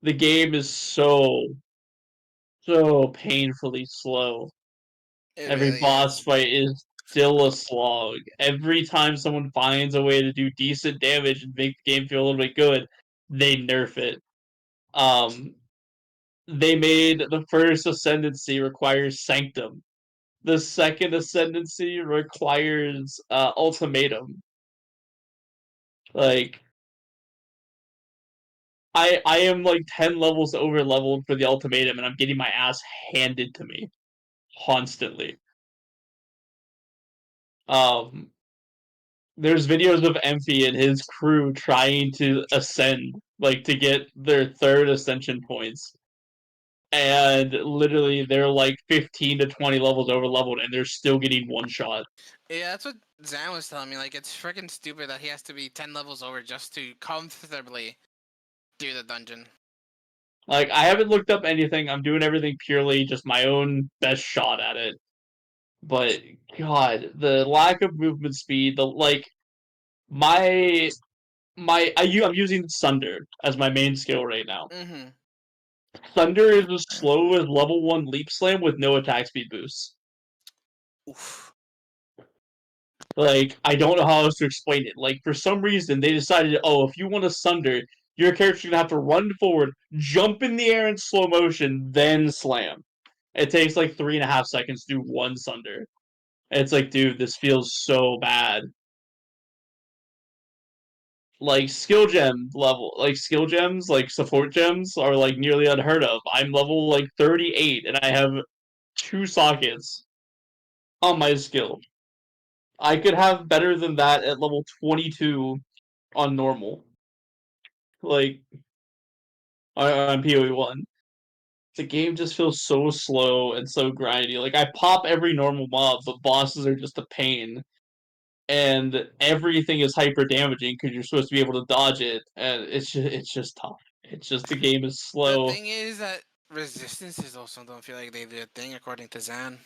The game is so painfully slow. It Every really boss is. fight is still a slog. Every time someone finds a way to do decent damage and make the game feel a little bit good, they nerf it. Um, they made the first ascendancy requires Sanctum. The second ascendancy requires Ultimatum. Like I am like 10 levels over leveled for the Ultimatum, and I'm getting my ass handed to me constantly. Um, there's videos of Emphy and his crew trying to ascend, like to get their third ascension points, and literally they're like 15 to 20 levels over leveled, and they're still getting one shot. Yeah, that's what Zan was telling me. Like, it's freaking stupid that he has to be 10 levels over just to comfortably do the dungeon. Like I haven't looked up anything. I'm doing everything purely just my own best shot at it. But God, the lack of movement speed, the like my I'm using Sunder as my main skill right now. Mm-hmm. Thunder is as slow as level 1 Leap Slam with no attack speed boosts. Oof. Like, I don't know how else to explain it. Like, for some reason, they decided, oh, if you want to Sunder, your character's gonna have to run forward, jump in the air in slow motion, then slam. It takes like 3.5 seconds to do one Sunder. It's like, dude, this feels so bad. Like skill gems, like support gems, are like nearly unheard of. I'm level like 38, and I have 2 sockets on my skill. I could have better than that at level 22 on normal, like on PoE1. The game just feels so slow and so grindy. Like I pop every normal mob, but bosses are just a pain, and everything is hyper damaging because you're supposed to be able to dodge it, and it's just tough. It's just the game is The slow. thing is that resistances also don't feel like they do a thing, according to Zan.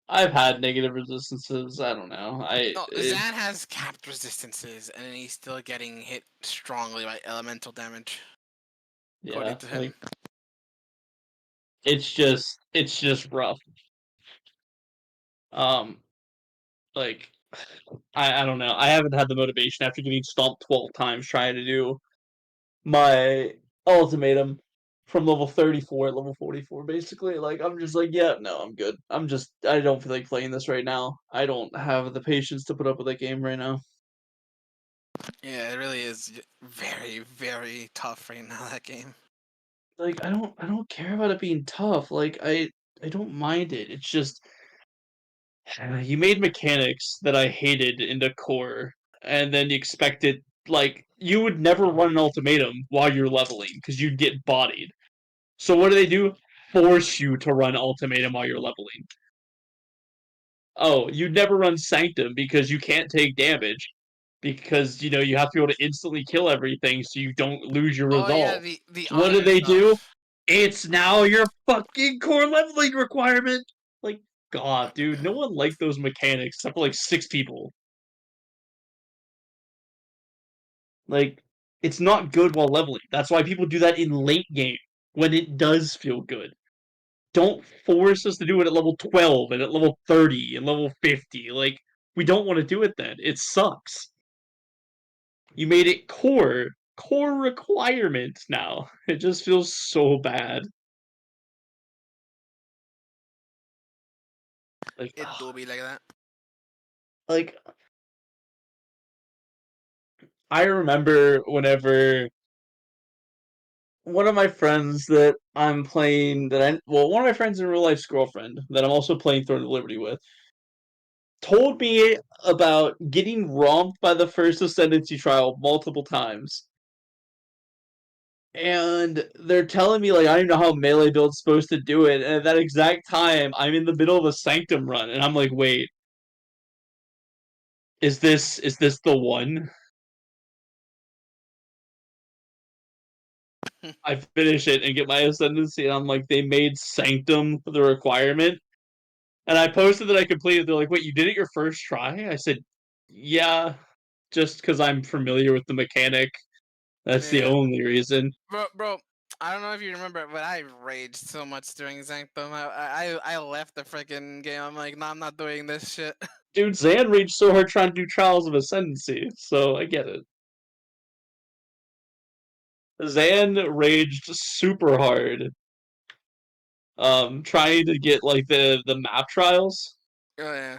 I've had negative resistances. I don't know. No, Zan has capped resistances, and he's still getting hit strongly by elemental damage, according Yeah, to him. like it's just rough. Um, like I don't know. I haven't had the motivation after getting stomped 12 times trying to do my ultimatum from level 34 at level 44 basically. Like I'm just like, yeah, no, I'm good. I don't feel like playing this right now. I don't have the patience to put up with that game right now. Yeah, it really is very, very tough right now, that game. Like I don't care about it being tough. Like I don't mind it. It's just you made mechanics that I hated into core, and then you expected like you would never run an ultimatum while you're leveling because you'd get bodied. So what do? Force you to run ultimatum while you're leveling. Oh, you'd never run sanctum because you can't take damage because you have to be able to instantly kill everything so you don't lose your Oh yeah, resolve. the So what do other they do? stuff. It's now your fucking core leveling requirement. Like, God, dude, no one liked those mechanics except for like 6 people. Like, it's not good while leveling. That's why people do that in late game when it does feel good. Don't force us to do it at level 12 and at level 30 and level 50. Like, we don't want to do it then. It sucks. You made it core requirement now. It just feels so bad. Like, It do be like that. like I remember whenever one of my friends that I'm playing one of my friends in real life's girlfriend that I'm also playing Throne of Liberty with told me about getting romped by the first ascendancy trial multiple times. And they're telling me like I don't even know how melee build's supposed to do it, and at that exact time I'm in the middle of a sanctum run, and I'm like, wait, is this the one? I finish it and get my ascendancy, and I'm like, they made sanctum the requirement. And I posted that I completed. They're like, wait, you did it your first try? I said, yeah, just because I'm familiar with the mechanic. That's the Yeah. only reason. Bro, I don't know if you remember, but I raged so much during Xanthem. I left the freaking game. I'm like, nah, I'm not doing this shit. Dude, Zan raged so hard trying to do Trials of Ascendancy, so I get it. Zan raged super hard, trying to get like the map trials. Oh yeah.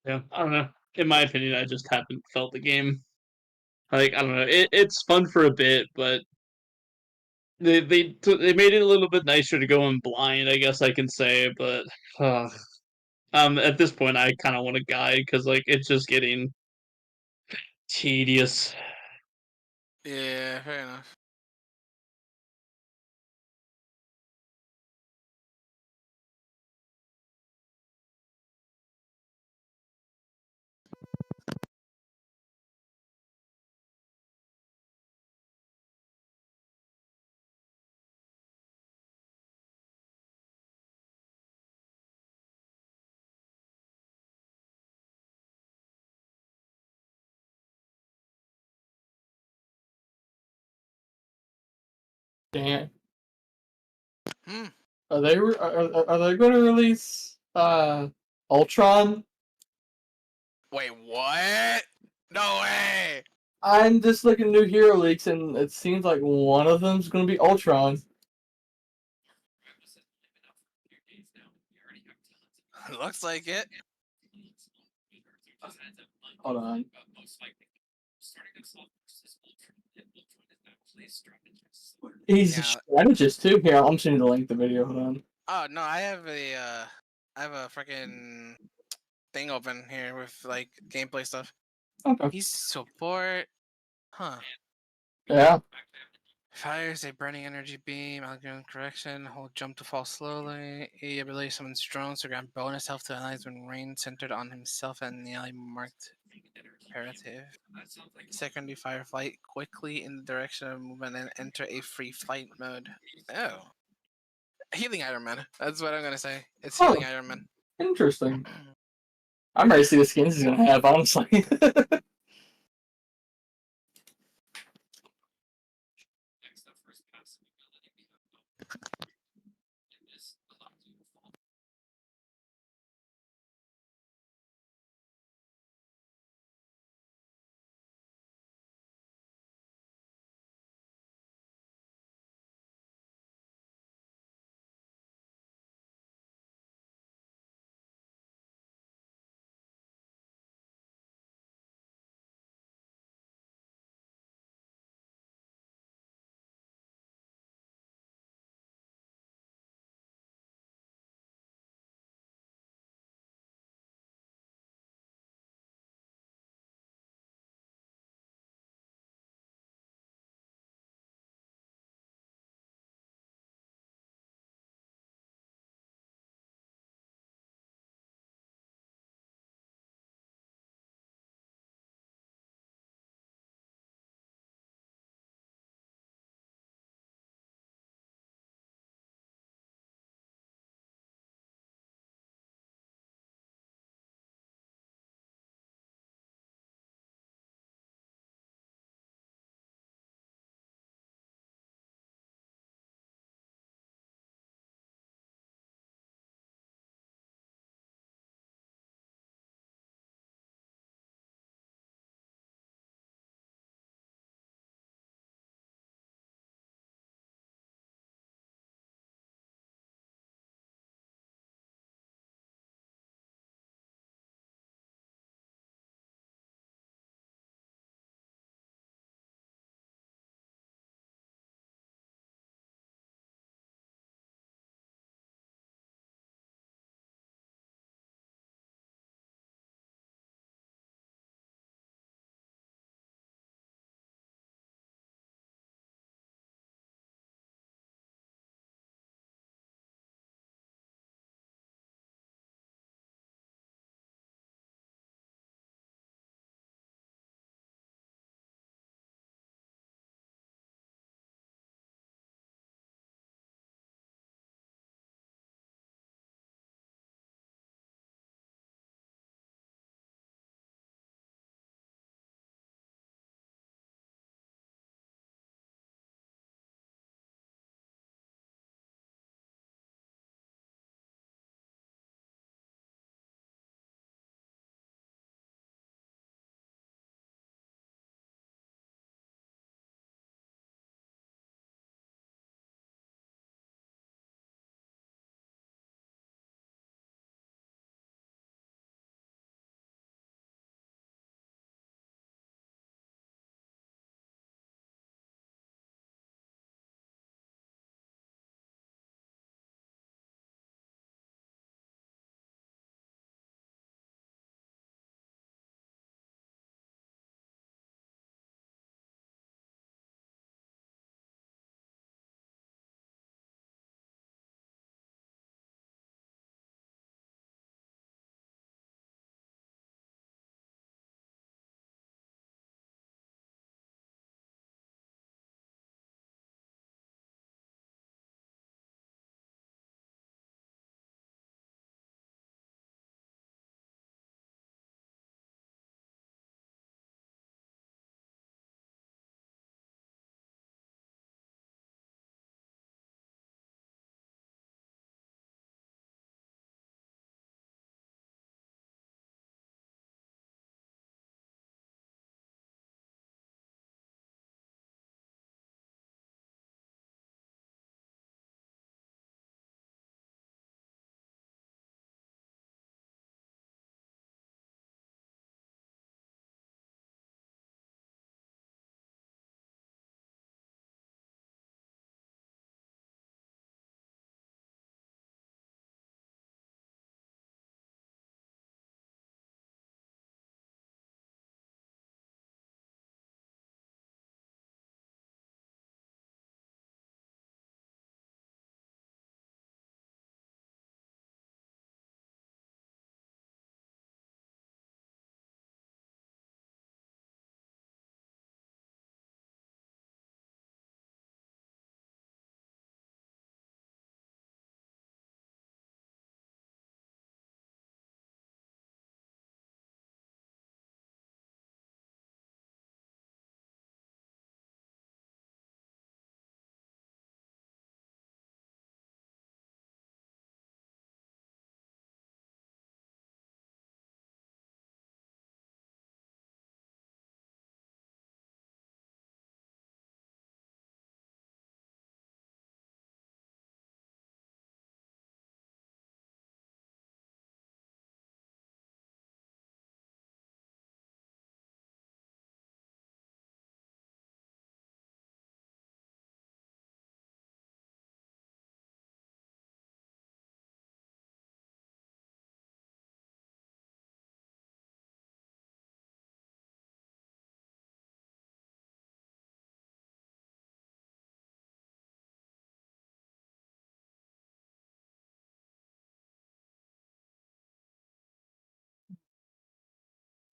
Yeah, I don't know. In my opinion, I just haven't felt the game. Like I don't know, it's fun for a bit, but they made it a little bit nicer to go in blind, I guess I can say. But uh, at this point, I kind of want to guide because like it's just getting tedious. Yeah, fair enough. Damn. Hmm. Are they going to release Ultron? Wait, what? No way! I'm just looking at new hero leaks, and it seems like one of them's going to be Ultron. Looks like it. Hold on. He's a Yeah. strategist too. Here, I'm sending the link to the video. Hold on. Oh no, I have a freaking thing open here with like gameplay stuff. Okay. He's support, huh? Yeah. Fires a burning energy beam, algorithm correction, hold jump to fall slowly. A ability summons drones to grant bonus health to allies when rain centered on himself and the ally marked imperative. Secondary fire flight quickly in the direction of movement and enter a free flight mode. Oh. Healing Iron Man. That's what I'm gonna say. It's Oh, Healing Iron Man. interesting. I'm ready to see the skins he's going to have, honestly.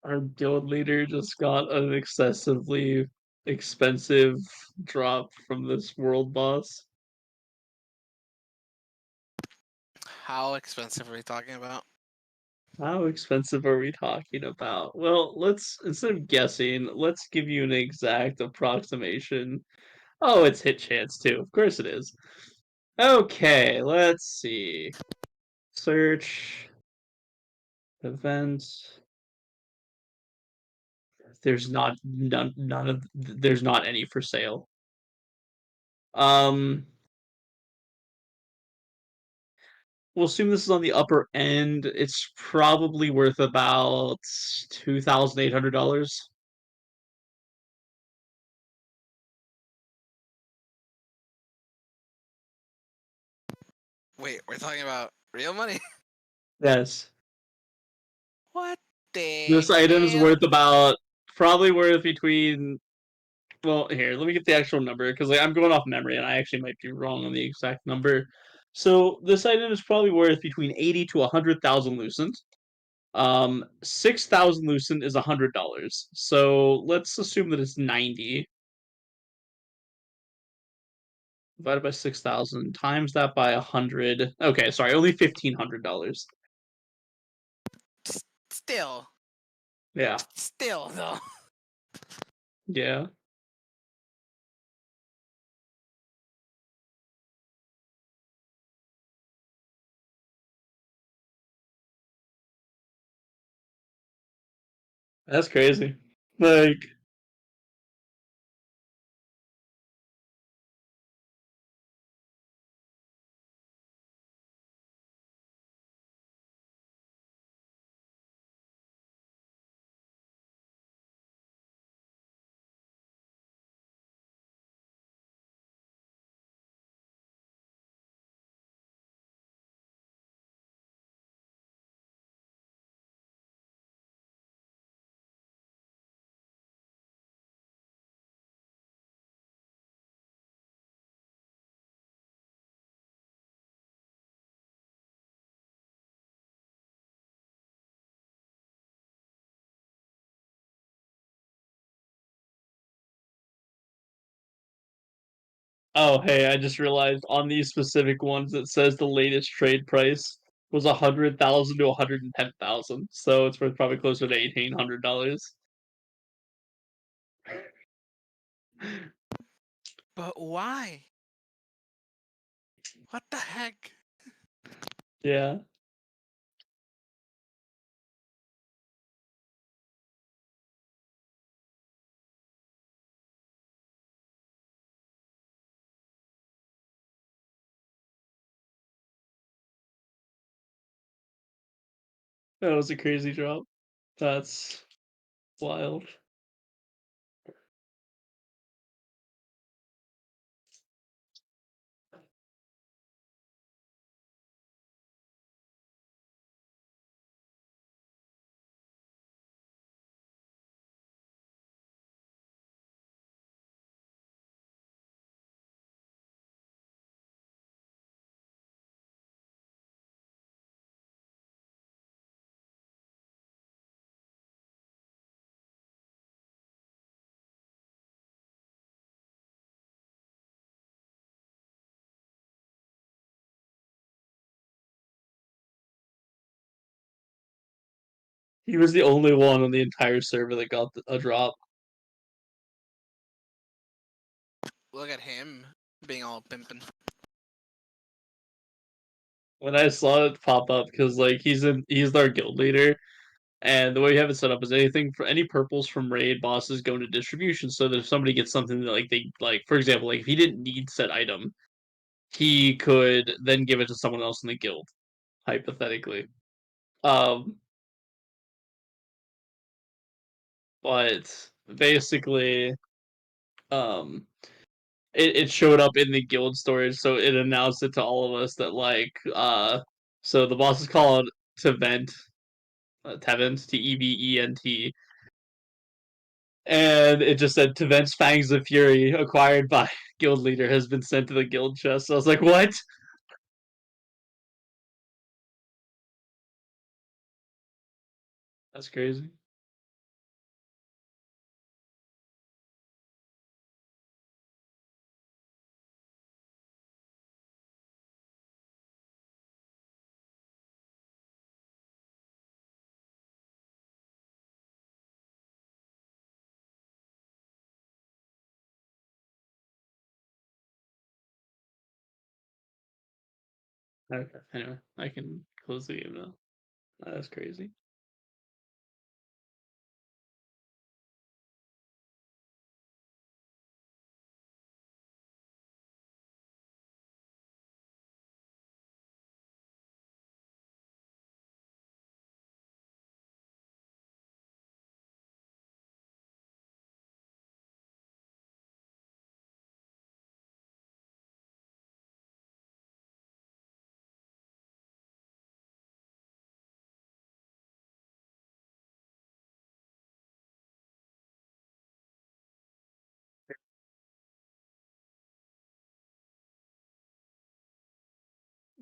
Our guild leader just got an excessively expensive drop from this world boss. How expensive are we talking about? How expensive are we talking about? Well, let's, instead of guessing, let's give you an exact approximation. Oh, it's hit chance too. Of course it is. Okay, let's see. Search event. There's none of there's not any for sale. We'll assume this is on the upper end. It's probably worth about $2,800. Wait, we're talking about real money? Yes. What the This item's hell? worth about probably worth between, well, here, let me get the actual number because like, I'm going off memory and I actually might be wrong on the exact number. So this item is probably worth between 80 to 100,000 lucent. 6,000 lucent is $100. So let's assume that it's 90 divided by 6,000 times that by 100. Okay, sorry, only $1,500. Still. Yeah, Still, though. yeah. That's crazy. Like, oh, hey, I just realized on these specific ones it says the latest trade price was 100,000 to 110,000. So it's worth probably closer to $1,800. But why? What the heck? Yeah. That was a crazy drop. That's wild. He was the only one on the entire server that got a drop. Look at him being all pimpin'. When I saw it pop up, because like he's our guild leader, and the way we have it set up is anything for any purples from raid bosses go into distribution, so that if somebody gets something that like they like, for example, like if he didn't need said item, he could then give it to someone else in the guild, hypothetically. Um, but basically, um, it showed up in the guild storage, so it announced it to all of us that like so the boss is called Tevent, Tevent, Tevent, and it just said Tevent's Fangs of Fury acquired by guild leader has been sent to the guild chest. So I was like, what? That's crazy. Okay. Anyway, I can close the game now. That's crazy.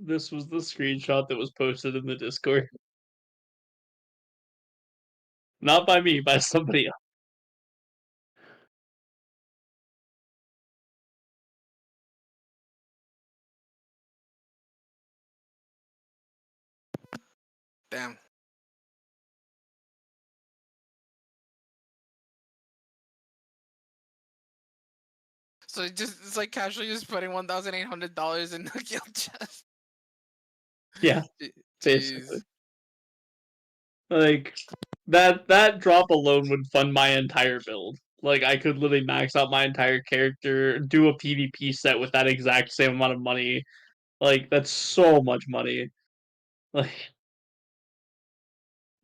This was the screenshot that was posted in the Discord. Not by me, by somebody else. Damn. So it's like casually just putting $1,800 in the guild chest. Yeah, Jeez. basically. Like that drop alone would fund my entire build. Like I could literally max out my entire character, do a PvP set with that exact same amount of money. Like that's so much money. Like,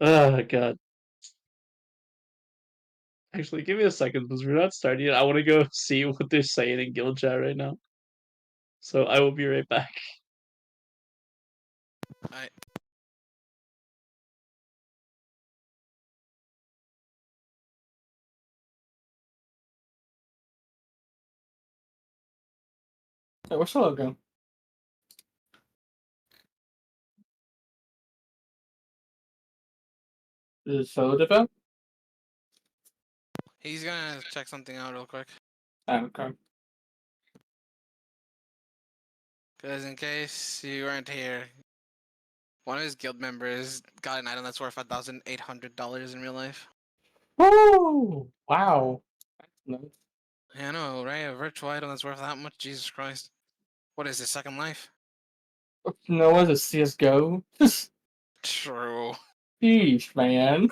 oh god. Actually, give me a second because we're not starting yet. I want to go see what they're saying in guild chat right now. So I will be right back. I Hey, where's Solo going? Is Solo dip He's gonna check something out real quick. okay. Because in case you weren't here, one of his guild members got an item that's worth $1,800 in real life. Oh, wow. Nice. Yeah, I know, right? A virtual item that's worth that much? Jesus Christ. What is this, Second Life? No one's a CSGO. True. Sheesh, man.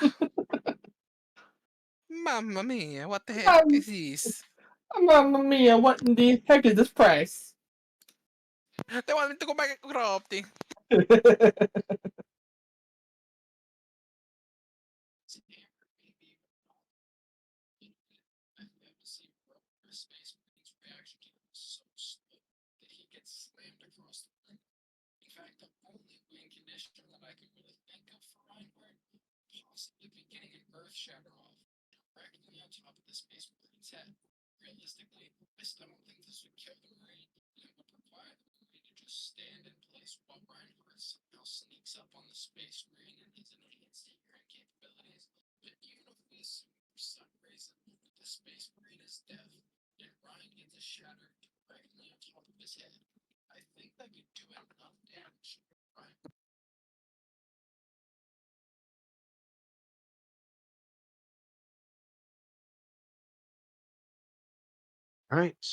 Mamma mia, what the heck Um, is this? Mamma mia, what in the heck is this price? They want me to go back to Gropti. All right.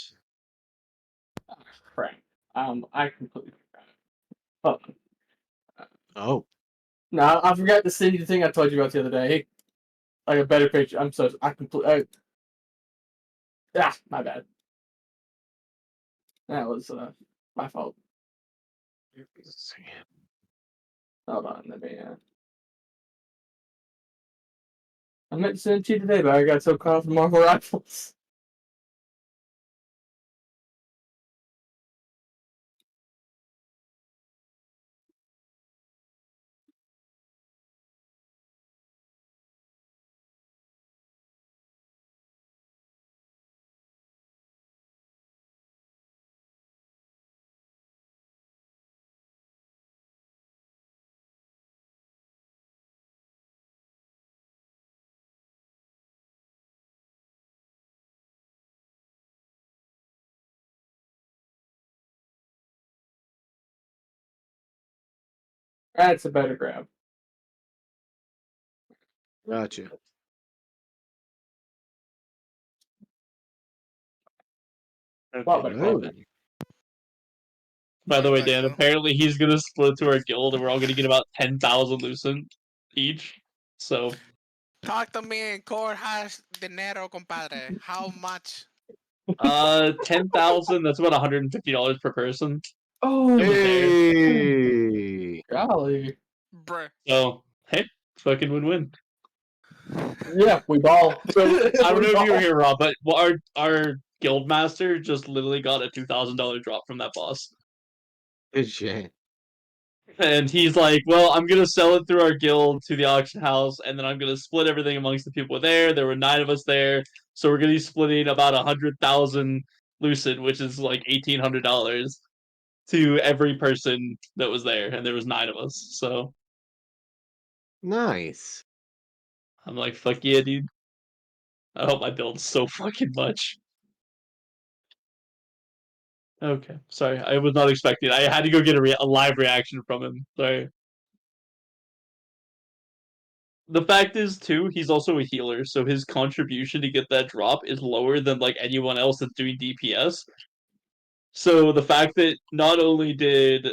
Crap. I completely forgot. Oh, No, I forgot to send you the thing I told you about the other day. Like a better picture. I'm so I completely. My bad. That was my fault. let's see. Hold on, let me. I meant to send it to you today, but I got so caught up in Marvel Rifles. That's a better grab. Gotcha. Lot Okay, better Right. quality. By the way, Seems like Dan, so. apparently he's gonna split to our guild, and we're all gonna get about 10,000 lucent each. So, Talk to me in core hash dinero, compadre. How much? 10,000. That's about $150 per person. Oh, Hey. golly. Bruh. So, hey, fucking win-win. Yeah, we ball. So I don't We know if you were ball. here, Rob, but our guild master just literally got a $2,000 drop from that boss. Good shit. And he's like, well, I'm going to sell it through our guild to the auction house, and then I'm going to split everything amongst the people there. There were 9 of us there, so we're going to be splitting about 100,000 lucid, which is like $1,800 to every person that was there, and there was 9 of us. So Nice. I'm like, fuck yeah, dude. I hope I build so fucking much. Okay, sorry, I was not expecting. I had to go get a live reaction from him. Sorry. The fact is, too, he's also a healer, so his contribution to get that drop is lower than like anyone else that's doing DPS. So the fact that not only did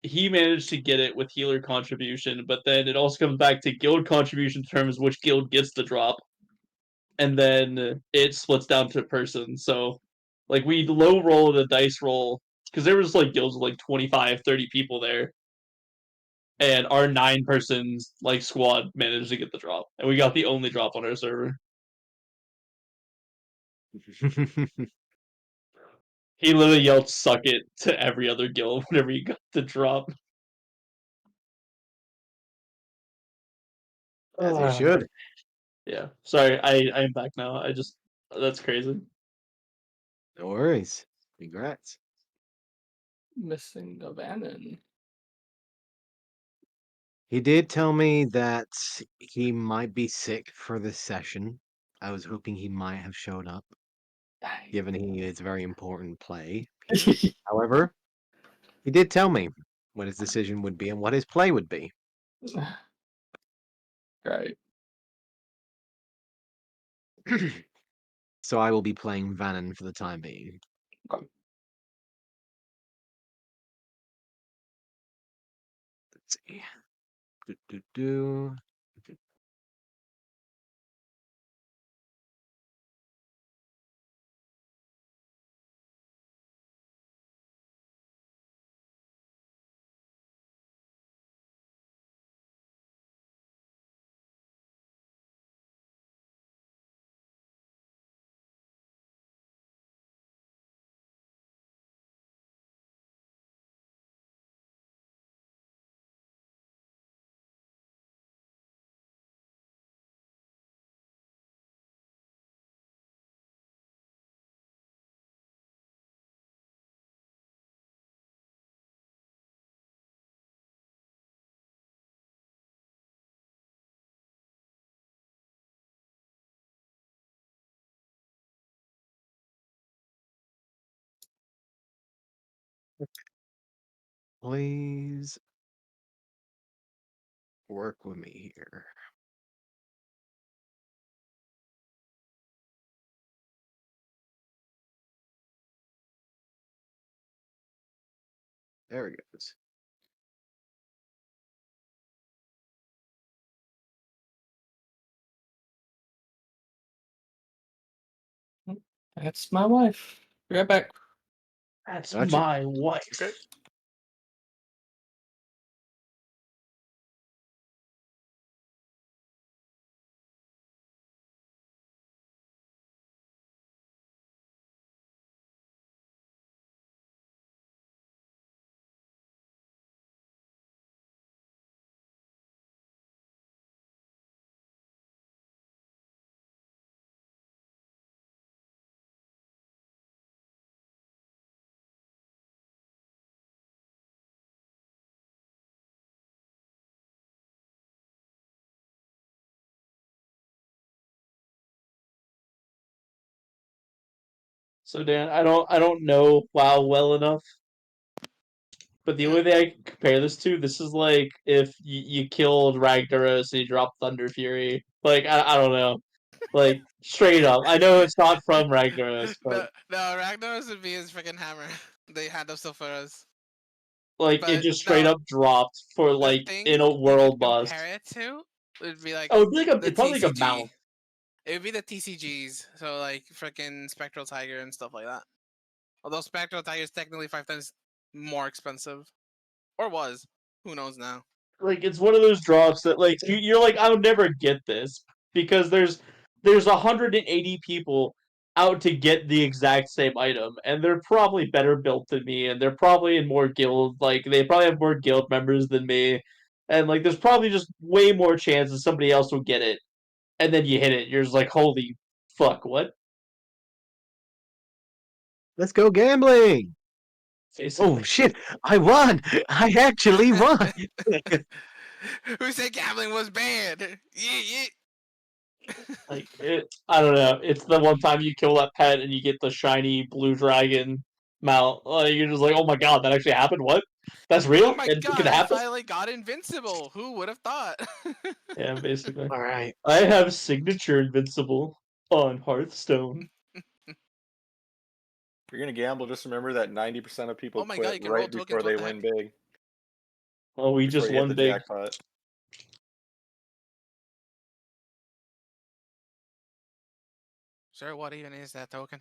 he manage to get it with healer contribution, but then it also comes back to guild contribution terms, which guild gets the drop, and then it splits down to person. So, like, we low roll a dice roll because there was like guilds with like 25, 30 people there, and our 9-person like squad managed to get the drop, and we got the only drop on our server. He literally yelled "suck it" to every other guild whenever he got the drop. As you should. Yeah, sorry, I am back now. I just that's crazy. No worries. Congrats. Missing the Vannon. He did tell me that he might be sick for this session. I was hoping he might have showed up, given he is a very important play. However, he did tell me what his decision would be and what his play would be. Right. So I will be playing Vannon for the time being. Okay. Let's see. Do, do, do. Please work with me here. There it goes. That's my wife. Be right back. That's Gotcha. my wife. Okay. So Dan, I don't know WoW well enough, but the only thing I can compare this to, this is like if you killed Ragnaros and you dropped Thunder Fury. Like I don't know, like straight up. I know it's not from Ragnaros, but No, Ragnaros would be his freaking hammer. They had them stuff for us. Like it But just straight no, up dropped for the like thing in a you world could bust. compare it to would be like Oh, it'd, the it'd probably like a TCG. mount. It would be the TCGs, so like freaking Spectral Tiger and stuff like that. Although Spectral Tiger is technically 5 times more expensive, or was. Who knows now? Like it's one of those drops that like you're like I'll never get this because there's 180 people out to get the exact same item, and they're probably better built than me, and they're probably in more guild, like they probably have more guild members than me, and like there's probably just way more chances somebody else will get it, and then you hit it, you're just like holy fuck, what? Let's go gambling. Basically. Oh shit! I won. I actually won. Who said gambling was bad? Yeah. Like I don't know. It's the one time you kill that pet and you get the shiny blue dragon mount. Like you're just like, oh my god, that actually happened. What? That's real? Oh my It god! could I happen? finally got invincible. Who would have thought? Yeah, basically. All right. I have signature invincible on Hearthstone. If you're gonna gamble, just remember that 90% of people Oh my God, quit you can roll right tokens, before what they the win heck? big. Oh, we Before just you hit won the big. jackpot. Sir, what even is that token?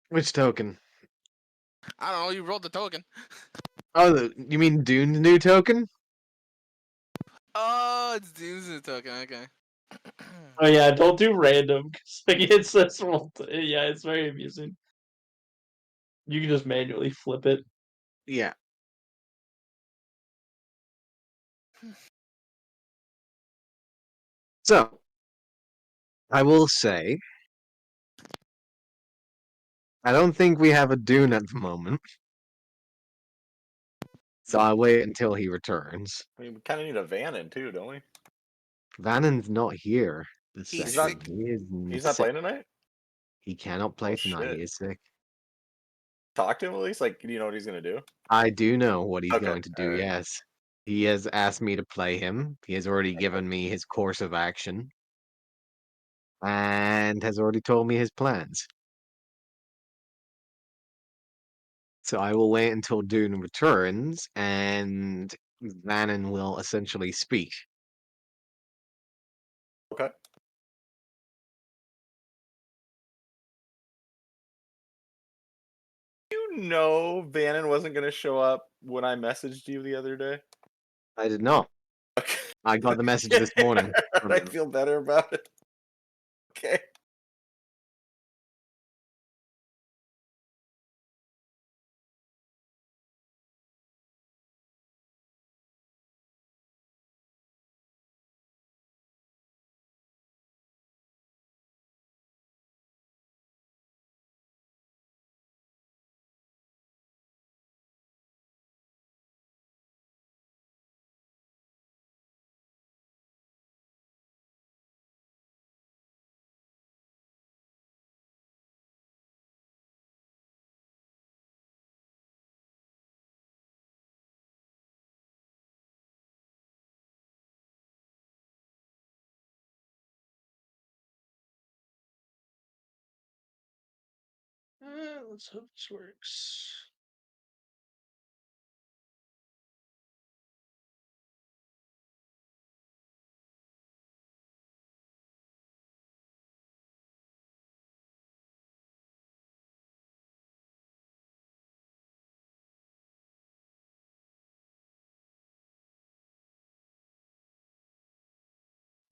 Which token? I don't know. You rolled the token. Oh, you mean Dune's new token? Oh, it's Doom's token. Okay. Oh yeah, don't do random because like it's this yeah, it's very amusing. You can just manually flip it. Yeah. So, I will say, I don't think we have a Dune at the moment. So I'll wait until he returns. I mean, we kind of need a Vannon too, don't we? Vannon's not here this He's session. sick. He is He's not sick. playing tonight. He cannot play Oh, tonight. He shit. is sick. Talk to him at least. Like, do you know what he's gonna do? I do know what he's Okay, going to do, alright. yes. He has asked me to play him. He has already given me his course of action. And has already told me his plans. So I will wait until Dune returns, and Vannon will essentially speak. Okay. You know, Vannon wasn't gonna show up when I messaged you the other day. I did not. Okay. I got the message this morning from I him. feel better about it. Okay. Let's hope this works.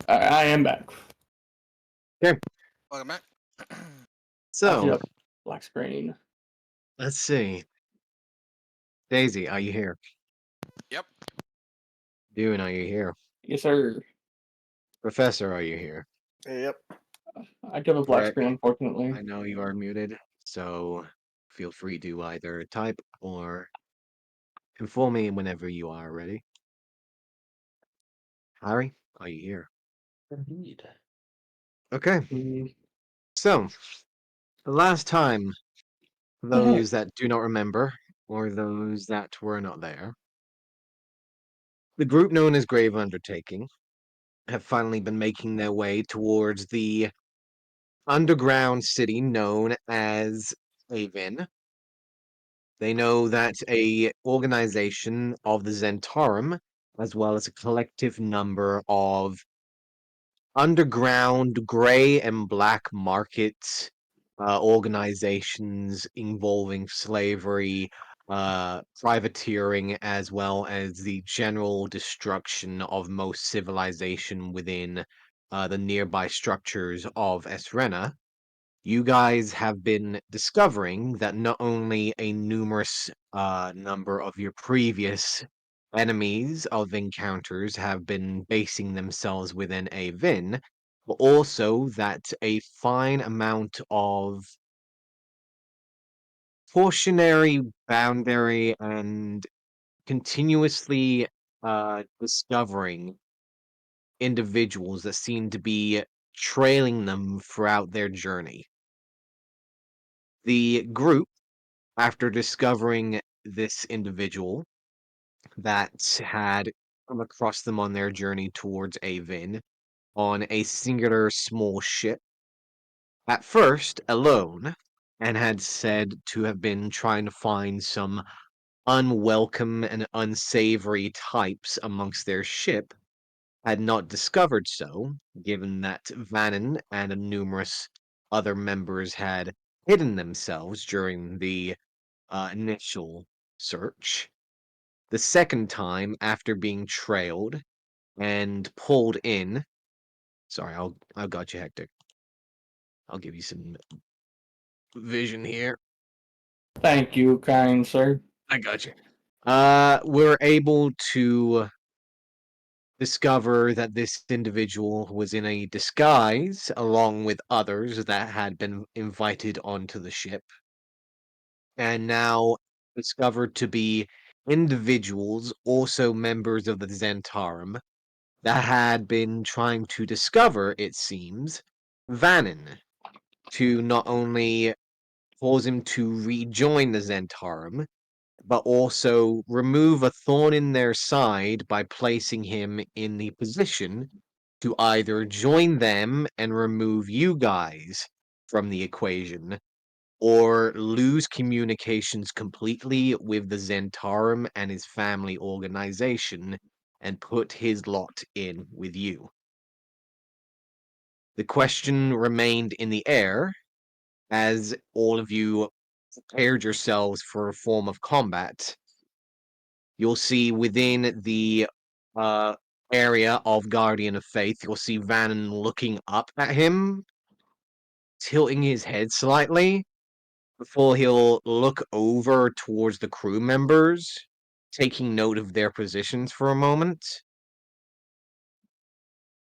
I am back. Welcome back. So, Yep. Black screen. let's see. Daisy, are you here? Yep. Dune, are you here? Yes, sir. Professor, are you here? Hey, yep. I do have a black Correct. screen, unfortunately. I know you are muted, so feel free to either type or inform me whenever you are ready. Harry, are you here? Indeed. Okay, Mm, so the last time, for those that do not remember, or those that were not there, the group known as Grave Undertaking have finally been making their way towards the underground city known as Avon, They know that a organization of the Zentarum, as well as a collective number of underground gray and black market organizations involving slavery, privateering, as well as the general destruction of most civilization within the nearby structures of Essrena. You guys have been discovering that not only a numerous number of your previous enemies of encounters have been basing themselves within a Vin, but also that a fine amount of cautionary boundary and continuously discovering individuals that seem to be trailing them throughout their journey. The group, after discovering this individual that had come across them on their journey towards Avin on a singular small ship, at first alone, and had said to have been trying to find some unwelcome and unsavory types amongst their ship, had not discovered so, given that Vannon and numerous other members had hidden themselves during the initial search. The second time, after being trailed and pulled in, sorry, I'll got you, Hector. I'll give you some vision here. Thank you, kind sir. I got you. We're able to discover that this individual was in a disguise along with others that had been invited onto the ship, and now discovered to be individuals, also members of the Zentarum, that had been trying to discover, it seems, Vannon, to not only cause him to rejoin the Zentarum, but also remove a thorn in their side by placing him in the position to either join them and remove you guys from the equation, or lose communications completely with the Zentarum and his family organization and put his lot in with you. The question remained in the air as all of you prepared yourselves for a form of combat. You'll see within the uh, area of Guardian of Faith, you'll see Vannon looking up at him, tilting his head slightly, before he'll look over towards the crew members, taking note of their positions for a moment.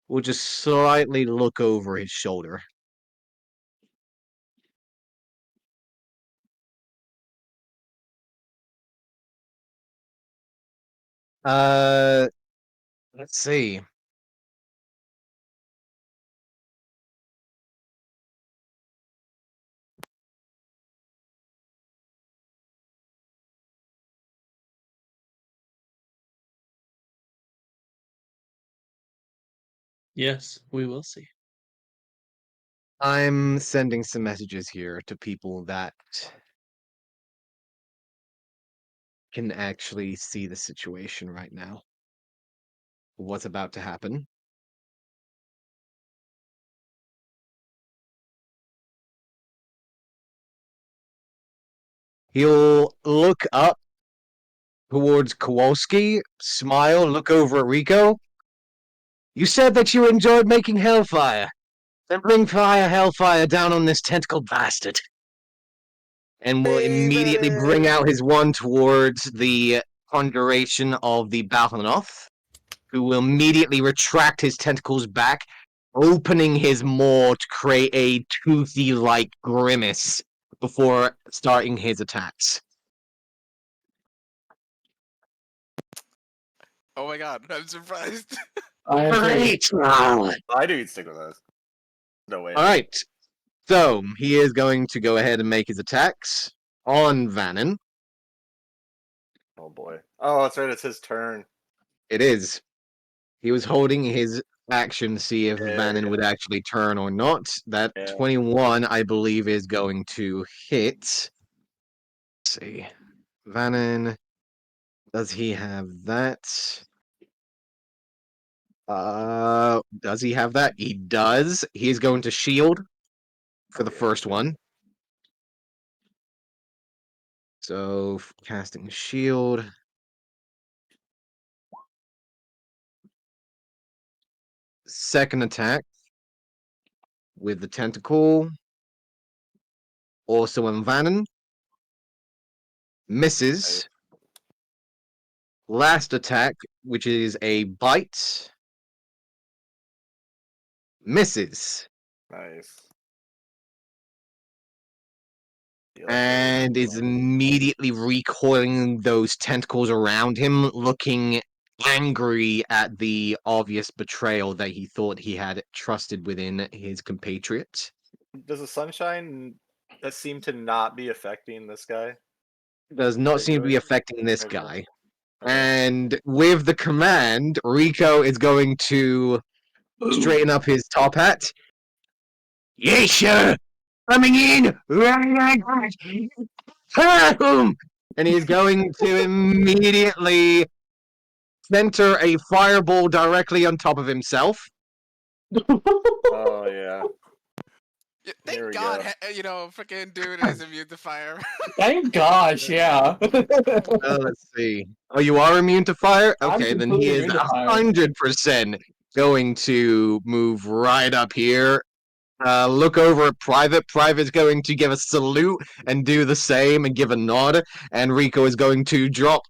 We'll just slightly look over his shoulder. Uh, let's see. Yes, we will see. I'm sending some messages here to people that can actually see the situation right now. What's about to happen. He'll look up towards Kowalski, smile, look over at Rico. You said that you enjoyed making hellfire. Then bring hellfire down on this tentacled bastard. And will immediately bring out his one towards the conjuration of the Balhanoth, who will immediately retract his tentacles back, opening his maw to create a toothy-like grimace before starting his attacks. Oh my god, I'm surprised. I am Great! I do stick with us. No way. Alright, so he is going to go ahead and make his attacks on Vannon. Oh boy. Oh, that's right. It's his turn. It is. He was holding his action to see if Vannon would actually turn or not. That Yeah. 21, I believe, is going to hit. Let's see. Vannon, does he have that? Does he have that? He does. He's going to shield for the first one. So casting shield. Second attack with the tentacle. Also on Vannon. Misses. Last attack, which is a bite. Misses. Nice. And is immediately recoiling those tentacles around him, looking angry at the obvious betrayal that he thought he had trusted within his compatriot. Does the sunshine that seem to not be affecting this guy? Does not seem to be Regular? affecting this Regular? guy. Okay. And with the command, Rico is going to straighten up his top hat. Yes, sir! Coming in! Boom! And he's going to immediately center a fireball directly on top of himself. Oh yeah. Yeah, Here we thank God, go. freaking dude is immune to fire. Thank gosh, yeah. Let's see. Oh, you are immune to fire? I'm Okay, then he completely is immune to fire. 100% going to move right up here. Look over at Private. Private's going to give a salute and do the same and give a nod. And Rico is going to drop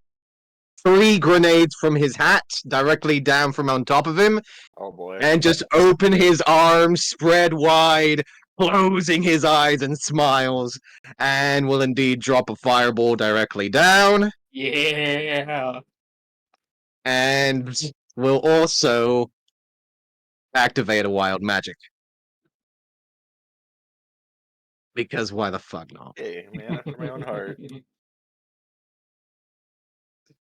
3 grenades from his hat directly down from on top of him. Oh boy. And just open his arms, spread wide, closing his eyes and smiles, and will indeed drop a fireball directly down. Yeah. And will also activate a wild magic. Because why the fuck not? Hey, man after my own heart.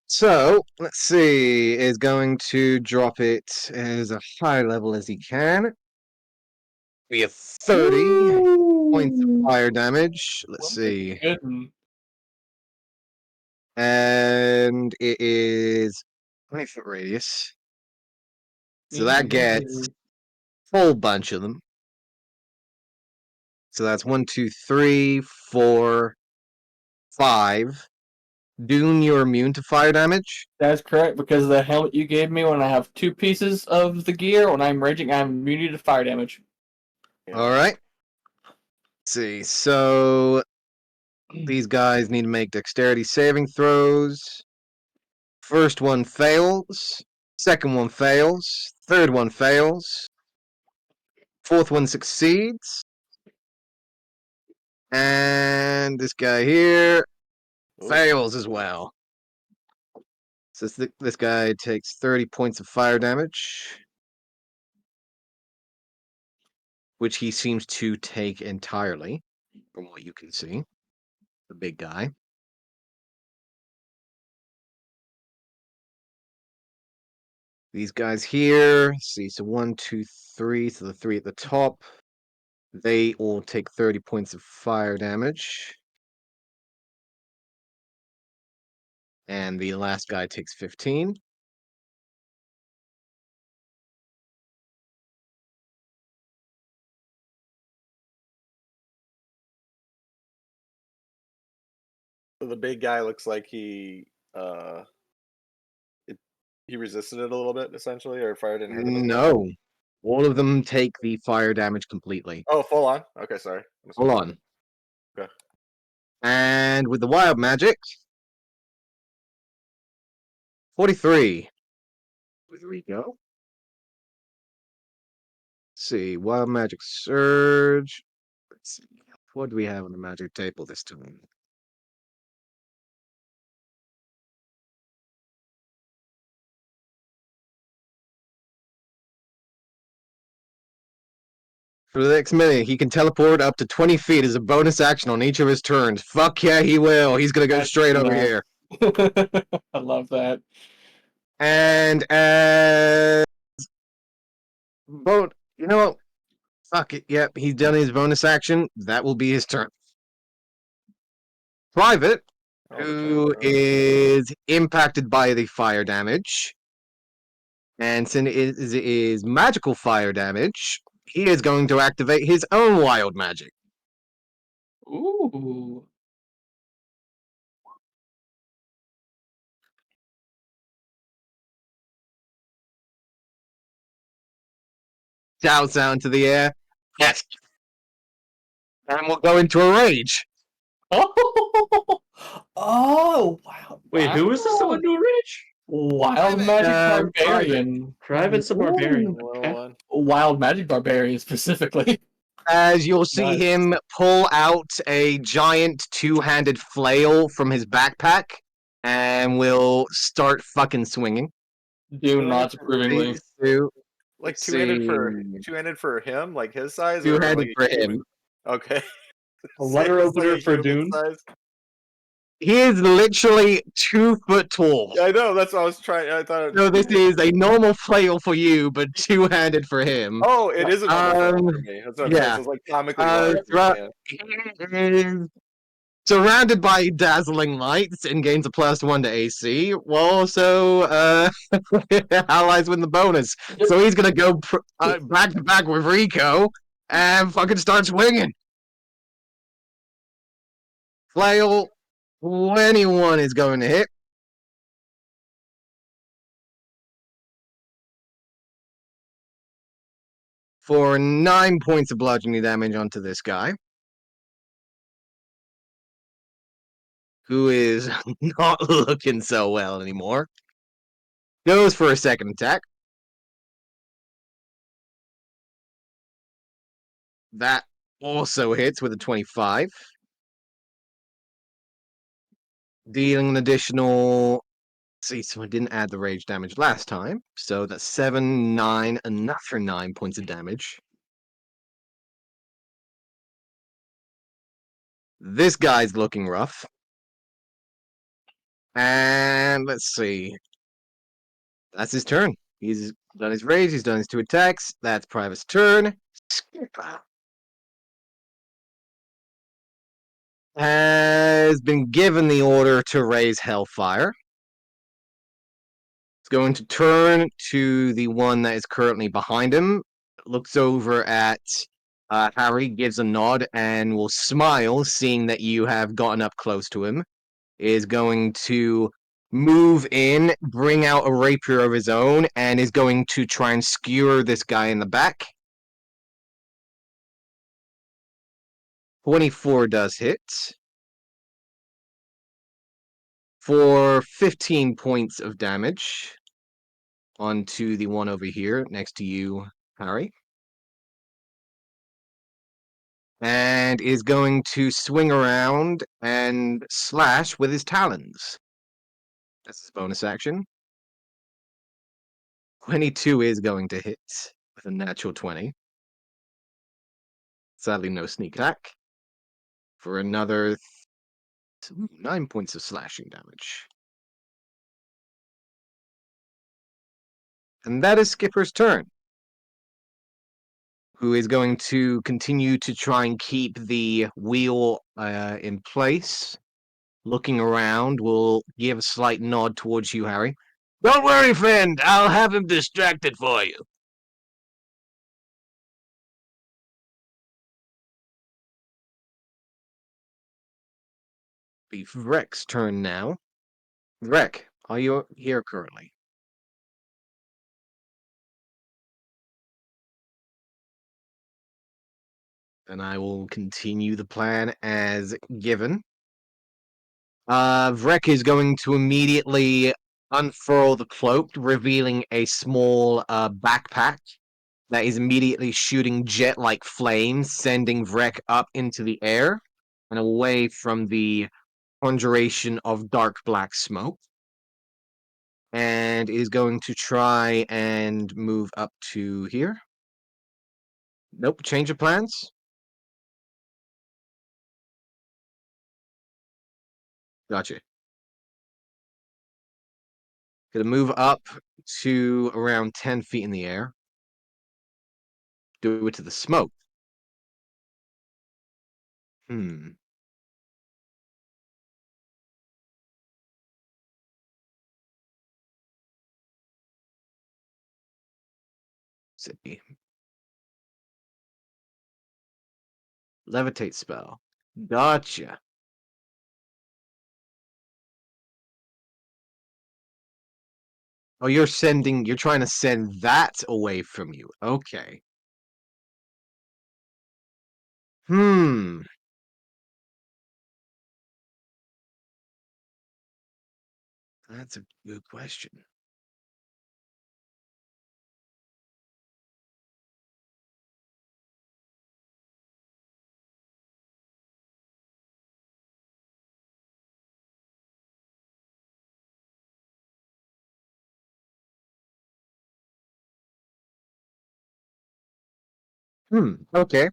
So, let's see, is going to drop it as a high level as he can. Be a 30 points of fire damage. Let's see. Good. And it is 20-foot radius. So that gets a whole bunch of them. So that's 1, 2, 3, 4, 5. Dune, you're immune to fire damage. That's correct, because of the helmet you gave me, when I have 2 pieces of the gear, when I'm raging, I'm immune to fire damage. Yeah. Alright. Let's see. So these guys need to make dexterity saving throws. First one fails. Second one fails. Third one fails. Fourth one succeeds. And this guy here Ooh. fails as well. So this guy takes 30 points of fire damage, which he seems to take entirely, from what you can see. The big guy. These guys here, see, so 1, 2, 3, so the 3 at the top, they all take 30 points of fire damage. And the last guy takes 15. So the big guy looks like he resisted it a little bit, essentially, or fire didn't hurt him as much? No. All of them take the fire damage completely. Oh, full on? Okay, sorry. Hold on. Okay. And with the wild magic, 43. There we go. Let's see, wild magic surge. Let's see, what do we have on the magic table this time? For the next minute, he can teleport up to 20 feet as a bonus action on each of his turns. Fuck yeah, he will. He's gonna go That's straight over nice. here. I love that. And as you know what? Fuck it. Yep, he's done his bonus action. That will be his turn. Private Oh, who Betrayal. is impacted by the fire damage. And since it is magical fire damage, he is going to activate his own wild magic. Ooh. Shouts out into the air. Yes. And we'll go into a rage. Oh, oh, wow. Wait, who is this that Wow. went to a rage? Wild Private. Magic Private. Barbarian. Private's a barbarian. Ooh. Okay. One. Wild Magic Barbarian specifically. As you'll see Nice. him pull out a giant two-handed flail from his backpack and will start fucking swinging. Do Two-handed not for- approvingly. Two, Like let's two-handed see. for him, like his size, or Two-handed like for a human? him. Okay. A letter It's like opener a for human Dune. size. He is literally 2 foot tall. Yeah, I know. That's what I was trying. I thought. So this is a normal flail for you, but two-handed for him. Oh, it is a normal flail for me. That's what I'm saying. yeah. So it's like comically large. Throughout- Yeah. He is surrounded by dazzling lights and gains a +1 to AC, while also allies win the bonus. So he's gonna go back to back with Rico and fucking start swinging. Flail 21 is going to hit. For 9 points of bludgeoning damage onto this guy, who is not looking so well anymore. Goes for a second attack. That also hits with a 25. Dealing an additional. See, so I didn't add the rage damage last time. So that's 7, 9, another 9 points of damage. This guy's looking rough. And let's see. That's his turn. He's done his rage, he's done his 2 attacks. That's Private's turn. Has been given the order to raise Hellfire. It's going to turn to the one that is currently behind him. Looks over at Harry, gives a nod, and will smile, seeing that you have gotten up close to him. Is going to move in, bring out a rapier of his own, and is going to try and skewer this guy in the back. 24 does hit. For 15 points of damage onto the one over here next to you, Harry. And is going to swing around and slash with his talons. That's his bonus action. 22 is going to hit with a natural 20. Sadly, no sneak attack. For another 9 points of slashing damage. And that is Skipper's turn, who is going to continue to try and keep the wheel in place. Looking around, will give a slight nod towards you, Harry. Don't worry, friend. I'll have him distracted for you. Be Vrek's turn now. Vrek, are you here currently? And I will continue the plan as given. Vrek is going to immediately unfurl the cloak, revealing a small backpack that is immediately shooting jet-like flames, sending Vrek up into the air and away from the conjuration of dark black smoke. And is going to try and move up to here. Nope, change of plans. Gotcha. Gonna move up to around 10 feet in the air. Do it to the smoke. see. Levitate spell. Gotcha. Oh, you're trying to send that away from you. Okay. Hmm. That's a good question. Okay.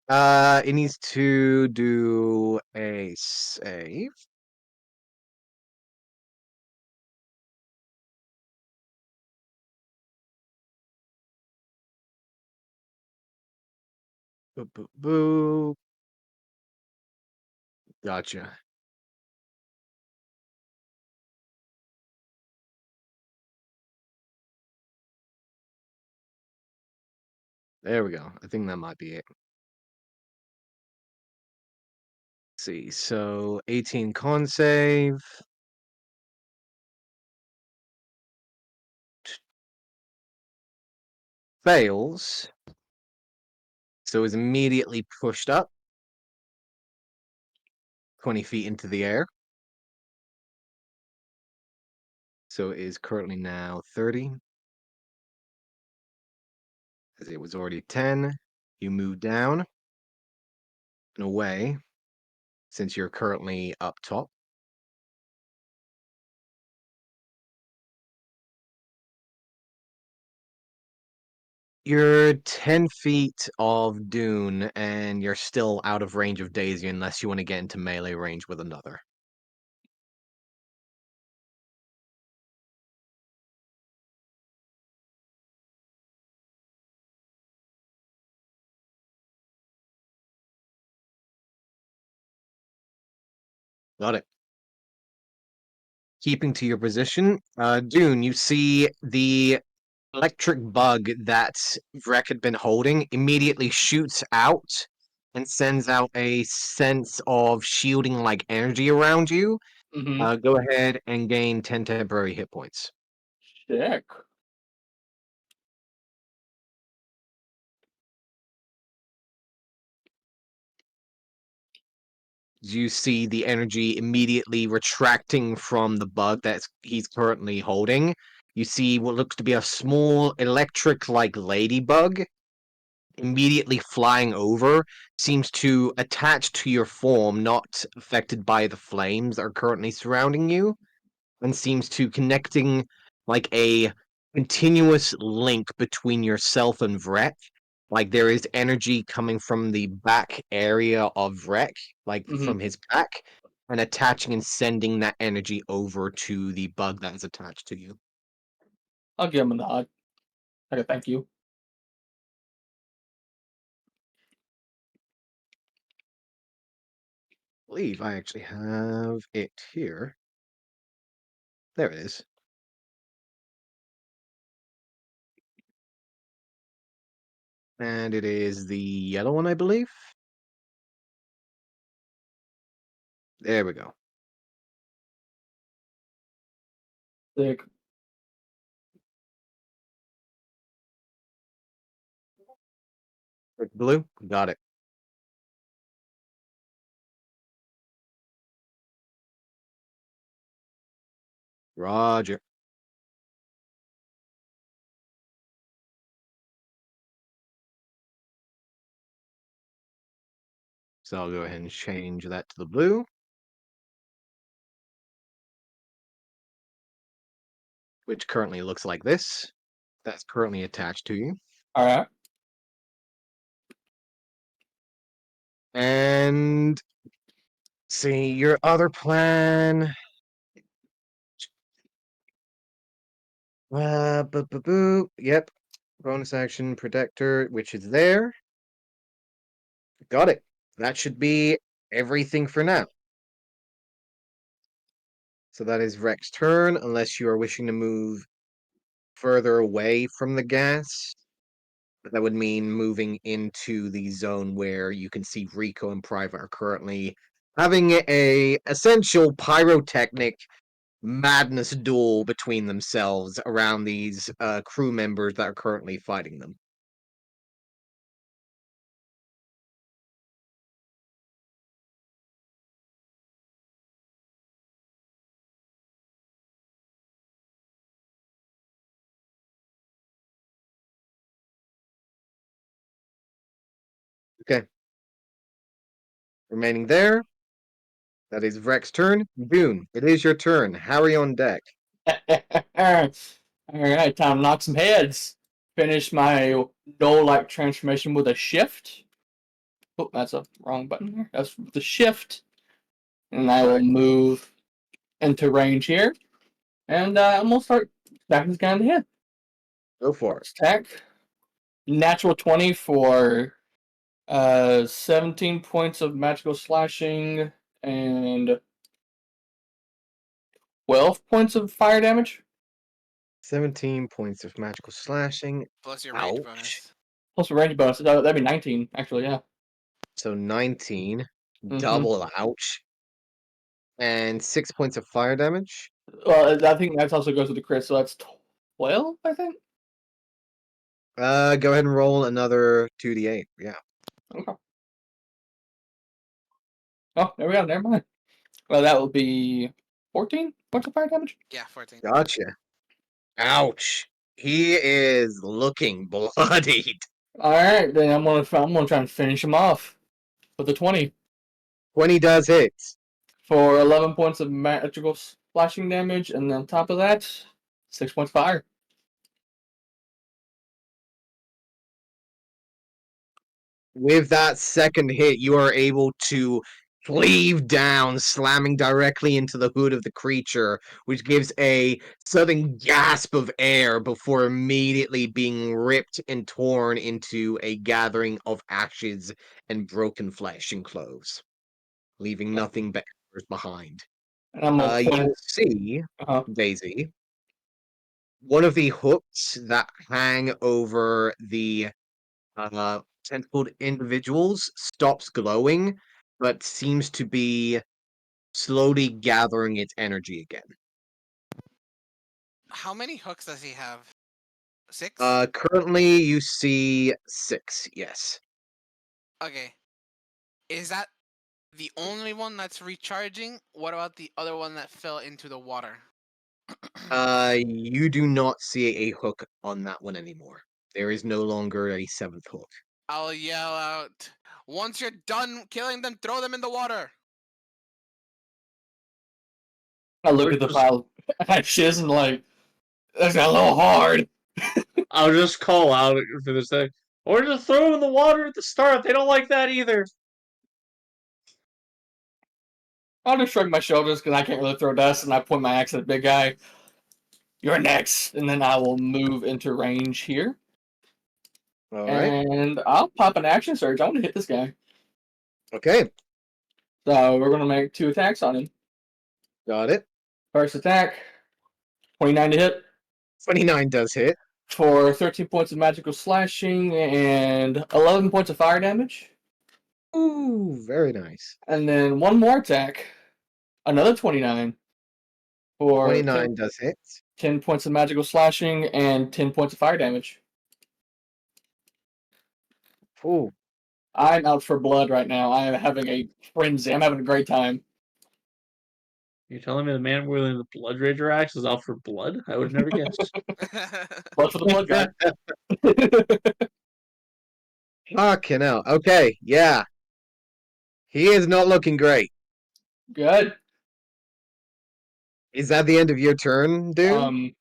It needs to do a save. Boo, boo, boo. Gotcha. There we go. I think that might be it. Let's see, so 18 con save. Fails. So is immediately pushed up 20 feet into the air. So it is currently now 30. As it was already 10. You move down and away since you're currently up top. You're 10 feet of Dune and you're still out of range of Daisy unless you want to get into melee range with another. Got it. Keeping to your position, Dune, you see the electric bug that Vrek had been holding immediately shoots out and sends out a sense of shielding like energy around you. Mm-hmm. Go ahead and gain 10 temporary hit points. Sick. You see the energy immediately retracting from the bug that he's currently holding. You see what looks to be a small electric like ladybug immediately flying over, seems to attach to your form, not affected by the flames that are currently surrounding you, and seems to connecting like a continuous link between yourself and Vrek. Like there is energy coming from the back area of Vrek, like Mm-hmm. from his back, and attaching and sending that energy over to the bug that is attached to you. I'll give him a nod. Like a thank you. I believe I actually have it here. There it is. And it is the yellow one, I believe. There we go. Sick. Blue, got it. Roger. So I'll go ahead and change that to the blue, which currently looks like this. That's currently attached to you. All right. And see your other plan. Boo. Yep. Bonus action protector, which is there. Got it. That should be everything for now. So that is Rex's turn, unless you are wishing to move further away from the gas. That would mean moving into the zone where you can see Rico and Private are currently having a essential pyrotechnic madness duel between themselves around these crew members that are currently fighting them. Okay. Remaining there. That is Vrek's turn. Dune, it is your turn. Harry on deck. Alright, time to knock some heads. Finish my Dole-like transformation with a shift. Oh, that's a wrong button there. That's the shift. And I will move into range here. And I'm going to start attacking this guy in the head. Go for it. Attack. Natural 20 for 17 points of magical slashing and 12 points of fire damage. 17 points of magical slashing. Plus your rage Ouch. bonus. Plus a range bonus. That'd be 19, actually, yeah. So 19. Mhm. Double ouch. And 6 points of fire damage. Well, I think that also goes with the crit, so that's 12, I think. Go ahead and roll another 2d8. Yeah. Okay. Oh, there we go. Never mind. Well, that will be 14 points of fire damage. Yeah, 14. Gotcha. Ouch. He is looking bloodied. All right, then I'm gonna try and finish him off with a 20 When he does hit. for 11 points of magical slashing damage, and then on top of that, 6 points fire. With that second hit, you are able to cleave down, slamming directly into the hood of the creature, which gives a sudden gasp of air before immediately being ripped and torn into a gathering of ashes and broken flesh and clothes, leaving nothing but embers behind. And I'm gonna point. You'll see, Uh-huh. Daisy, one of the hooks that hang over the tentacled individuals stops glowing, but seems to be slowly gathering its energy again. How many hooks does he have? 6? Currently you see 6, yes. Okay. Is that the only one that's recharging? What about the other one that fell into the water? You do not see a hook on that one anymore. There is no longer a 7th hook. I'll yell out, once you're done killing them, throw them in the water. I look at the pile of ashes and like, that's a little hard. I'll just call out for this thing. Or just throw them in the water at the start. They don't like that either. I'll just shrug my shoulders because I can't really throw dust, and I point my axe at the big guy. You're next, and then I will move into range here. All right. And I'll pop an action surge. I want to hit this guy. Okay. So we're going to make 2 attacks on him. Got it. First attack, 29 to hit 29 does hit. for 13 points of magical slashing and 11 points of fire damage. Ooh, very nice. And then one more attack, another 29 for 29 does hit. 10 points of magical slashing and 10 points of fire damage. Ooh. I'm out for blood right now. I am having a frenzy. I'm having a great time. You're telling me the man wielding the Blood Rager axe is out for blood? I would never guess. Blood for the blood guy. Fucking hell. Okay, yeah. He is not looking great. Good. Is that the end of your turn, dude?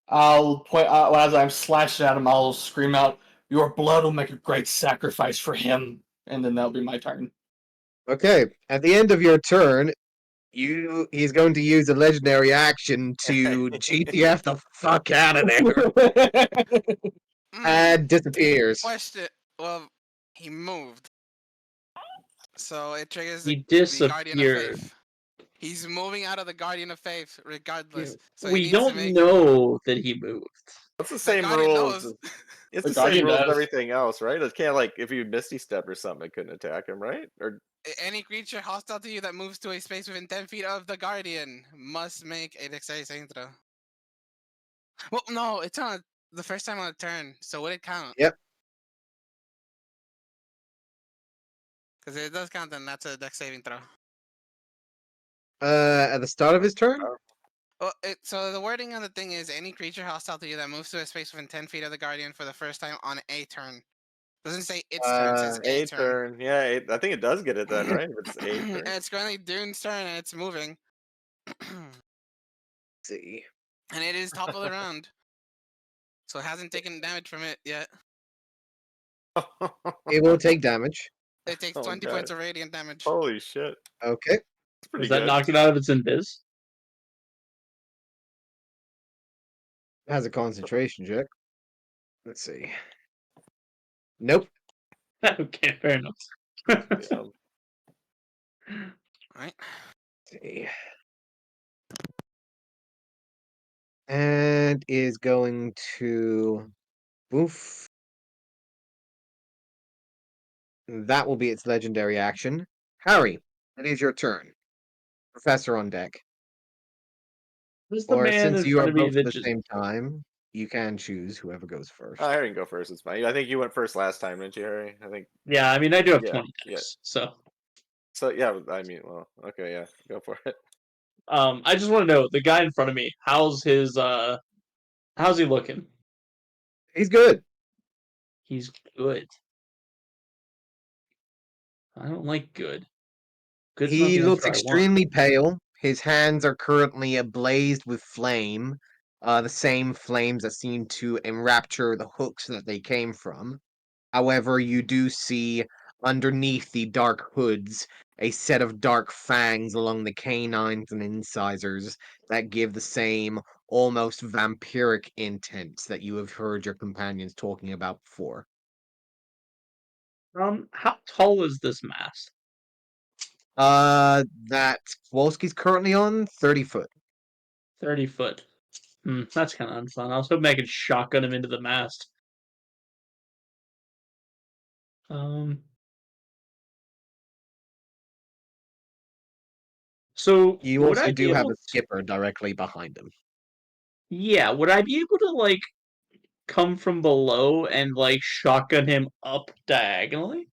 I'll point as I'm slashing at him. I'll scream out, "Your blood will make a great sacrifice for him," and then that'll be my turn. Okay, at the end of your turn, he's going to use a legendary action to GTF the fuck out of there and disappears. Question. Well, he moved. So it triggers He the Guardian of disappeared. Faith. He's moving out of the Guardian of Faith regardless. So he We needs to don't make... know that he moved. That's the The same Guardian rules. knows. It's The the same Guardian rules as does. everything else, right? It can't like if you Misty Step or something, it couldn't attack him, right? Or Any creature hostile to you that moves to a space within 10 feet of the Guardian must make a dexterity saving throw. Well, no, it's on the first time on a turn, so would it count? Yep. Because it does count, then that's a dex saving throw. At the start of his turn? Well, so the wording on the thing is any creature hostile to you that moves to a space within 10 feet of the Guardian for the first time on a turn. Doesn't say its turn, it says a a turn. turn. Yeah, I think it does get it then, right? If it's a And turn. it's currently Dune's turn and it's moving. See. And it is top of the round. So it hasn't taken damage from it yet. It will take damage. It takes Oh, 20 God. points of radiant damage. Holy shit. Okay. It's pretty Does that good. knock it out of its invis? It has a concentration check. Let's see. Nope. Okay, fair enough. Yeah. Right? Let's see. And is going to oof. That will be its legendary action. Harry, it is your turn. Professor on deck. Who's the Or man since in you front are of me both that at the just... same time, you can choose whoever goes first. Harry can go first. It's fine. I think you went first last time, didn't you, Harry? I think. Yeah, I mean, I do have Yeah, 20 yeah. decks, so... So yeah, I mean, well, okay, yeah, go for it. I just want to know, the guy in front of me, how's he looking? He's good. He's good. I don't like good. Good's not He the looks answer I want. extremely pale. His hands are currently ablazed with flame. The same flames that seem to enrapture the hooks that they came from. However, you do see underneath the dark hoods a set of dark fangs along the canines and incisors that give the same almost vampiric intent that you have heard your companions talking about before. How tall is this mast? That Kowalski's currently on 30 foot. 30 foot. That's kind of unfun. I was hoping I could shotgun him into the mast. So You would I also be do have able a skipper directly behind him. Yeah, would I be able to like come from below and like shotgun him up diagonally?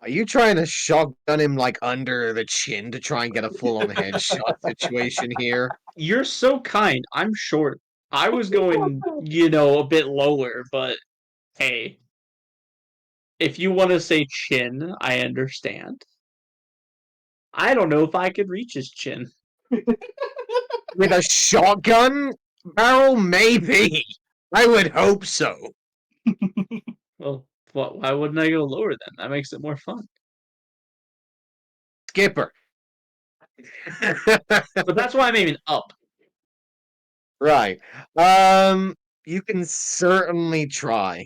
Are you trying to shotgun him like under the chin to try and get a full-on headshot situation here? You're so kind. I'm short. I was going, a bit lower, but hey, if you want to say chin, I understand. I don't know if I could reach his chin. With a shotgun barrel? Maybe. I would hope so. Well, why wouldn't I go lower then? That makes it more fun. Skipper. But that's why I'm aiming up. Right. You can certainly try.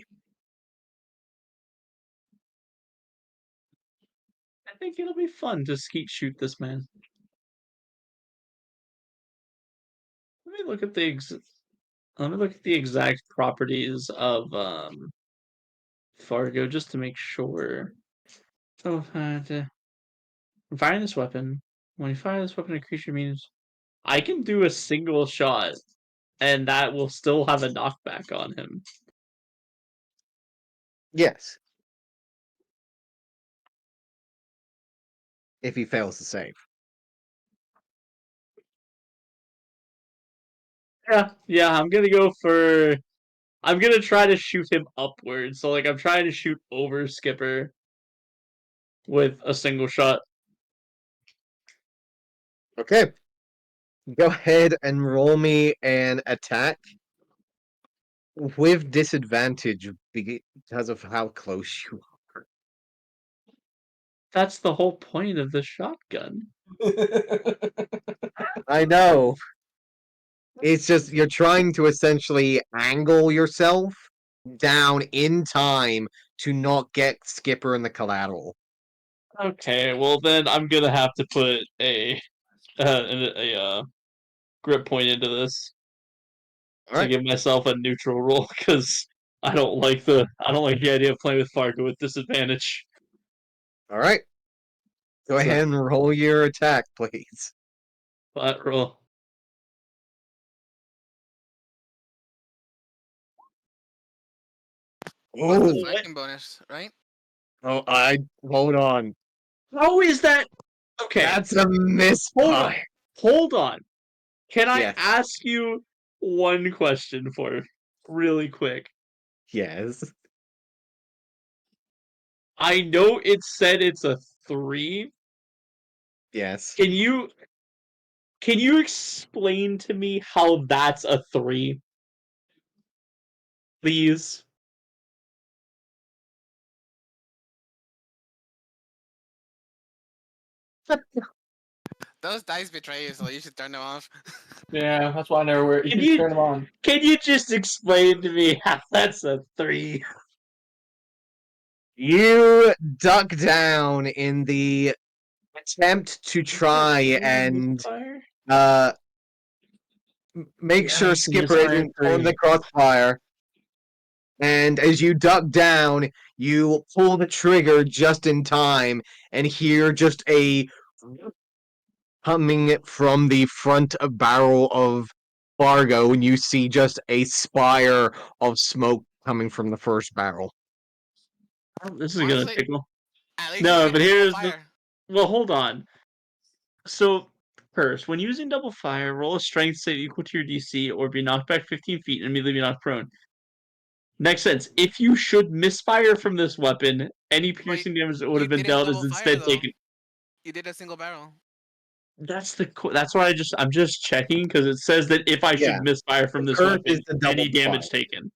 I think it'll be fun to skeet shoot this man. Let me look at the exact properties of Fargo just to make sure. Oh, firing this weapon. When you fire this weapon, a creature means I can do a single shot, and that will still have a knockback on him. Yes. If he fails to save. Yeah. I'm gonna try to shoot him upwards. So like I'm trying to shoot over Skipper with a single shot. Okay. Go ahead and roll me an attack with disadvantage because of how close you are. That's the whole point of the shotgun. I know. It's just you're trying to essentially angle yourself down in time to not get Skipper in the collateral. Okay, well then I'm gonna have to put a grip point into this. to right. give myself a neutral roll because I don't like the idea of playing with Fargo with disadvantage. All right. Go So- ahead and roll your attack, please. Flat roll. What's the Oh, flanking bonus, right? I hold on. How is that? Okay, That's a misfire. hold on. Can I Yes. ask you one question really quick? Yes. I know it said it's a 3. Yes. Can you explain to me how that's a 3? Please. Those dice betray you, so you should turn them off. Yeah, that's why I never wear. Can You you- turn them on. Can you just explain to me how that's a 3? You duck down in the attempt to try and Fire? make Yeah, sure it's a Skipper misfire isn't on the 3. crossfire. And as you duck down, you pull the trigger just in time and hear just a coming from the front barrel of Fargo, and you see just a spire of smoke coming from the first barrel. This is gonna Honestly, tickle. at least No, you get but double here's the. fire. Well, hold on. So, first, when using double fire, roll a strength save equal to your DC or be knocked back 15 feet and immediately be knocked prone. Next sentence. If you should misfire from this weapon, any piercing damage that would have been didn't dealt is double fire, instead though. taken. You did a single barrel. That's why I'm just checking because it says that if I Yeah. should misfire from The this curse is weapon, the double any damage fire. taken.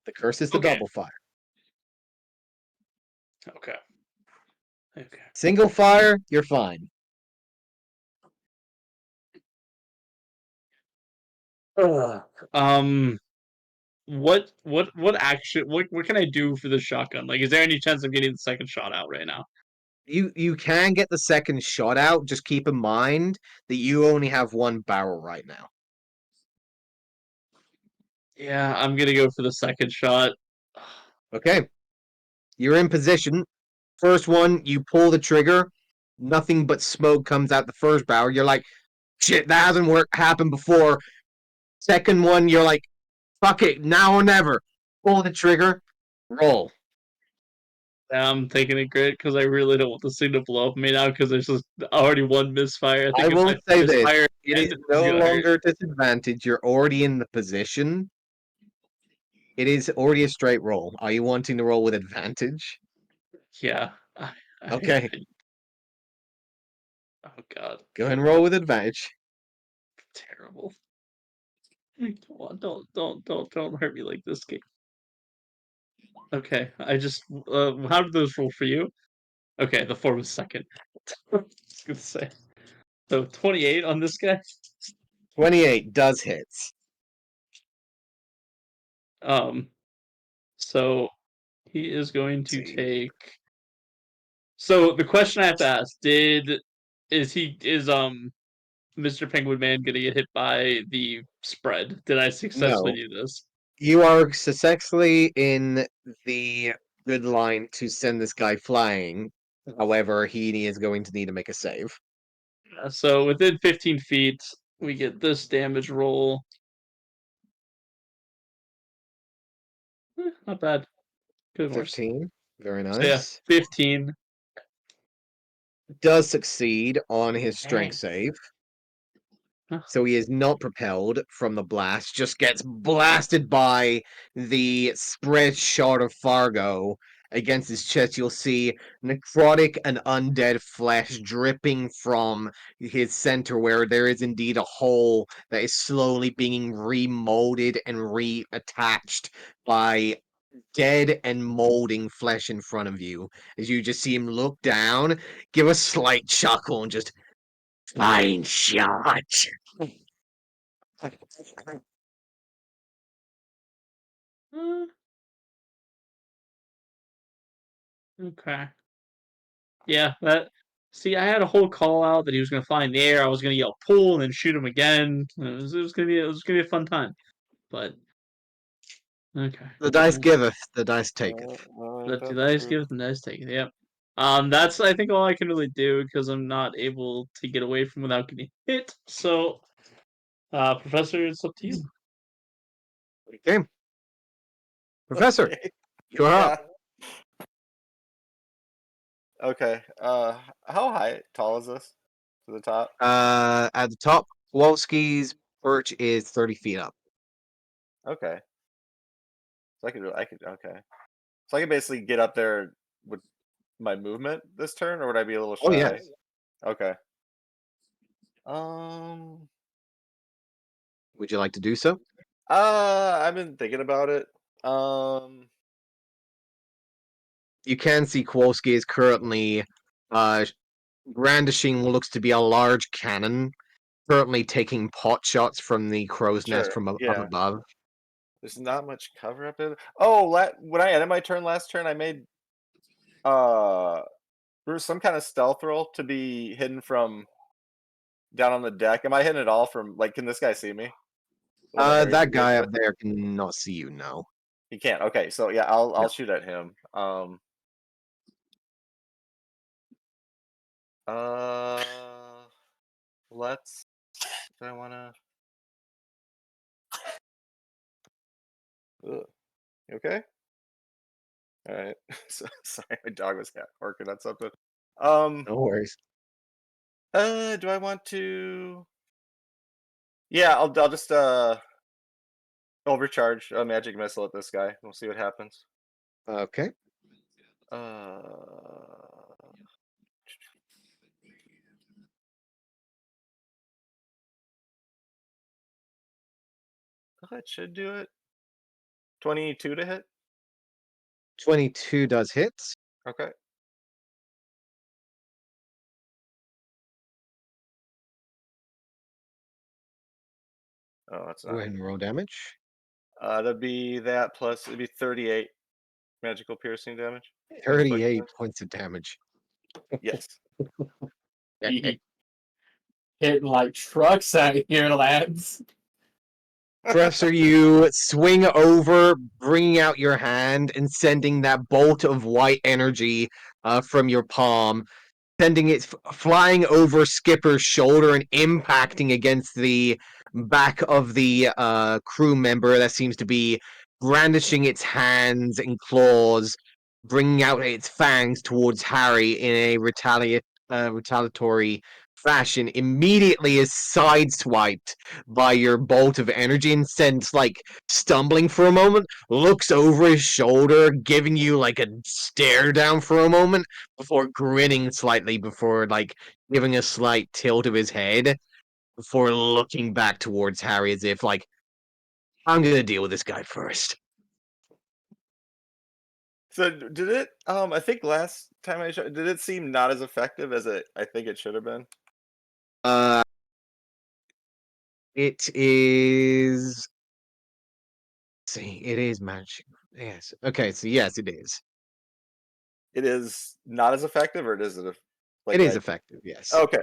The curse is the Okay. double fire. Okay. Okay. Single fire, you're fine. What action? What can I do for the shotgun? Like, is there any chance of getting the second shot out right now? You can get the second shot out, just keep in mind that you only have one barrel right now. Yeah, I'm gonna go for the second shot. Okay. You're in position. First one, you pull the trigger, nothing but smoke comes out the first barrel. You're like, shit, that hasn't happened before. Second one, you're like, fuck it, now or never. Pull the trigger, roll. I'm taking it great because I really don't want this thing to blow up me now because there's just already one misfire. I I think if will I say this, misfire it again, is it's no gonna hurt. longer disadvantage. You're already in the position. It is already a straight roll. Are you wanting to roll with advantage? Yeah. Okay. Oh god. Go ahead and roll with advantage. Terrible. Come on, don't hurt me like this game. Okay, I just how did those roll for you? Okay, the 4 was second. I was gonna say. So 28 on this guy. 28 does hit. So he is going to See. take. So the question I have to ask: is Mr. Penguin Man gonna get hit by the spread? Did I successfully No. do this? You are successfully in the good line to send this guy flying. However, he is going to need to make a save. So within 15 feet, we get this damage roll. Not bad. Good worse. 15. Very So yeah, nice. 15. Does succeed on his strength Dang. save. Huh. So he is not propelled from the blast, just gets blasted by the spread shot of Fargo against his chest. You'll see necrotic and undead flesh dripping from his center, where there is indeed a hole that is slowly being remolded and reattached by dead and molding flesh in front of you. As you just see him look down, give a slight chuckle, and just fine shot. Okay. Yeah, that. See, I had a whole call out that he was going to fly in the air. I was going to yell pull and then shoot him again. It was gonna be a fun time. but okay. The dice Well, giveth, the dice taketh. the That's dice true. give, the dice take. Yep. That's I think all I can really do because I'm not able to get away from without getting hit. So, Professor, it's up to you. Okay. Professor, Okay. you're Yeah. up. Okay. How tall is this? To the top? At the top, Kowalski's perch is 30 feet up. Okay. So okay. So I could basically get up there with my movement this turn, or would I be a little Oh, shy? yes. Okay. Um. Would you like to do so? I've been thinking about it. You can see Kowalski is currently brandishing what looks to be a large cannon, currently taking pot shots from the crow's nest Sure. from up Yeah. above. There's not much cover up there. Oh, when I ended my turn last turn, I made uh there was some kind of stealth roll to be hidden from down on the deck. Am I hidden at all from like? Can this guy see me? The one that Harry's That guy engaged up with? there cannot see you, no. He can't. Okay, so yeah, I'll No. shoot at him. Uh, let's. Do I wanna? Ugh. You okay? All right. Sorry, my dog was barking at something. Um. No worries. Do I want to? Yeah, I'll just overcharge a magic missile at this guy. We'll see what happens. Okay. Uh. That should do it. 22 to hit. 22 does hit. Okay. Oh, that's Go not. ahead and roll damage. That'd be that plus it'd be 38 magical piercing damage. 38 points of damage. Yes. Hitting like trucks out here, lads. Professor, you swing over, bringing out your hand and sending that bolt of white energy from your palm, sending it flying over Skipper's shoulder and impacting against the back of the crew member that seems to be brandishing its hands and claws, bringing out its fangs towards Harry in a retaliatory fashion. Immediately is sideswiped by your bolt of energy and sends like stumbling for a moment, looks over his shoulder, giving you like a stare down for a moment before grinning slightly, before like giving a slight tilt of his head, before looking back towards Harry as if like, I'm gonna deal with this guy first. So did it? I think last time I showed, did it seem not as effective as I think it should have been? Uh, it is. See, it is magic. Yes. Okay. So yes, it is. It is not as effective, or is it? It Like is I. effective. Yes. Okay.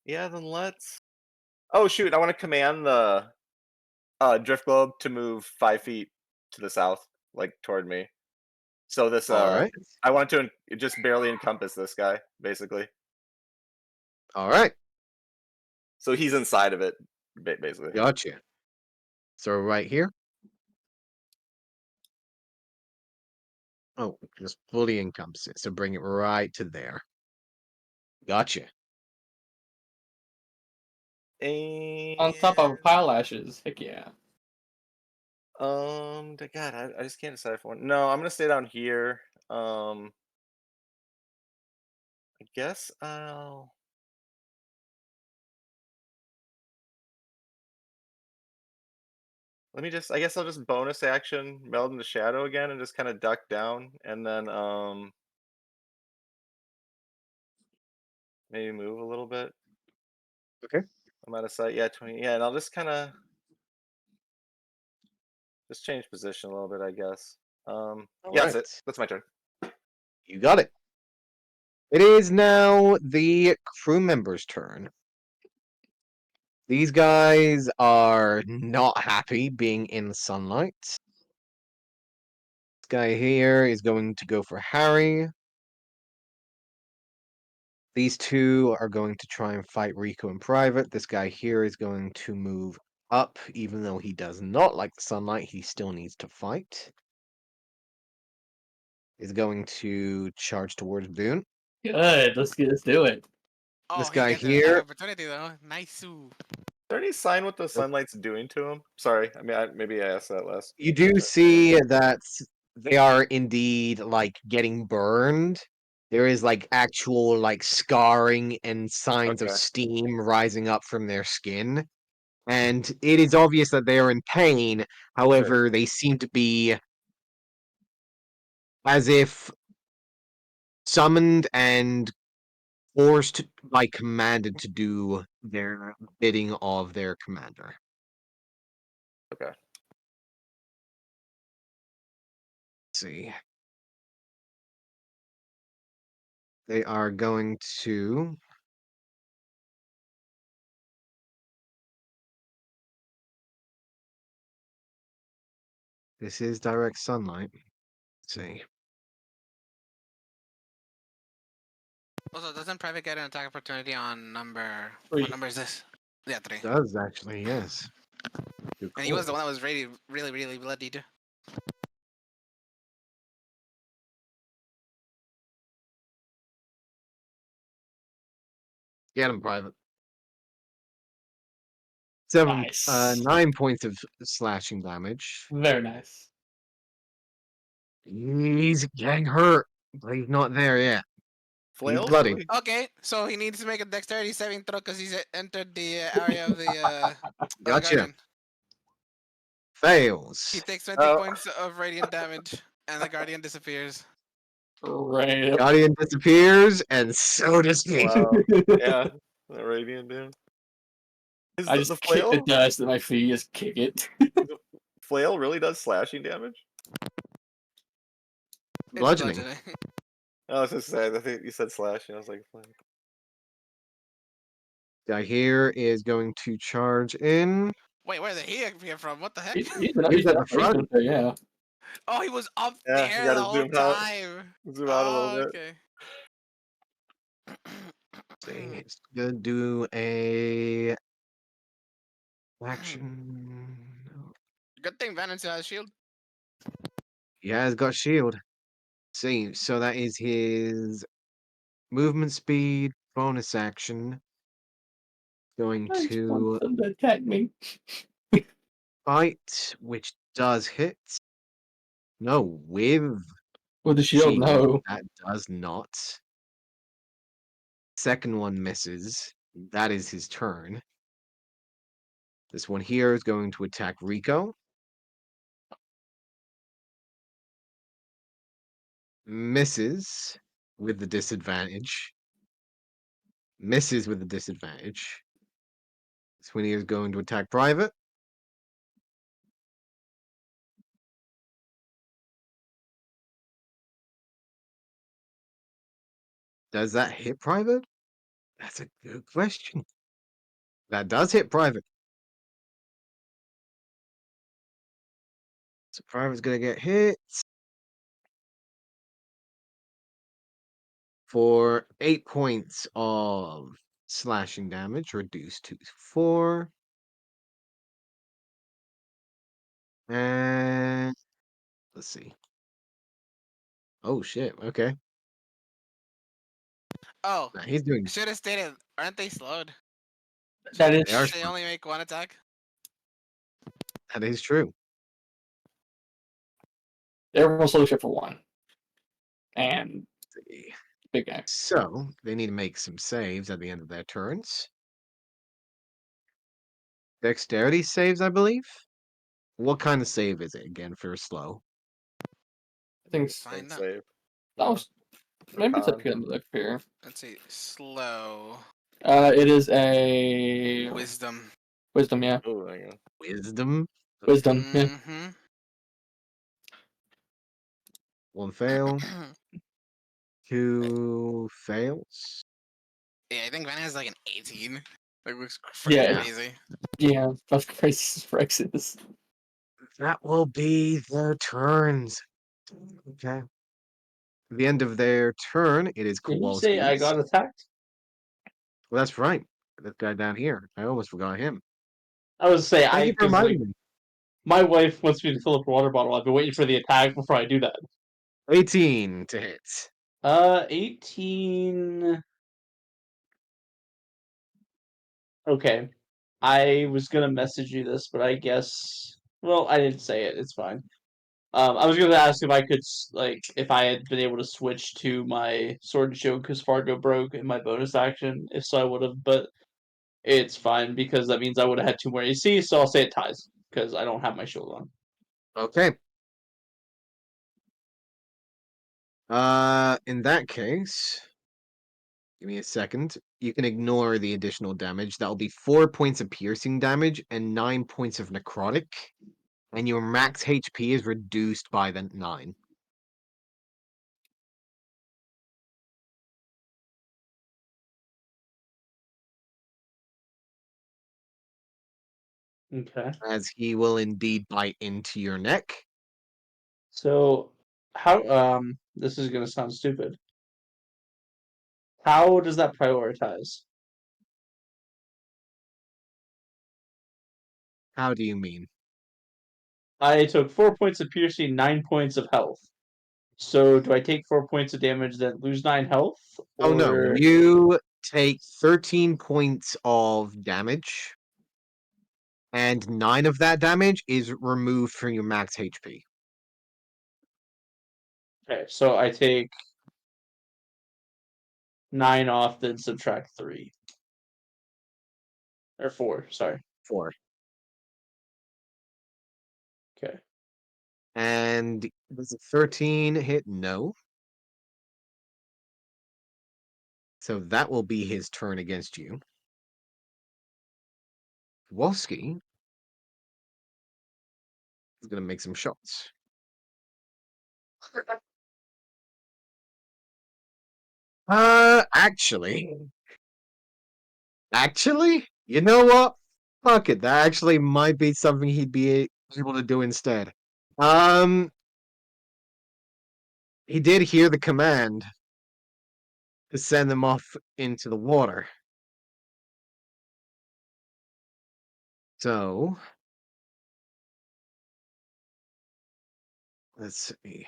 Yeah. Then let's. Oh shoot! I want to command the drift globe to move 5 feet to the south, like toward me. So this All right. I want to just barely encompass this guy, basically. All right. So he's inside of it, basically. Gotcha. So right here. Oh, just fully encompass it. So bring it right to there. Gotcha. And On top of a pile of ashes. Heck yeah. God, I just can't decide for one. No, I'm gonna stay down here. I guess I'll. Let me just. I guess I'll just bonus action meld into shadow again and just kind of duck down, and then maybe move a little bit. Okay. I'm out of sight. Yeah, 20. Yeah, and I'll just kind of just change position a little bit, I guess. All Yeah, that's right. it. That's my turn. You got it. It is now the crew member's turn. These guys are not happy being in the sunlight. This guy here is going to go for Harry. These two are going to try and fight Rico in private. This guy here is going to move up, even though he does not like the sunlight, he still needs to fight. Is going to charge towards Boone. Good. Let's do it. Oh, This he guy gets an attack here, opportunity though. Nice. Is there any sign what the sunlight's doing to him? Sorry, I mean, maybe I asked that last. you do see that they are indeed like getting burned. There is like actual like scarring and signs of Okay. steam rising up from their skin. And it is obvious that they are in pain. However, they seem to be as if summoned and forced by commanded to do their bidding of their commander. Okay. Let's see. They are going to this is direct sunlight. Let's see. Also, doesn't Private get an attack opportunity on number? 3. What number is this? Yeah, 3. Does actually, yes. Good And he was the call. one that was really bloodied. Get him private. 7 Nice. 9 points of slashing damage. Very nice. He's getting hurt, but he's not there yet. Flails? bloody. Really? Okay, so he needs to make a dexterity saving throw because he's entered the area of the Gotcha. guardian. He Fails. takes 20 points of radiant damage, and the guardian disappears. Right. Guardian disappears, and so does he. Wow. Yeah, the radiant dude. Is I the just kick the flail? dust at my feet. Just kick it. Flail really does slashing damage? It's Bludgeoning. I was just saying. I think you said slashing. I was like, flail. Guy here is going to charge in. Wait, where did he appear from? What the heck? He's up there, yeah. Oh, he was up Yeah, you there gotta the whole zoom out. time. Zoom out a little Oh, bit. okay. He's gonna do a action. Good thing Vanance has shield. He has got shield. See, so that is his movement speed, bonus action. Going I just want to them to attack me. bite, which does hit. No, with With the shield, no. that does not. Second one misses. That is his turn. This one here is going to attack Rico. Misses with the disadvantage. Misses with the disadvantage. This one here is going to attack Private. Does that hit Private? That's a good question. That does hit Private. So Private's gonna get hit for 8 points of slashing damage, reduced to 4. And let's see. Oh shit, okay. Oh, Nah, he's doing should have stated, aren't they slowed? That is They are They only make one attack? that is true. everyone's slow except for one. And Let's see. big guy. So they need to make some saves at the end of their turns. Dexterity saves, I believe. What kind of save is it again for slow? I think Let's find out. Save. that was maybe it's Con. up here. Let's see. Slow. It is a Wisdom. wisdom, yeah. Oh, there you go. Wisdom. Wisdom, yeah. Mm-hmm. One fail. 2 fails. Yeah, I think Van has like an 18. Like looks freaking Yeah. crazy. Yeah, that's crazy as Rex is. That will be their turns. Okay. At the end of their turn, it is Did you say I Kowalski's. got attacked? Well, that's right. This guy down here. I almost forgot him. I was say Thank you for because like reminding me. my wife wants me to fill up a water bottle. I've been waiting for the attack before I do that. 18 to hit. 18. Okay. I was gonna message you this, but I guess well, I didn't say it. It's fine. I was gonna ask if I could like if I had been able to switch to my sword and shield because Fargo broke in my bonus action. If so, I would have, but it's fine because that means I would have had 2 more AC. So I'll say it ties because I don't have my shield on. Okay. In that case, give me a second. You can ignore the additional damage. That'll be 4 points of piercing damage and 9 points of necrotic. And your max HP is reduced by the 9. Okay. As he will indeed bite into your neck. So how this is gonna sound stupid. How does that prioritize? How do you mean? I took 4 points of piercing, 9 points of health. So do I take 4 points of damage, then lose 9 health, Oh no, or you take 13 points of damage, and 9 of that damage is removed from your max HP. okay? So I take 9 off, then subtract 3 or 4. Sorry. 4. Okay. And does a 13 hit? No. So that will be his turn against you. Wolski is going to make some shots. Actually, you know what? Fuck it. That actually might be something he'd be able to do instead. He did hear the command to send them off into the water. So, let's see.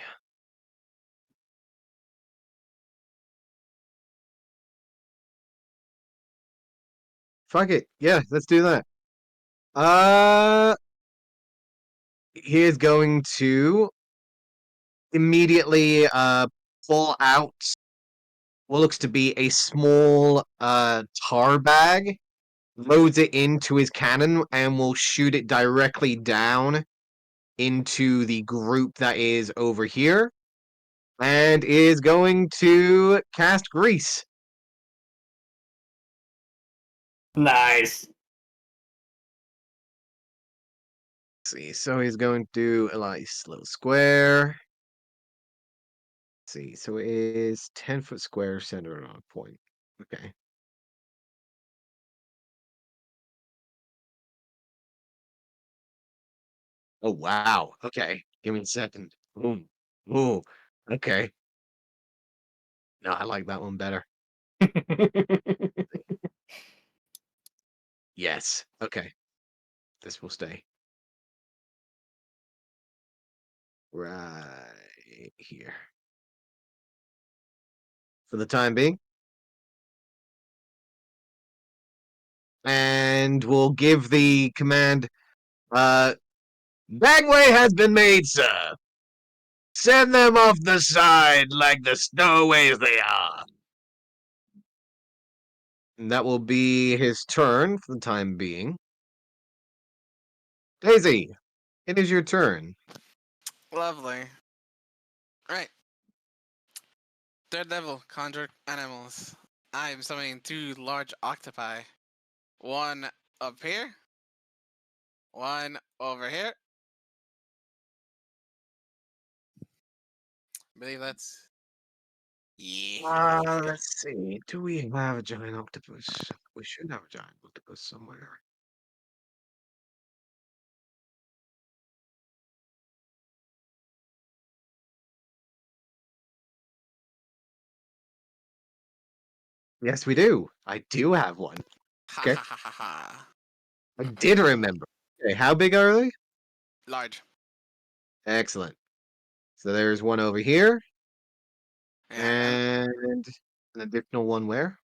Fuck it. Yeah, let's do that. He is going to immediately pull out what looks to be a small tar bag, loads it into his cannon, and will shoot it directly down into the group that is over here, and is going to cast Grease. Nice. Let's see, so he's going to do a nice little square. Let's see, so it is 10-foot square centered on a point. Okay. Oh wow. Okay. Give me a second. Boom. Ooh. Okay. No, I like that one better. Yes. Okay. This will stay. Right here. For the time being. And we'll give the command gangway has been made, sir. Send them off the side like the stowaways they are. And that will be his turn for the time being. Daisy, it is your turn. Lovely. Right. Daredevil, conjure animals. I am summoning 2 large octopi. One up here. One over here. I believe that's. Yeah. Let's see. Do we have a giant octopus? we should have a giant octopus somewhere. Yes, we do. I do have one. Ha Okay. ha ha ha ha. I did remember. Okay, how big are they? Large. Excellent. So there's one over here, Yeah, and an additional one where?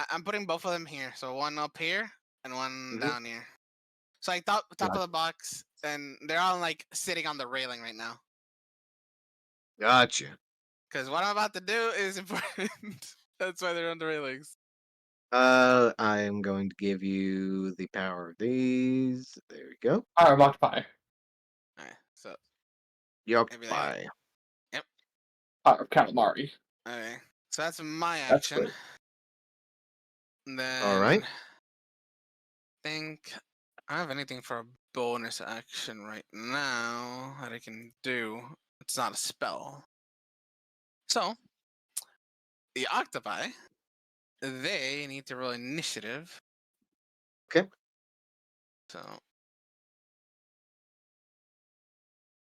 I'm putting both of them here. So one up here and one Mhm. down here. So like top Got of the box, and they're all like sitting on the railing right now. Gotcha. Because what I'm about to do is important. That's why they're on the railings. I am going to give you the power of these. There we go. Power of Octopi. Alright, so Yup. maybe Bye. Power of Calamari. okay. So that's my That's action. great. Then All right. think I don't have anything for a bonus action right now that I can do. It's not a spell. So the octopi, they need to roll initiative. Okay. So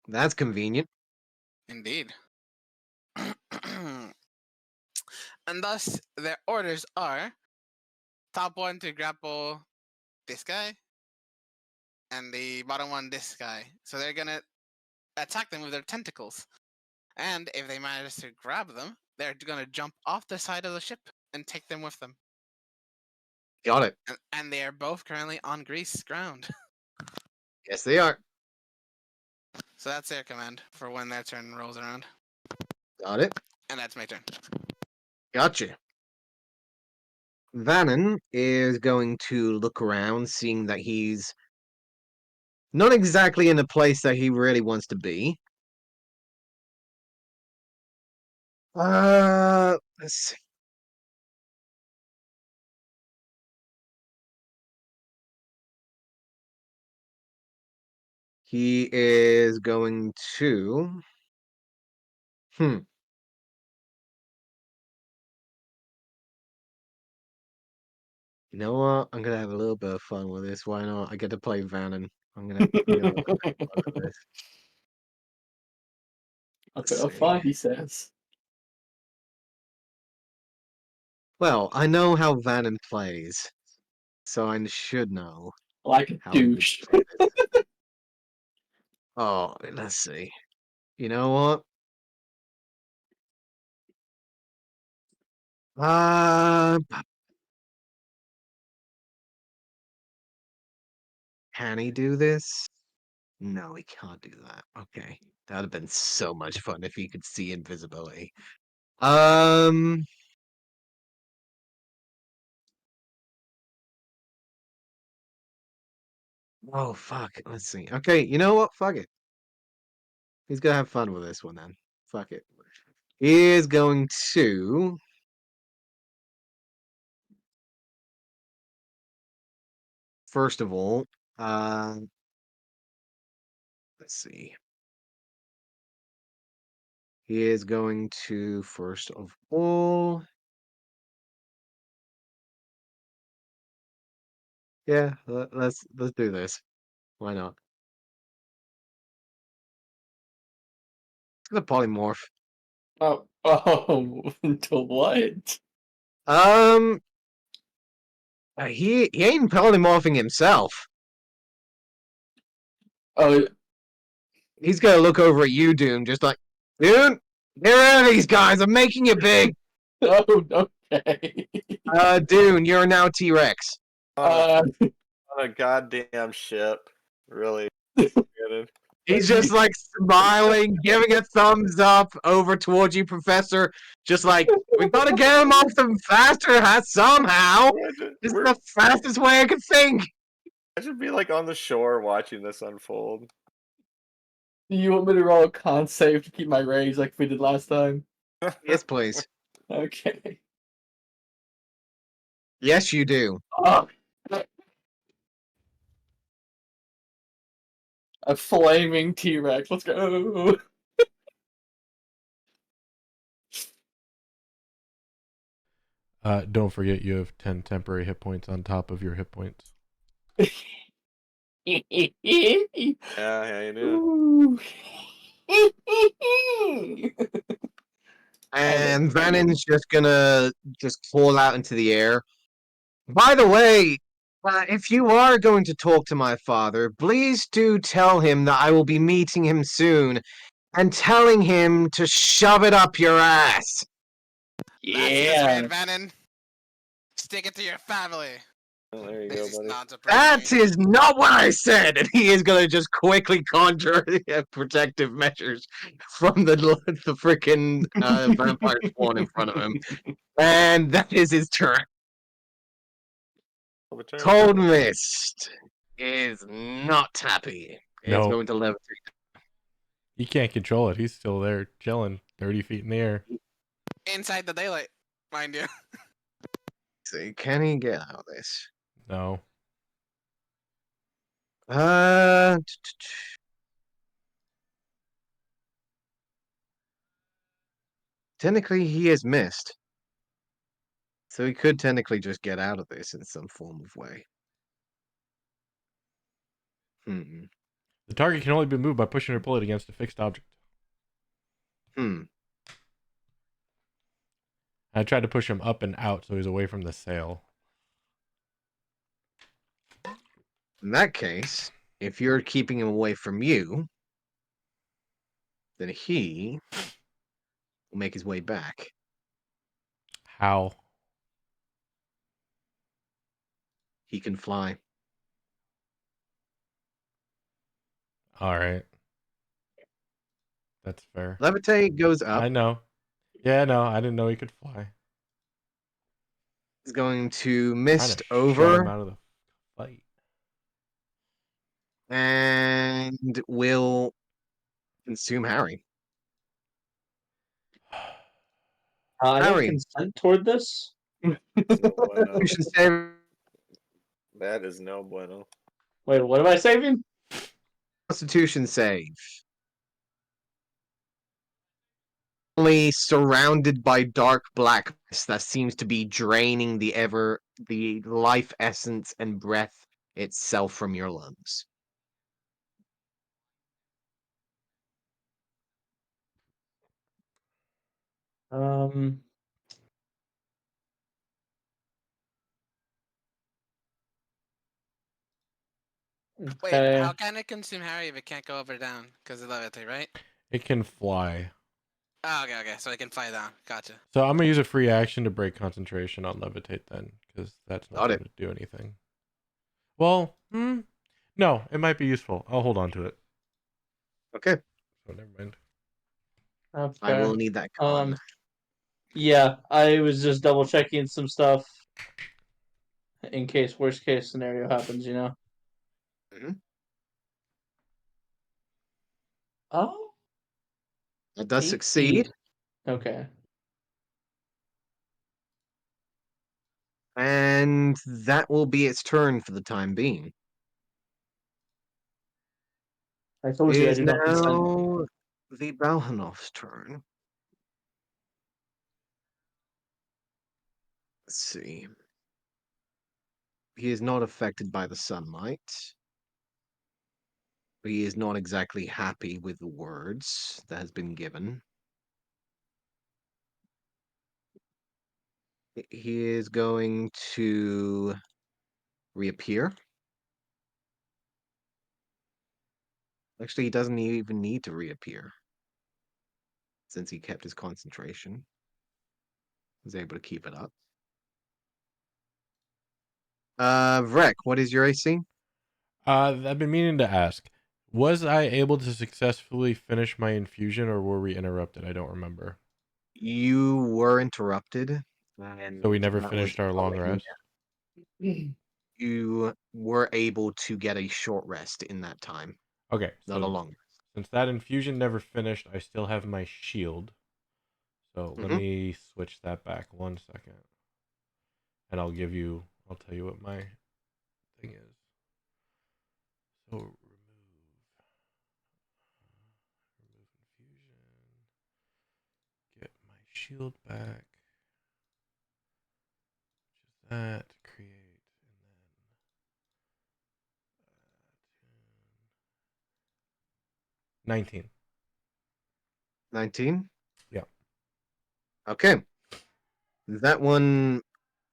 That's convenient. indeed. And thus their orders are top one to grapple this guy, and the bottom one this guy. So they're gonna attack them with their tentacles. And if they manage to grab them, they're gonna jump off the side of the ship and take them with them. Got it. And they are both currently on grease ground. Yes, they are. So that's their command for when their turn rolls around. Got it. And that's my turn. Gotcha. Vannon is going to look around, seeing that he's not exactly in the place that he really wants to be. Let's see. He is going to. Hmm. You know what? I'm gonna have a little bit of fun with this. Why not? I get to play Vannon. I'm gonna have fun with this. A Let's bit of see. fun, he says. Well, I know how Vannon plays, so I should know Like a how he would douche. play this. Oh, let's see. You know what? Uh, can he do this? No, he can't do that. Okay. That would have been so much fun if he could see invisibility. Um, oh fuck. Let's see. Okay, you know what? Fuck it. He's gonna have fun with this one then. Fuck it. He is going to. First of all, let's see. He is going to first of all. Yeah, let's do this. Why not? The polymorph. Oh, into what? Um, he ain't polymorphing himself. Oh, He's gonna look over at you, Dune, just like, Dune, get rid of these guys. I'm making you big. oh, okay. Dune, you're now T-Rex. On a goddamn ship. Really. He's just like smiling, giving a thumbs up over towards you, Professor. Just like, we gotta get him off them faster somehow. This is the fastest way I could think. I should be like on the shore watching this unfold. Do you want me to roll a con save to keep my raise like we did last time? Yes, please. Okay. Yes, you do. Oh. A flaming T-Rex. Let's go. Don't forget you have 10 temporary hit points on top of your hit points. Yeah, you do. And Brennan's just gonna just call out into the air. By the way, if you are going to talk to my father, please do tell him that I will be meeting him soon and telling him to shove it up your ass. That's this Yeah. man, Vannon. Stick it to your family. Oh, there you go, Lazy buddy. snods of That bravery. is not what I said. And he is gonna just quickly conjure protective measures from the freaking vampire spawn in front of him, and that is his turn. Overturn. Cold Mist is not happy. It's No. going to levitate. He can't control it. He's still there, chilling, 30 feet in the air. Inside the daylight, mind you. See, can he get out of this? No. Uh, technically, he has missed. So he could technically just get out of this in some form of way. Hmm. The target can only be moved by pushing or pulling against a fixed object. Hmm. I tried to push him up and out so he's away from the sail. In that case, if you're keeping him away from you, then he will make his way back. How? He can fly. All right. That's fair. Levitate goes up. I know. Yeah, no, I didn't know he could fly. He's going to Trying mist to shove him over out of the fight. and will consume Harry. Any Harry. consent toward this? No bueno. You should save That is no bueno. Wait, what am I saving? Constitution save. Only surrounded by dark blackness that seems to be draining the life essence and breath itself from your lungs. Um. Wait, Okay. how can it consume Harry if it can't go up or down? Because of levitate, right? It can fly. Oh, okay. So it can fly down. Gotcha. So I'm going to use a free action to break concentration on levitate then, because that's not Got going to do anything. Well, no, it might be useful. I'll hold on to it. Okay. So never mind. Okay. I will need that con. Yeah, I was just double checking some stuff in case worst case scenario happens. Mhm. Oh. It does 18. succeed. Okay. And that will be its turn for the time being. I told It you I is do not consent. now the Balhanov's turn. Let's see. He is not affected by the sunlight. He is not exactly happy with the words that has been given. He is going to reappear. Actually, he doesn't even need to reappear since he kept his concentration. Was able to keep it up. Vrek, what is your AC? I've been meaning to ask. Was I able to successfully finish my infusion, or were we interrupted? I don't remember. You were interrupted. So we never that was finished our long following- rest? You were able to get a short rest in that time, Okay, not a so long. since that infusion never finished, I still have my shield. So let Mhm. me switch that back 1 second. And I'll tell you what my thing is. So remove infusion. Get my shield back. that, create, and then 19. 19? Yeah. Okay. That one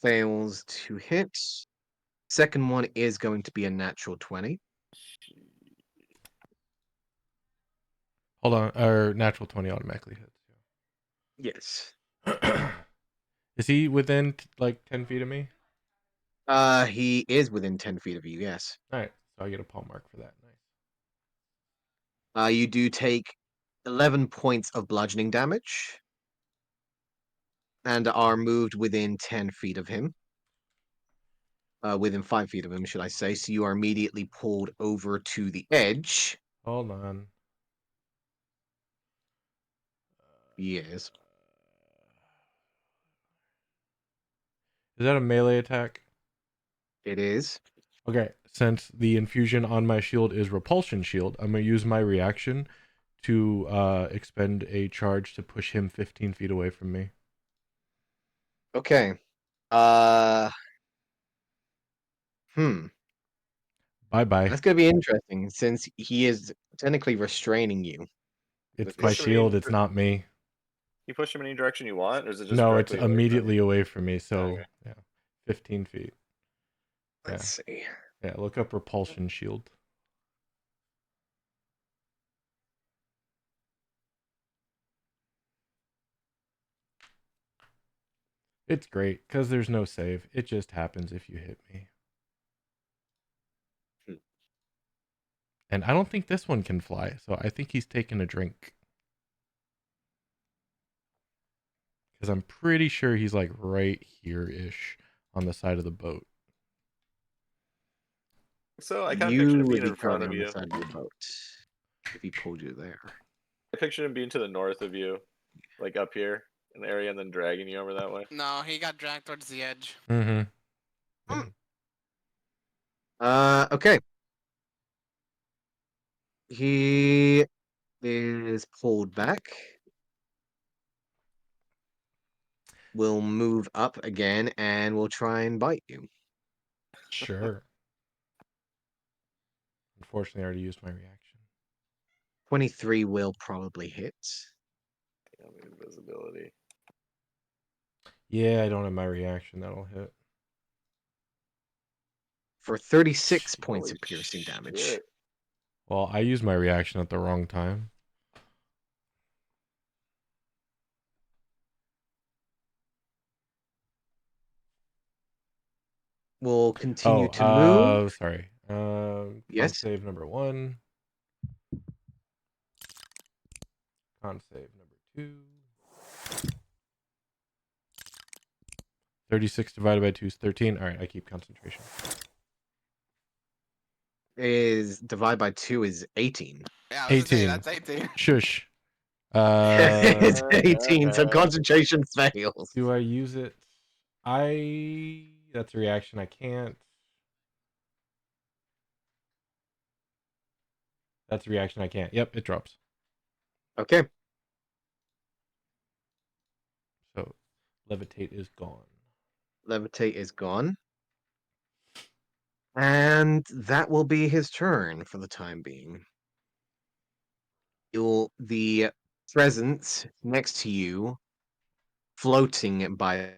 fails to hit. Second one is going to be a natural 20. Hold on, or natural 20 automatically Yes. hits. Is he within like 10 feet of me? He is within 10 feet of you, yes. Alright, so I get a paw mark for that. You do take 11 points of bludgeoning damage and are moved within 10 feet of him. Within 5 feet of him, should I say. So you are immediately pulled over to the edge. Hold on. Yes. Is that a melee attack? It is. Okay, since the infusion on my shield is repulsion shield, I'm gonna use my reaction to expend a charge to push him 15 feet away from me. Okay. Hmm. Bye bye. That's going to be interesting since he is technically restraining you. It's with my his shield, shield. it's not me. You push him any direction you want, or is it just No, it's directly away from you? immediately away from me, so Okay. yeah. 15 feet. Let's see. Yeah, look up repulsion shield. It's great because there's no save. It just happens if you hit me. Hmm. And I don't think this one can fly, so I think he's taking a drink. Because I'm pretty sure he's like right here-ish on the side of the boat. So I kind of You pictured him would being be in front currently of on the you. side of the boat if he pulled you there. I pictured him being to the north of you, like up here in the area, and then dragging you over that way. No, he got dragged towards the edge. Mm-hmm. Okay. He is pulled back. Will move up again and will try and bite you. Sure. Unfortunately, I already used my reaction. 23 will probably hit. Invisibility. Yeah, I don't have my reaction. That'll hit. For 36 points Holy of piercing damage. shit. Well, I used my reaction at the wrong time. Will continue to move. Sorry. Con Yes. save number 1. Con save number 2. 36 divided by 2 is 13. All right, I keep concentration. Is divide by 2 is 18. Yeah, I was gonna say 18. that's 18. Shush. It's 18, so concentration fails. Do I use it? That's a reaction. I can't. That's a reaction I can't. Yep, it drops. Okay. So levitate is gone. Levitate is gone. And that will be his turn for the time being. The presence next to you, floating by.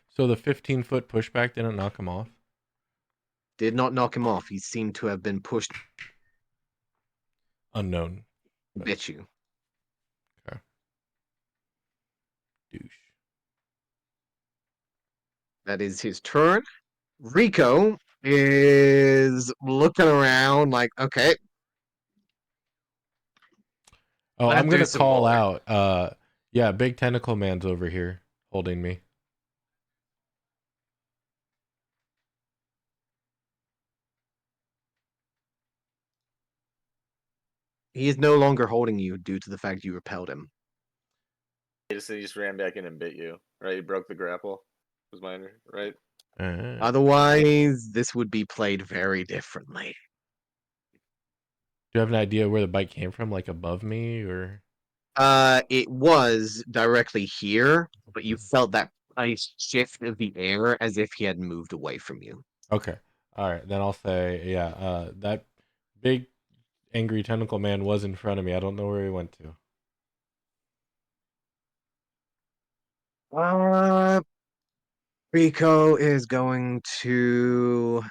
So the 15-foot pushback didn't knock him off? Did not knock him off. He seemed to have been pushed. Unknown. Bit you. Okay. Douche. That is his turn. Rico is looking around like, okay. Oh, Let's I'm do gonna some call more. out. Yeah, big tentacle man's over here holding me. He is no longer holding you due to the fact you repelled him. He just ran back in and bit you, right? He broke the grapple. Was mine right? Otherwise, this would be played very differently. Do you have an idea where the bite came from? Like above me or? It was directly here, but you felt that ice shift of the air as if he had moved away from you. Okay. All right. Then I'll say, yeah, that big angry tentacle man was in front of me. I don't know where he went to. Rico is going to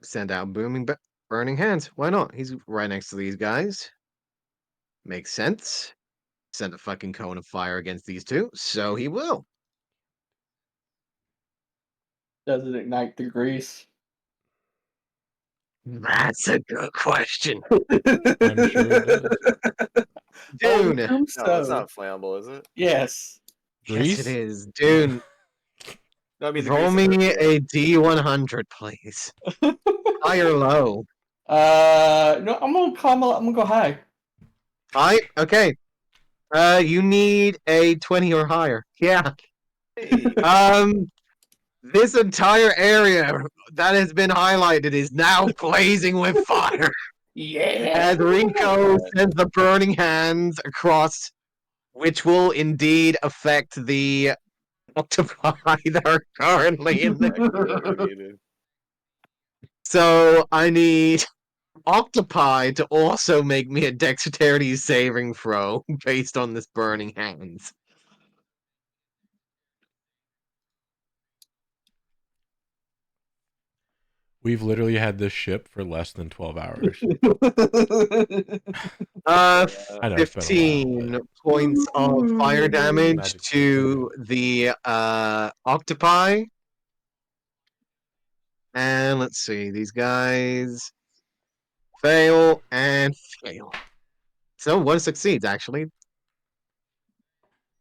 send out burning hands. Why not? He's right next to these guys. Makes sense. Send a fucking cone of fire against these two, so he will. Does it ignite the grease? That's a good question. I'm sure it does. Dune. assume No, it's so. not flammable, is it? Yes. Yes, it Grease? is. Dune, No, I mean the roll grease in me the a D100, please. High or low? No, I'm gonna go high. High? Okay. You need a 20 or higher. Yeah. Hey, This entire area that has been highlighted is now blazing with fire. Yeah. As Rico sends the burning hands across, which will indeed affect the octopi that are currently in there. activated. So I need octopi to also make me a dexterity saving throw based on this burning hands. We've literally had this ship for less than 12 hours. Uh, I know it's been a while. 15 But points of fire damage Magic to the octopi. And let's see, these guys fail and fail. So one succeeds, actually.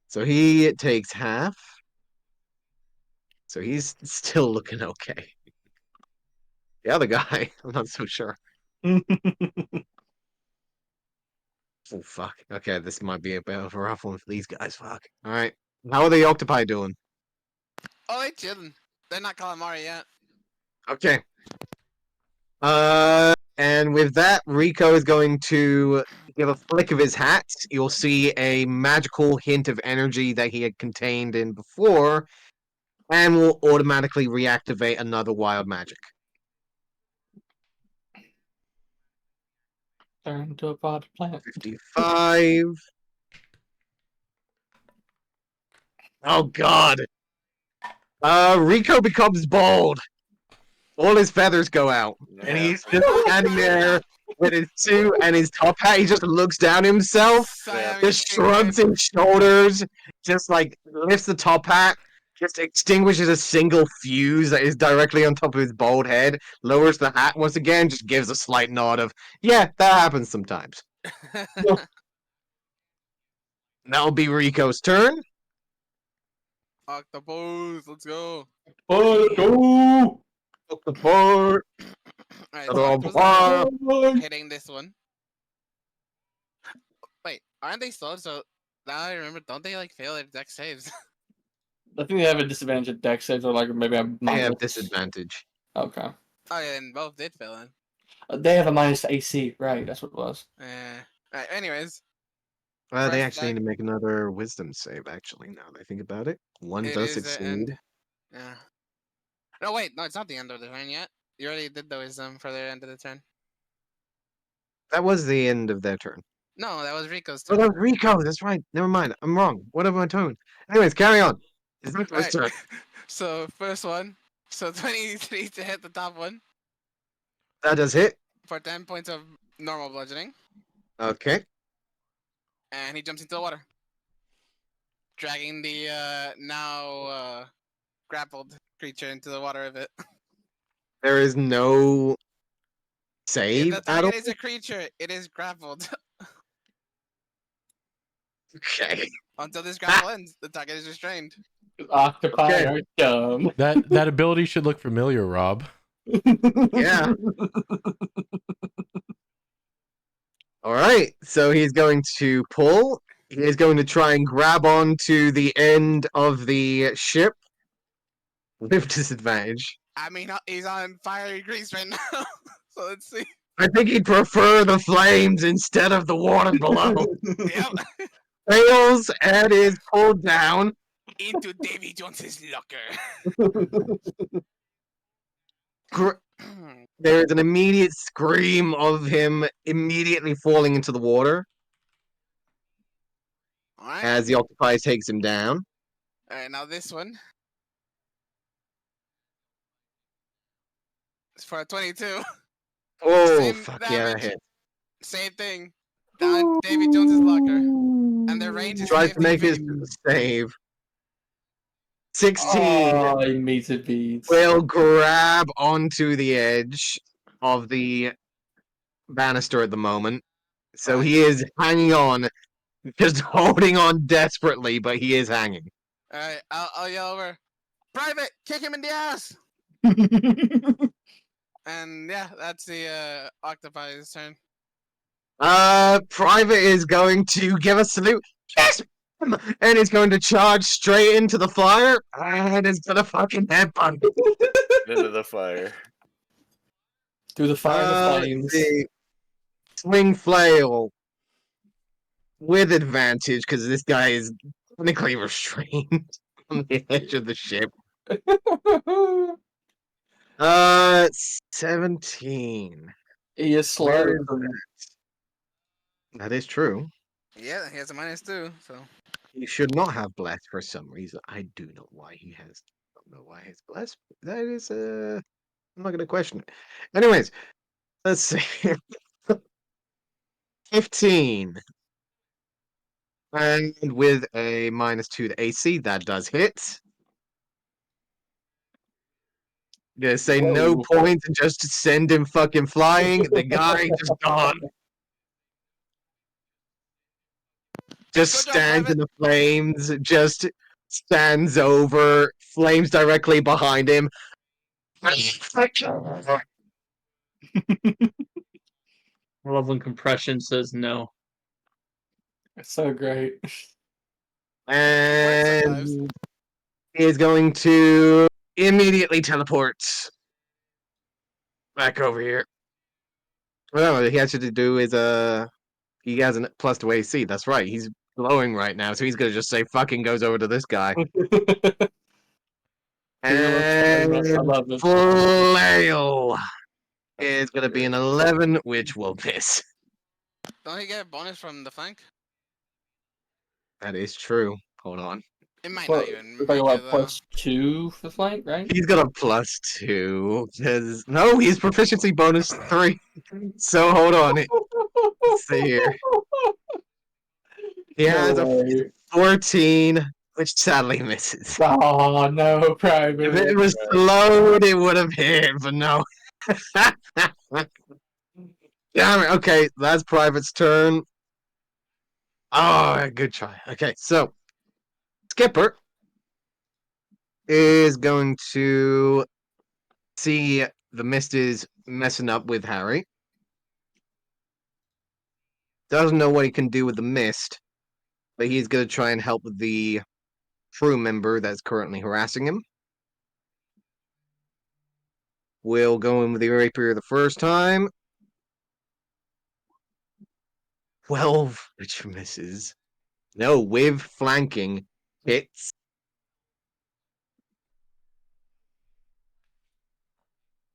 So he takes half. So he's still looking okay. The other guy, I'm not so sure. Oh, fuck. Okay, this might be a bit of a rough one for these guys. Fuck. All right. How are the octopi doing? Oh, they chilling. They're not calamari yet. Okay. And with that, Rico is going to give a flick of his hat. You'll see a magical hint of energy that he had contained in before, and will automatically reactivate another wild magic. Turn into a pot plant. 55. Oh god. Rico becomes bald. All his feathers go out. And Yeah. he's just standing there with his suit and his top hat. He just looks down at himself, Siamese just twin shrugs twin. his shoulders, just like lifts the top hat, just extinguishes a single fuse that is directly on top of his bald head, lowers the hat once again, just gives a slight nod of, yeah, that happens sometimes. That'll be Rico's turn. Octopus, let's go. Oh, let's go! Octopus. Alright, so Octopus hitting this one. Wait, aren't they slowed? So now I remember, don't they like fail their deck saves? I think they have a disadvantage at deck saves, or like maybe a They minus. have disadvantage. Okay. Oh yeah, and both did fail then. They have a minus AC, right? That's what it was. Alright, anyways. They First actually deck. need to make another wisdom save, actually, now that I think about it. One It does is the end. succeed. Yeah. No, wait, no, it's not the end of the turn yet. You already did the wisdom for the end of the turn. That was the end of their turn. No, that was Rico's Oh, turn. that was Rico. That's right. Never mind. I'm wrong. What am I doing? Anyways, carry on. It's Rico's Right. turn. So first one. So 23 to hit the top one That does hit. for 10 points of normal bludgeoning. Okay. And he jumps into the water. Dragging the now grappled creature into the water a bit. There is no If save the at all. target is a creature, it is grappled. Okay. Until this grapple ends, the target is restrained. Octopi Okay. are dumb. that ability should look familiar, Rob. Yeah. All right. So he's going to pull. He is going to try and grab onto the end of the ship with disadvantage. I mean, he's on fiery grease right now. So let's see. I think he'd prefer the flames instead of the water below. Yep. Fails and is pulled down. Into Davy Jones's locker. There's an immediate scream of him immediately falling into the water Alright. as the octopus takes him down. Alright, now this one. It's for a 22. Oh, Same fuck yeah, that damage. hit. Same thing. Down Davy Jones's locker. And the range is Tries to 50 make his feet. save. 16 Oh, he meets it beats. will grab onto the edge of the banister at the moment. So Right. he is hanging on, just holding on desperately, but he is hanging. Alright, I'll yell over. Private, kick him in the ass! And yeah, that's the octopus's turn. Private is going to give a salute. Yes! And is going to charge straight into the fire. And is gonna fucking headbutt. Into the fire. Through the fire and the Let's flames. see. Swing flail with advantage because this guy is technically restrained on the edge of the ship. 17. He is slow. That is true. Yeah, he has a -2, so. He should not have blessed for some reason. I do know why he has. Don't know why he's blessed. That is I'm not gonna question it. Anyways, let's see. 15. And with a -2 to AC, that does hit. Gonna say no Whoa. points and just send him fucking flying. The guy just gone. Just Good job, stands Private. in the flames, just stands over, flames directly behind him. I love when compression says no. It's so great. And he is going to immediately teleport back over here. Well, what he has to do is he has a plus to AC. That's right. He's glowing right now, so he's gonna just say fucking goes over to this guy. And I love it. flail is gonna be an 11, which will miss. Don't he get a bonus from the flank? That is true. Hold on. It might Well, not even we're make talking it about though. +2 for flank, right? He's got a +2 because no, he's proficiency bonus 3. So hold on. Let's see here. He has a way. 14, which sadly misses. Oh no, Private. If it was slowed, it would have hit, but no. Damn it. Okay, that's Private's turn. Oh, good try. Okay, so Skipper is going to see the mist is messing up with Harry. Doesn't know what he can do with the mist, but he's going to try and help the crew member that's currently harassing him. We'll go in with the rapier the first time. 12, which misses. No, with flanking hits.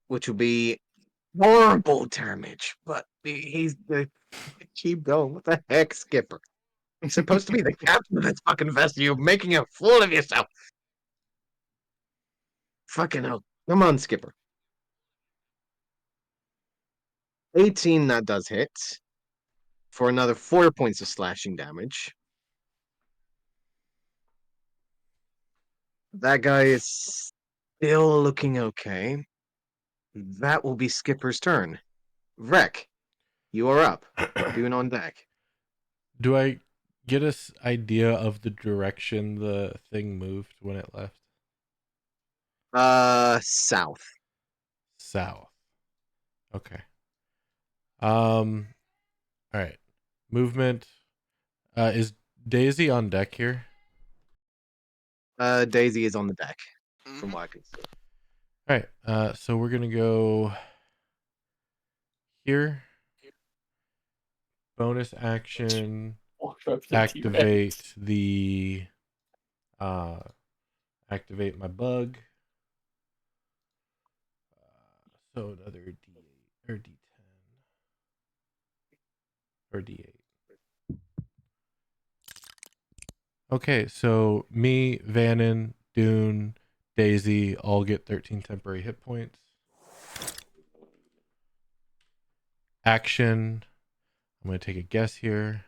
Which will be horrible damage, but he's the keep going. What the heck, Skipper? You're supposed to be the captain of this fucking vessel. You're making a fool of yourself. Fucking hell. Come on, Skipper. 18, that does hit. For another 4 points of slashing damage. That guy is still looking okay. That will be Skipper's turn. Vrek, you are up. Doing on deck. Do I get an idea of the direction the thing moved when it left? South. South. Okay. All right. Movement. Is Daisy on deck here? Daisy is on the deck, from Mhm. what I can see. All right. So we're gonna go here. Bonus action. Walked up to the T-Rex. Activate the activate my bug. So another D8 or D10 or D8. Okay, so me, Vannon, Dune, Daisy all get 13 temporary hit points. Action. I'm gonna take a guess here,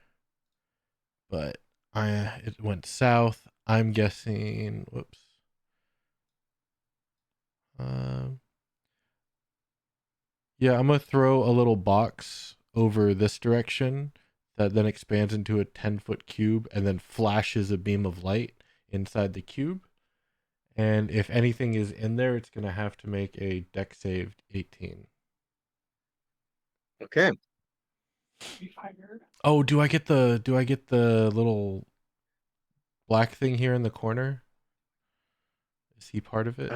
but it went south. I'm guessing. Whoops. Yeah, I'm gonna throw a little box over this direction that then expands into a 10-foot cube and then flashes a beam of light inside the cube. And if anything is in there, it's gonna have to make a dex save 18. Okay. Oh, do I get the little black thing here in the corner? Is he part of it?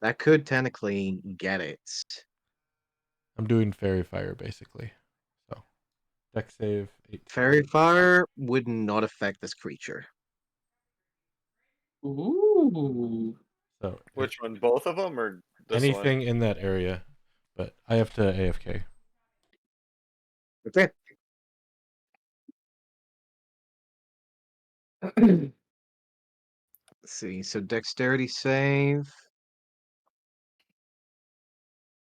That could technically get it. I'm doing fairy fire basically. So dex save 18. Fairy fire would not affect this creature. Ooh. So Which one? Both of them, or this anything one? in that area, but I have to AFK. Okay. Let's see. So dexterity save.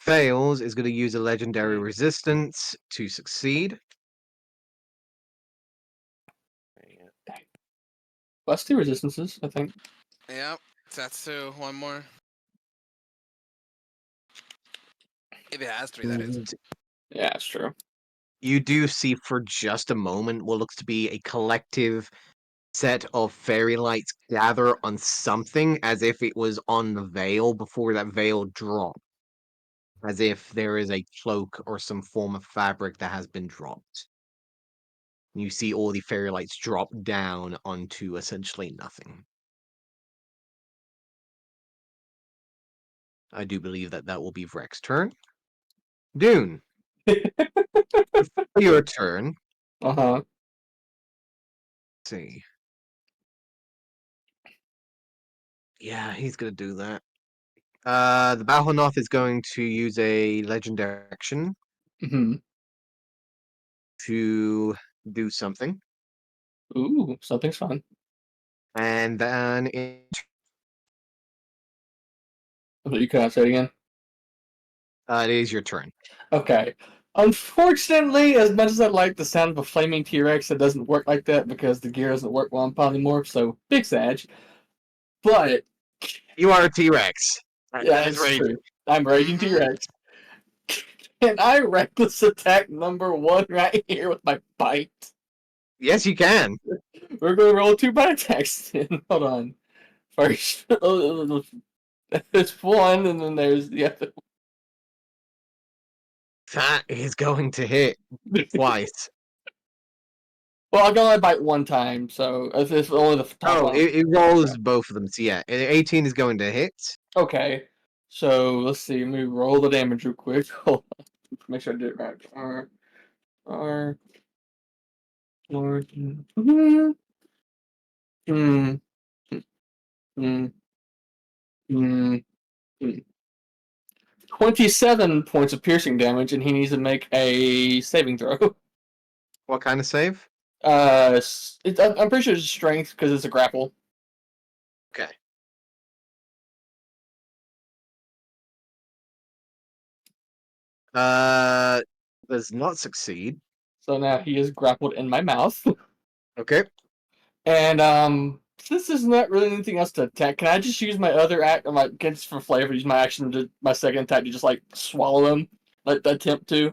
Fails is going to use a legendary resistance to succeed. Plus 2 resistances, I think. Yep, that's 2. One more. If it has 3, that is. And Yeah, it's true. you do see for just a moment what looks to be a collective set of fairy lights gather on something as if it was on the veil before that veil dropped. As if there is a cloak or some form of fabric that has been dropped. You see all the fairy lights drop down onto essentially nothing. I do believe that that will be Vrek's turn. Dune. Your turn. Uh-huh. Let's see. Yeah, he's gonna do that. The Bahonoth is going to use a legendary action Mm-hmm. to do something. Ooh, something's fun. And then You can't say it again. it is your turn. Okay. Unfortunately, as much as I like the sound of a flaming T-Rex, it doesn't work like that because the gear doesn't work while I'm polymorph, so big sag. But You are a T-Rex. yeah, That is that's raging. true. I'm raging Mhm. T-Rex. Can I reckless attack number 1 right here with my bite? Yes, you can. We're going to roll 2 bite attacks. Hold on. First, it's 1, and then there's the other. That is going to hit twice. Well, I can only bite 1 time, so it's only the top Oh, one. it rolls both of them. So yeah, 18 is going to hit. Okay, so let's see. Let me roll the damage real quick. Hold on. Make sure I did it right. R. Hmm. Hmm. Hmm. 27 points of piercing damage, and he needs to make a saving throw. What kind of save? I'm pretty sure it's strength because it's a grapple. Okay. Does not succeed. So now he is grappled in my mouth. Okay. And since there's not really anything else to attack, can I just use my other act, or just for flavor, use my action to my second attack to just like swallow him, like attempt to?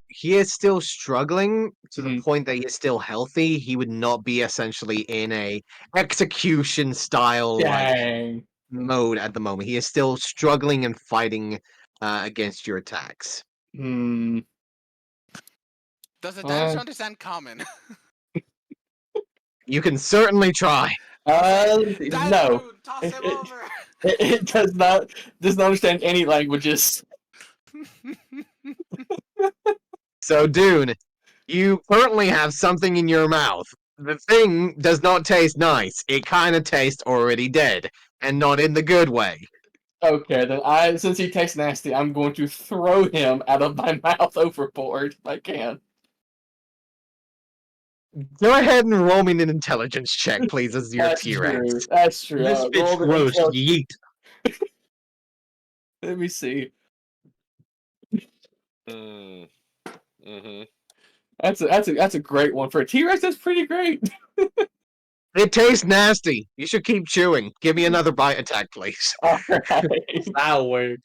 He is still struggling to the Mhm. point that he is still healthy. He would not be essentially in a execution style like Dang. mode at the moment. He is still struggling and fighting against your attacks. Hmm. Does the damage understand common? You can certainly try. No. Dude, toss him over. It does not understand any languages. So, Dune, you currently have something in your mouth. The thing does not taste nice. It kind of tastes already dead, and not in the good way. Okay, then since he tastes nasty, I'm going to throw him out of my mouth overboard if I can. Go ahead and roll me an intelligence check, please, as your That's T-Rex. true. That's true. This bitch Roll the gross. intelligence. Yeet. Let me see. Mm-hmm. That's a great one for a T-Rex. That's pretty great. It tastes nasty. You should keep chewing. Give me another bite attack, please. All right. That'll work.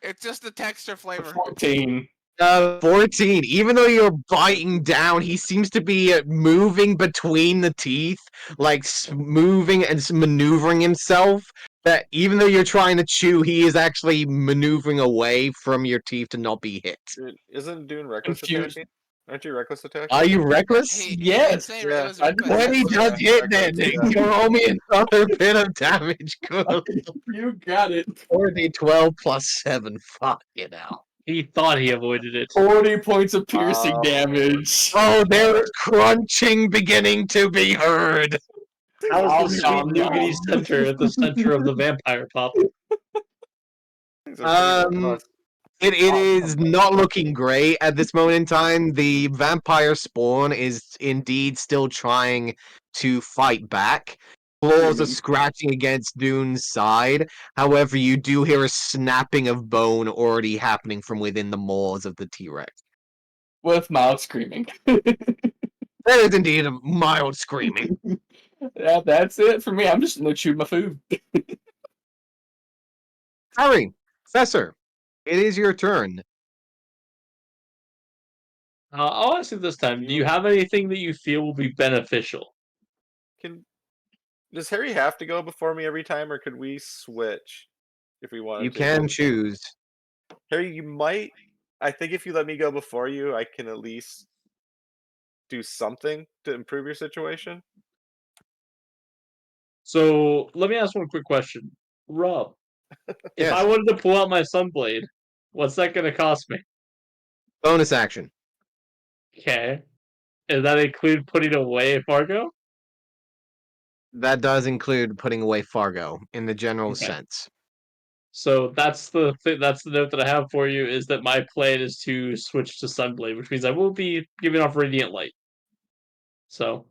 It's just the texture flavor. 14. 14. Even though you're biting down, he seems to be moving between the teeth, like moving and maneuvering himself. That even though you're trying to chew, he is actually maneuvering away from your teeth to not be hit. Dude, isn't Dune reckless Confused. attacking? Aren't you reckless attacking? Are you reckless? He Yes, did say yeah. it was I reckless. did. When he Yeah, does hit, then reckless, yeah. you roll me another bit of damage. Good. You got it. 4d12 plus 7. Fuck it out. He thought he avoided it. 40 points of piercing Oh. damage. Oh, there's crunching beginning to be heard. How's Nom, the sweet nom, nougaty nom. center at the center of the vampire pop? Things are pretty Um, robust. It is not looking great at this moment in time. The vampire spawn is indeed still trying to fight back. Claws are scratching against Dune's side. However, you do hear a snapping of bone already happening from within the maws of the T-Rex. With mild screaming. That is indeed a mild screaming. That's it for me. I'm just gonna chew my food. Harry, Professor, it is your turn. I'll ask you this time. Do you have anything that you feel will be beneficial? Does Harry have to go before me every time, or could we switch if we wanted You to? can choose. Harry, you might. I think if you let me go before you, I can at least do something to improve your situation. So let me ask one quick question. Rob, if I Yes. wanted to pull out my Sunblade, what's that going to cost me? Bonus action. Okay. Does that include putting away Fargo? That does include putting away Fargo in the general Okay. sense. So that's the that's the note that I have for you, is that my plan is to switch to Sunblade, which means I will be giving off Radiant Light. So,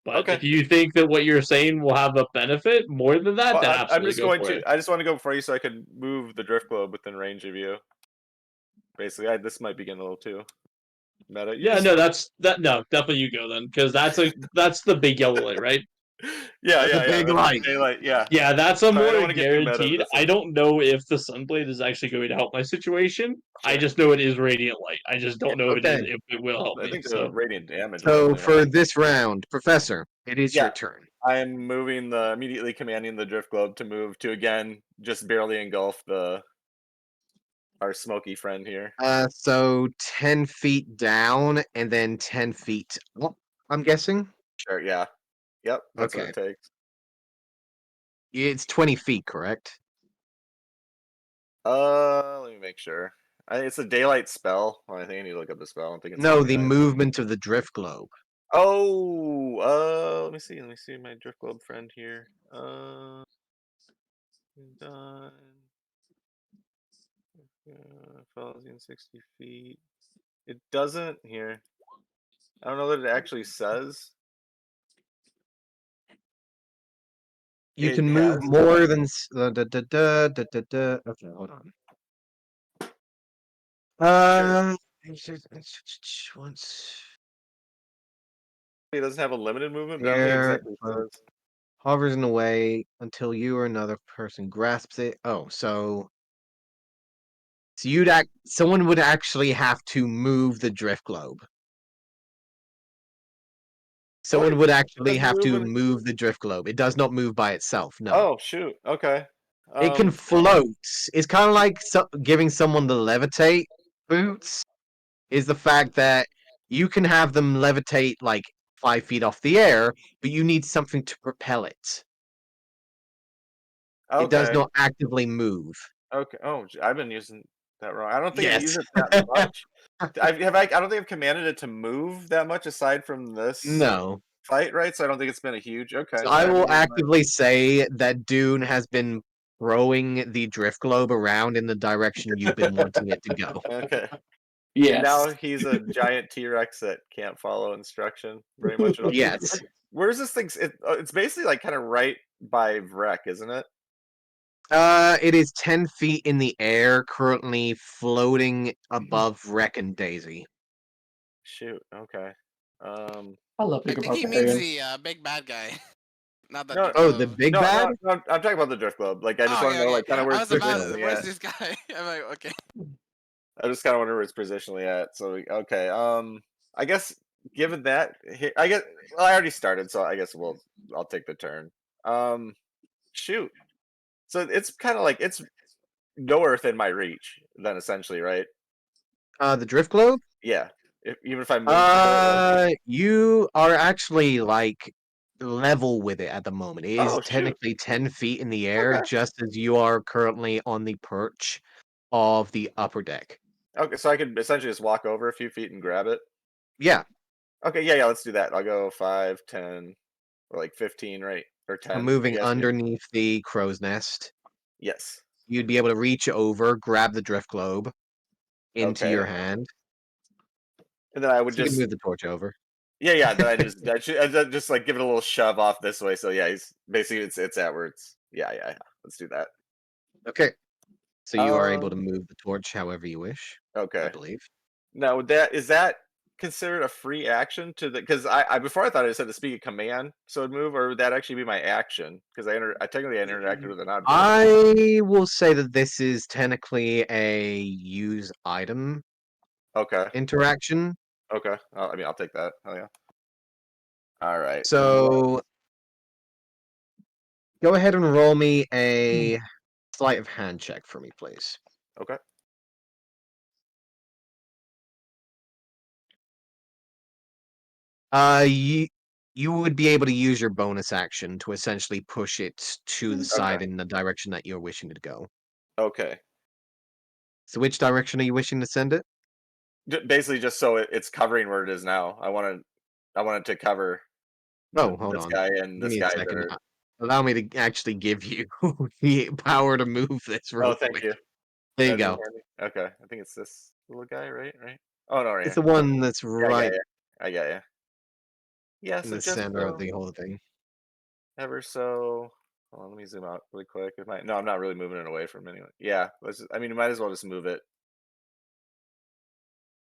but Okay. if you think that what you're saying will have a benefit more than that, Well, then I'm absolutely just go going for to. it. I just want to go before you so I can move the drift globe within range of you. Basically, this might be getting a little too meta. Yeah, no, no, definitely you go then, because that's the big yellow light, right? Yeah, That's a yeah, big that's light. daylight, yeah. Yeah, that's a Sorry, I more don't wanna get too meta with guaranteed. this I one. don't know if the Sunblade is actually going to help my situation. I Sure. just know it is Radiant Light. I just don't know Okay. if it will help I me. think the So radiant damage. will So definitely for help. this round, Professor, it is Yeah. your turn. I'm moving immediately commanding the drift globe to move to again just barely engulf our smoky friend here. So 10 feet down and then 10 feet up, I'm guessing. Sure, yeah. Yep, that's what Okay. it takes. It's 20 feet, correct? Let me make sure. It's a daylight spell. Well, I think I need to look up the spell. I don't think it's No, the 29. movement of the drift globe. Oh, let me see. Let me see my drift globe friend here. Done. Follows you in 60 feet. It doesn't here. I don't know that it actually says. You It can move has- more than Okay, hold on. Once It doesn't have a limited movement, but I don't think it there, exactly says. hovers in a way until you or another person grasps it. Oh, so someone would actually have to move the drift globe. Someone would actually Doesn't have move to in- move the drift globe. It does not move by itself. No. Oh shoot. Okay. It can float. It's kind of like giving someone the levitate boots. Is the fact that you can have them levitate like 5 feet off the air, but you need something to propel it. It does Okay. not actively move. Okay. Oh, I've been using that wrong. I don't think I Yes. use it that much. I don't think I've commanded it to move that much aside from this No. fight, right? So I don't think it's been a huge. Okay. So then I I'm will using my- actively say that Dune has been throwing the drift globe around in the direction you've been wanting it to go. Okay. Yes. And now he's a giant T-Rex that can't follow instruction very much at all. Yes. Where's this thing? It's basically like kind of right by Vrek, isn't it? It is 10 feet in the air, currently floating above Wreck and Daisy. Shoot. Okay. I love I thinking think about he the means hands. the big bad guy, not the No, drift Oh, the glove. big no, bad? no, no. I'm talking about the drift globe. Like, I just Oh, want to okay, know, okay. like, kind of where I it's was about, positionally where's at. this guy? I'm like, okay. I just kind of wonder where it's positionally at. So, okay. I guess given that, I guess. Well, I already started, so I guess I'll take the turn. Shoot. So it's kind of like it's nowhere within my reach. Then essentially, right? The drift globe? Yeah. Even if I move to it, You are actually like level with it at the moment. It is oh shoot. technically 10 feet in the air, Okay. just as you are currently on the perch of the upper deck. Okay. So I could essentially just walk over a few feet and grab it. Yeah, Okay. Yeah. Yeah. Let's do that. I'll go 5, 10, or like 15, right? Or so 10. moving Yes. underneath the crow's nest, Yes. you'd be able to reach over, grab the drift globe into Okay. your hand. And then I would So you can just move the torch over. yeah. Then I just like give it a little shove off this way. So yeah, he's basically it's at where it's yeah. Let's do that. Okay. So you are able to Um. move the torch however you wish, I Okay. believe. Now is that considered a free action to the because I before I thought I just had to speak a command so it'd move or would that actually be my action because I technically interacted with an object. I will say that this is technically a use item Okay. interaction. Okay. I mean I'll take that. Oh yeah. All right. So go ahead and roll me a sleight of hand check for me, please. Okay. You would be able to use your bonus action to essentially push it to the side Okay. in the direction that you're wishing to go. Okay. So which direction are you wishing to send it? Basically just so it's covering where it is now. I wanted to cover Oh, hold this on. guy and Give this me a guy that second. are. Allow me to actually give you the power to move this real Oh, thank quick. you. There you That'd be go. handy. Okay, I think it's this little guy, right? Right. Oh no, right It's here. the one that's Yeah, I got right you. I got you. Yeah, in so the just center of the whole thing. ever so. Hold on, let me zoom out really quick. No, I'm not really moving it away from anyone. Yeah, I mean, you might as well just move it.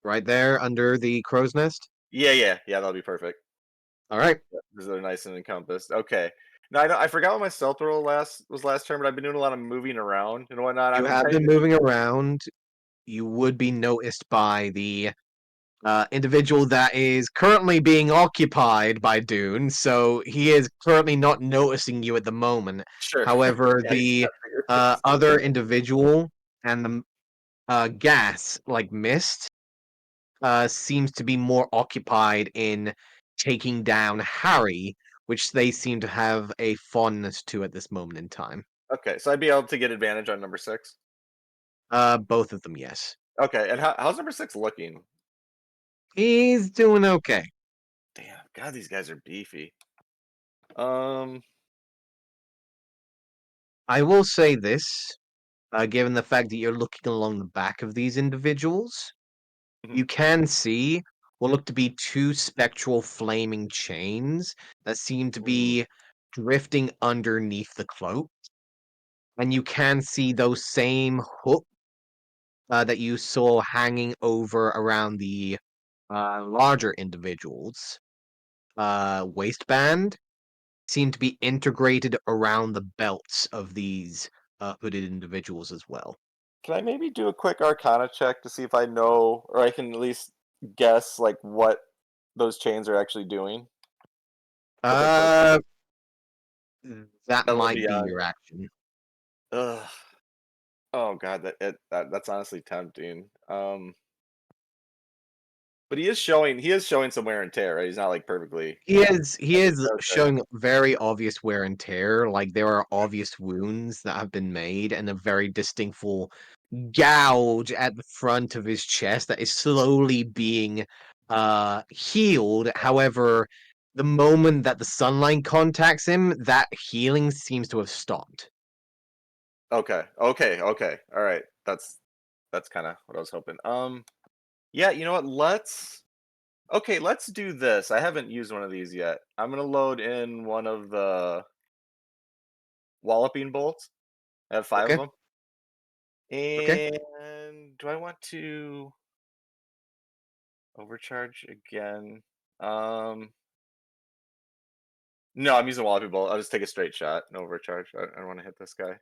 Right there under the crow's nest. Yeah. That'll be perfect. All right. Because they're nice and encompassed. Okay. Now I forgot what my stealth roll was last turn, but I've been doing a lot of moving around and whatnot. You I'm have been typing. moving around. You would be noticed by the individual that is currently being occupied by Dune, so he is currently not noticing you at the moment. Sure. However, Yeah, he's the got bigger things. other individual and the gas, like mist, seems to be more occupied in taking down Harry, which they seem to have a fondness to at this moment in time. Okay, so I'd be able to get advantage on number 6. Both of them, yes. Okay, and how's number 6 looking? He's doing okay. Damn, God, these guys are beefy. Um, I will say this, given the fact that you're looking along the back of these individuals, Mhm. you can see what look to be two spectral flaming chains that seem to be drifting underneath the cloak. And you can see those same hooks that you saw hanging over around the larger individuals' waistband seem to be integrated around the belts of these hooded individuals as well. can I maybe do a quick Arcana check to see if I know, or I can at least guess like what those chains are actually doing? If it's like Uh, that above and might be beyond. your action. Ugh. Oh God, that's honestly tempting. But he is showing some wear and tear, right? He's not like perfectly. He is Okay. showing very obvious wear and tear. Like there are obvious wounds that have been made, and a very distinctful gouge at the front of his chest that is slowly being healed. However, the moment that the sunlight contacts him, that healing seems to have stopped. Okay. All right. That's kind of what I was hoping. Yeah. You know what? Let's do this. I haven't used one of these yet. I'm gonna load in one of the walloping bolts. I have 5 of Okay. them. Okay. And do I want to overcharge again? No, I'm using walloping bolt. I'll just take a straight shot, no overcharge. I don't want to hit this guy.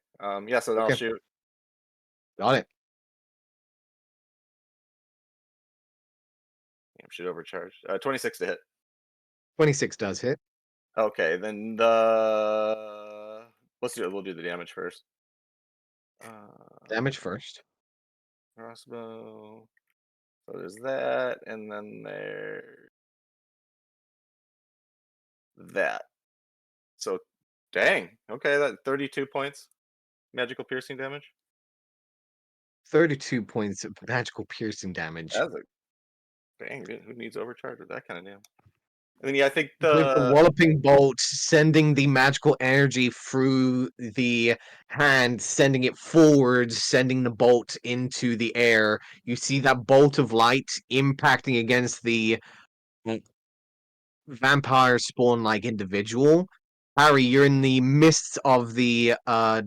Yeah. So then I'll Okay. shoot. Got it. Yeah, shoot overcharge. 26 to hit. 26 does hit. Okay, then let's do it. We'll do the damage first. Damage first. Crossbow. So there's that, and then there's that. So, dang. Okay, that 32 points magical piercing damage. 32 points of magical piercing damage. That's a dang. Who needs overcharge with that kind of damage? And then yeah, I think With the walloping bolt sending the magical energy through the hand, sending it forwards, sending the bolt into the air. You see that bolt of light impacting against the vampire spawn-like individual. Harry, you're in the midst of the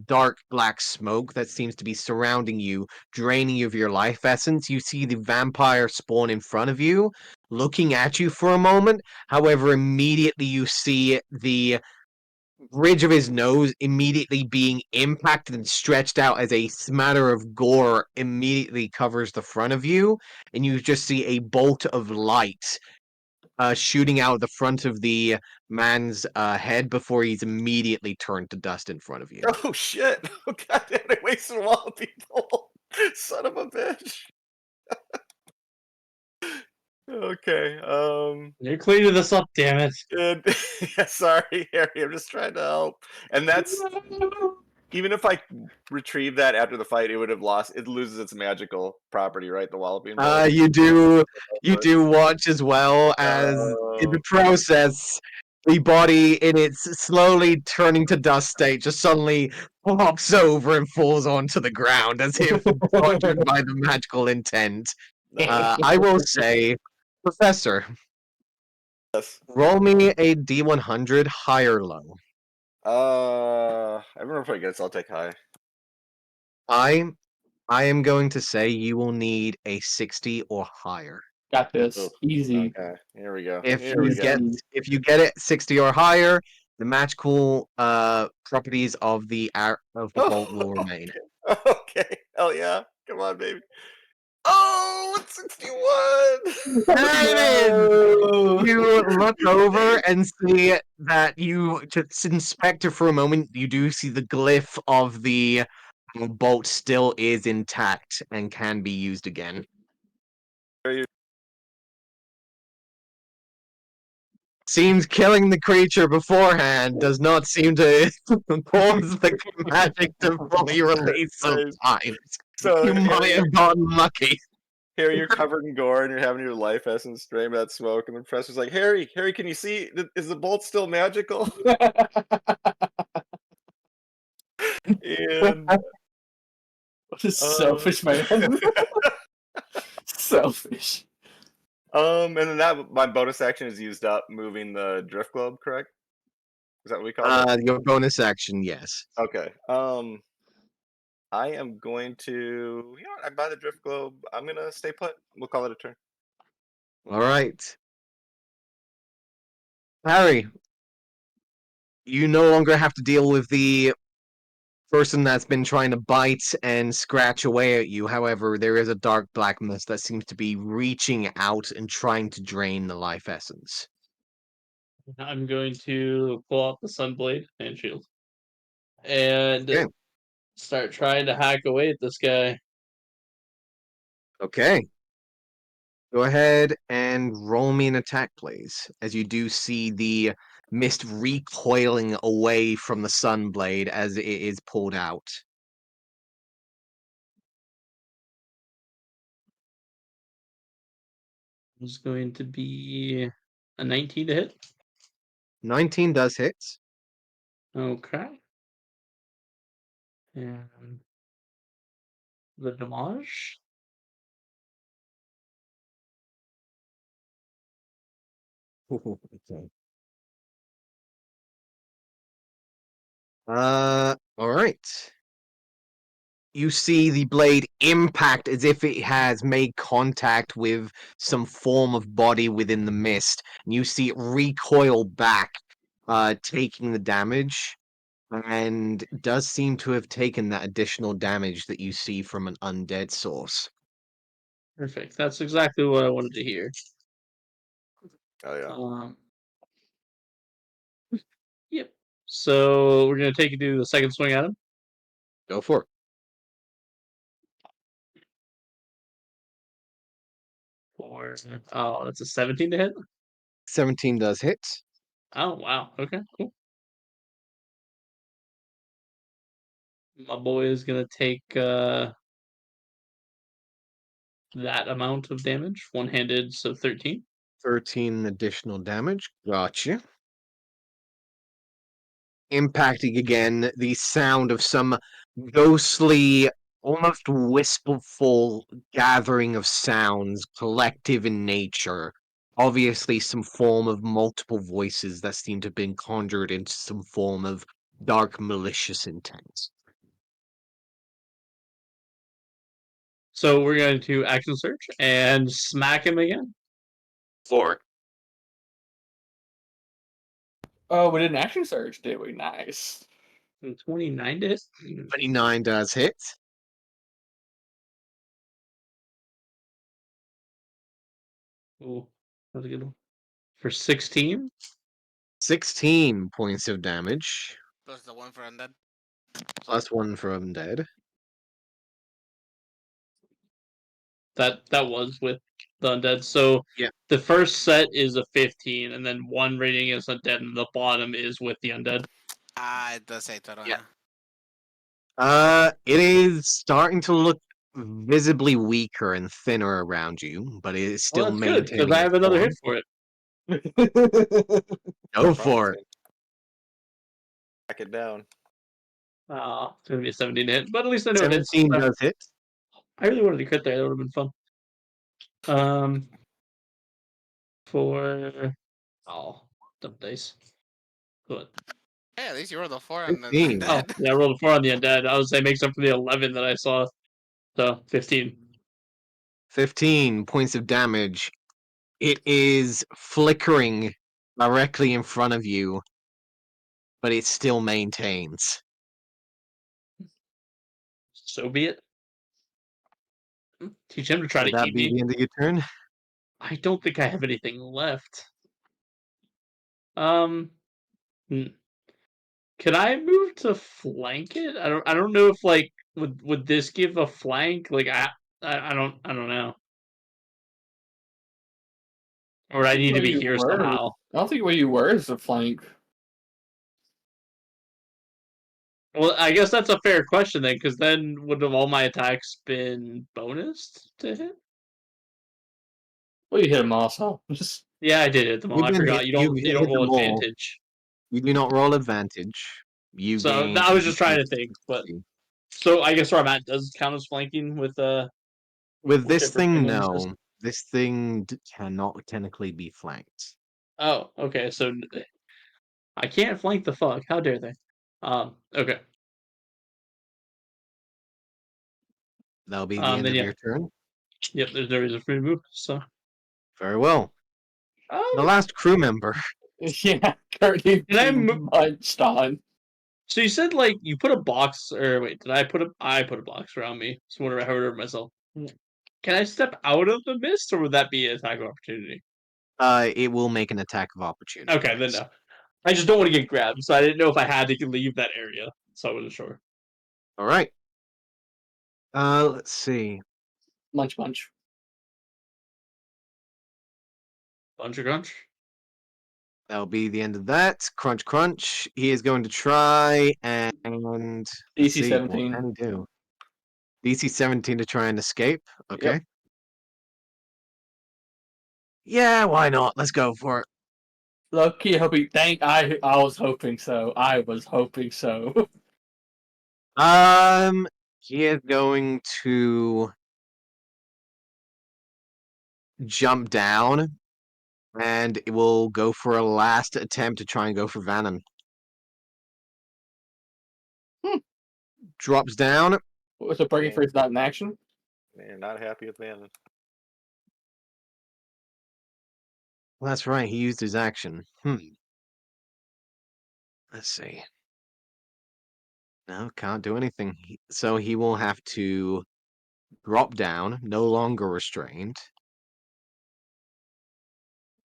dark black smoke that seems to be surrounding you, draining you of your life essence. You see the vampire spawn in front of you, looking at you for a moment. However, immediately you see the bridge of his nose immediately being impacted and stretched out as a smatter of gore immediately covers the front of you, and you just see a bolt of light shooting out the front of the man's head before he's immediately turned to dust in front of you. oh shit! Oh god damn! I wasted a while, people. Son of a bitch. Okay. You're cleaning this up, damn it. Good. Yeah, sorry, Harry. I'm just trying to help. And that's even if I retrieve that after the fight, it would have lost. It loses its magical property, right? The walloping bolt. You do watch as well as in the process the body in its slowly turning to dust state just suddenly flops over and falls onto the ground as if conjured by the magical intent. I will say, Professor, Yes. roll me a D100 high or low. Everyone probably gets. I'll take high. I am going to say you will need a 60 or higher. Got this. Oof. Easy. Okay, here we go. If Here we you go. get it 60 or higher, the magical properties of the bolt will remain. Okay. Hell yeah. Come on, baby. Oh, it's 61. No! You look over and see that you just inspect it for a moment. You do see the glyph of the bolt still is intact and can be used again. Seems killing the creature beforehand does not seem to cause the magic to fully release sometimes. So You might have gotten lucky. Harry, you're covered in gore and you're having your life essence drained by that smoke, and the professor's like, Harry, can you see? Is the bolt still magical? And Selfish man. Selfish. and then that my bonus action is used up moving the drift globe, correct? Is that what we call it? Your bonus action, yes. Okay. I am going to, you know what? I buy the drift globe. I'm gonna stay put. We'll call it a turn. All right. Harry, you no longer have to deal with the person that's been trying to bite and scratch away at you. However, there is a dark black mist that seems to be reaching out and trying to drain the life essence. I'm going to pull out the Sunblade and shield. And Okay. start trying to hack away at this guy. Okay. Go ahead and roll me an attack, please. As you do see the mist recoiling away from the Sunblade as it is pulled out. It's going to be a 19 to hit. 19 does hit. Okay. And the damage. Okay. All right. You see the blade impact as if it has made contact with some form of body within the mist. And you see it recoil back, taking the damage, and does seem to have taken that additional damage that you see from an undead source. Perfect. That's exactly what I wanted to hear. Oh yeah. Yep. So we're gonna take you to the second swing at him. Go for it. Oh, that's a 17 to hit. 17 does hit. Oh wow. Okay. Cool. My boy is gonna take that amount of damage, one-handed, so 13. 13 additional damage. Gotcha. Impacting again, the sound of some ghostly, almost wistful gathering of sounds, collective in nature. Obviously, some form of multiple voices that seem to have been conjured into some form of dark, malicious intent. So we're going to action search and smack him again. For it. Oh, we did an action surge, did we? Nice. 29 to hit. 29 does hit. Ooh, that's a good one. For 16. 16 points of damage, Plus the one for undead. plus 1 for undead. That was with the undead. So Yeah. the first set is a 15, and then one rating is undead, and the bottom is with the undead. Ah, it does say total. Yeah. Huh? It is starting to look visibly weaker and thinner around you, but it is still Well, that's good because maintaining I its have another form. hit for it. Go for it. Back it down. It's gonna be a 17 to hit, but at least I know it hits. 17 does hit. I really wanted to crit there. That would have been fun. For dumb dice. Good. Hey, at least you rolled a 4 on the 15. Oh, undead. yeah, I rolled a 4 on the undead. I would say makes up for the 11 that I saw. So 15. 15 points of damage. It is flickering directly in front of you, but it still maintains. So be it. Teach him to try Would to that eat be me. the end of your turn? I don't think I have anything left. Um, hmm. Can I move to flank it? I don't know if like would this give a flank? Like I don't know. Or I need to Where be you here were. somehow. I don't think where you were is a flank. Well, I guess that's a fair question then, because then would have all my attacks been bonused to hit? Well, you hit him also. Just Yeah, I did hit them all. You've I been forgot. hit. You've You don't hit roll them all. advantage. You do not roll advantage. You So gain. I was just trying to think, but so I guess where I'm at does count as flanking with With this different thing, bonuses. no. This thing cannot technically be flanked. Oh, okay. So I can't flank the fuck. How dare they? Okay. That'll be the end Then of yeah. your turn. Yep, there's no reason for me to move. So Very well. The last crew member. yeah, Courtney Did I being munched on. so you said like you put a box or wait, did I put a box around me? So whatever I heard myself. Can I step out of the mist or would that be an attack of opportunity? It will make an attack of opportunity. Okay, then no. I just don't want to get grabbed, so I didn't know if I had to leave that area. So I wasn't sure. All right. Let's see. Munch. Bunch of crunch. That'll be the end of that. Crunch, crunch. He is going to try and let's DC see, 17. What can he do? DC 17 to try and escape. Okay. Yep. Yeah, why not? Let's go for it. Low-key hoping. I was hoping so. I was hoping so. He is going to jump down and it will go for a last attempt to try and go for Venom. Drops down. Was it breaking Yeah. freeze not in action? Man, not happy with Venom. Well, that's right. He used his action. Let's see. No, can't do anything. So he will have to drop down, no longer restrained.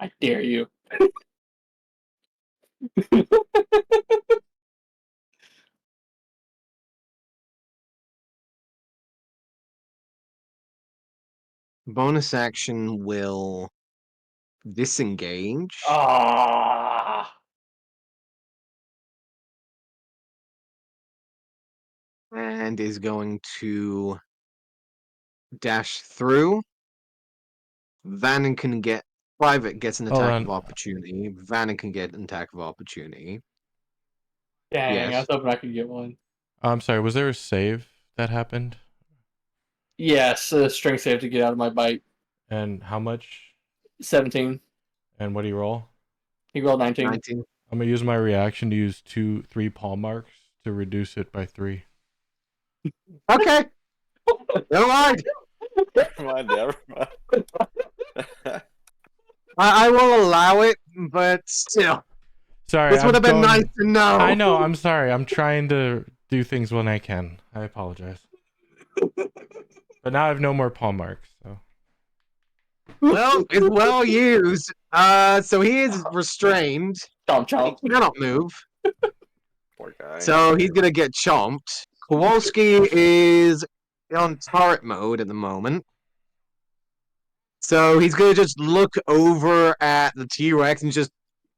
I dare you. Bonus action will disengage. Ah. And is going to dash through. Vannon can get Private gets an Hold attack on. of opportunity. Vannon can get an attack of opportunity. Dang, I was Yes. hoping I could get one. I'm sorry, was there a save that happened? Yes, strength save to get out of my bite. And how much? 17. And what do you roll? He rolled 19. 19. I'm gonna use my reaction to use 3 palm marks to reduce it by 3. Okay. Never mind. Never mind, never mind. I will allow it, but still. Sorry, This would have been nice to know. I know, I'm sorry. I'm trying to do things when I can. I apologize. But now I have no more palm marks, so. Well, it's well used. So he is restrained. Chomp He chomp. cannot move. Poor guy. So he's gonna get chomped. Kowalski is on turret mode at the moment. So he's gonna just look over at the T-Rex and just,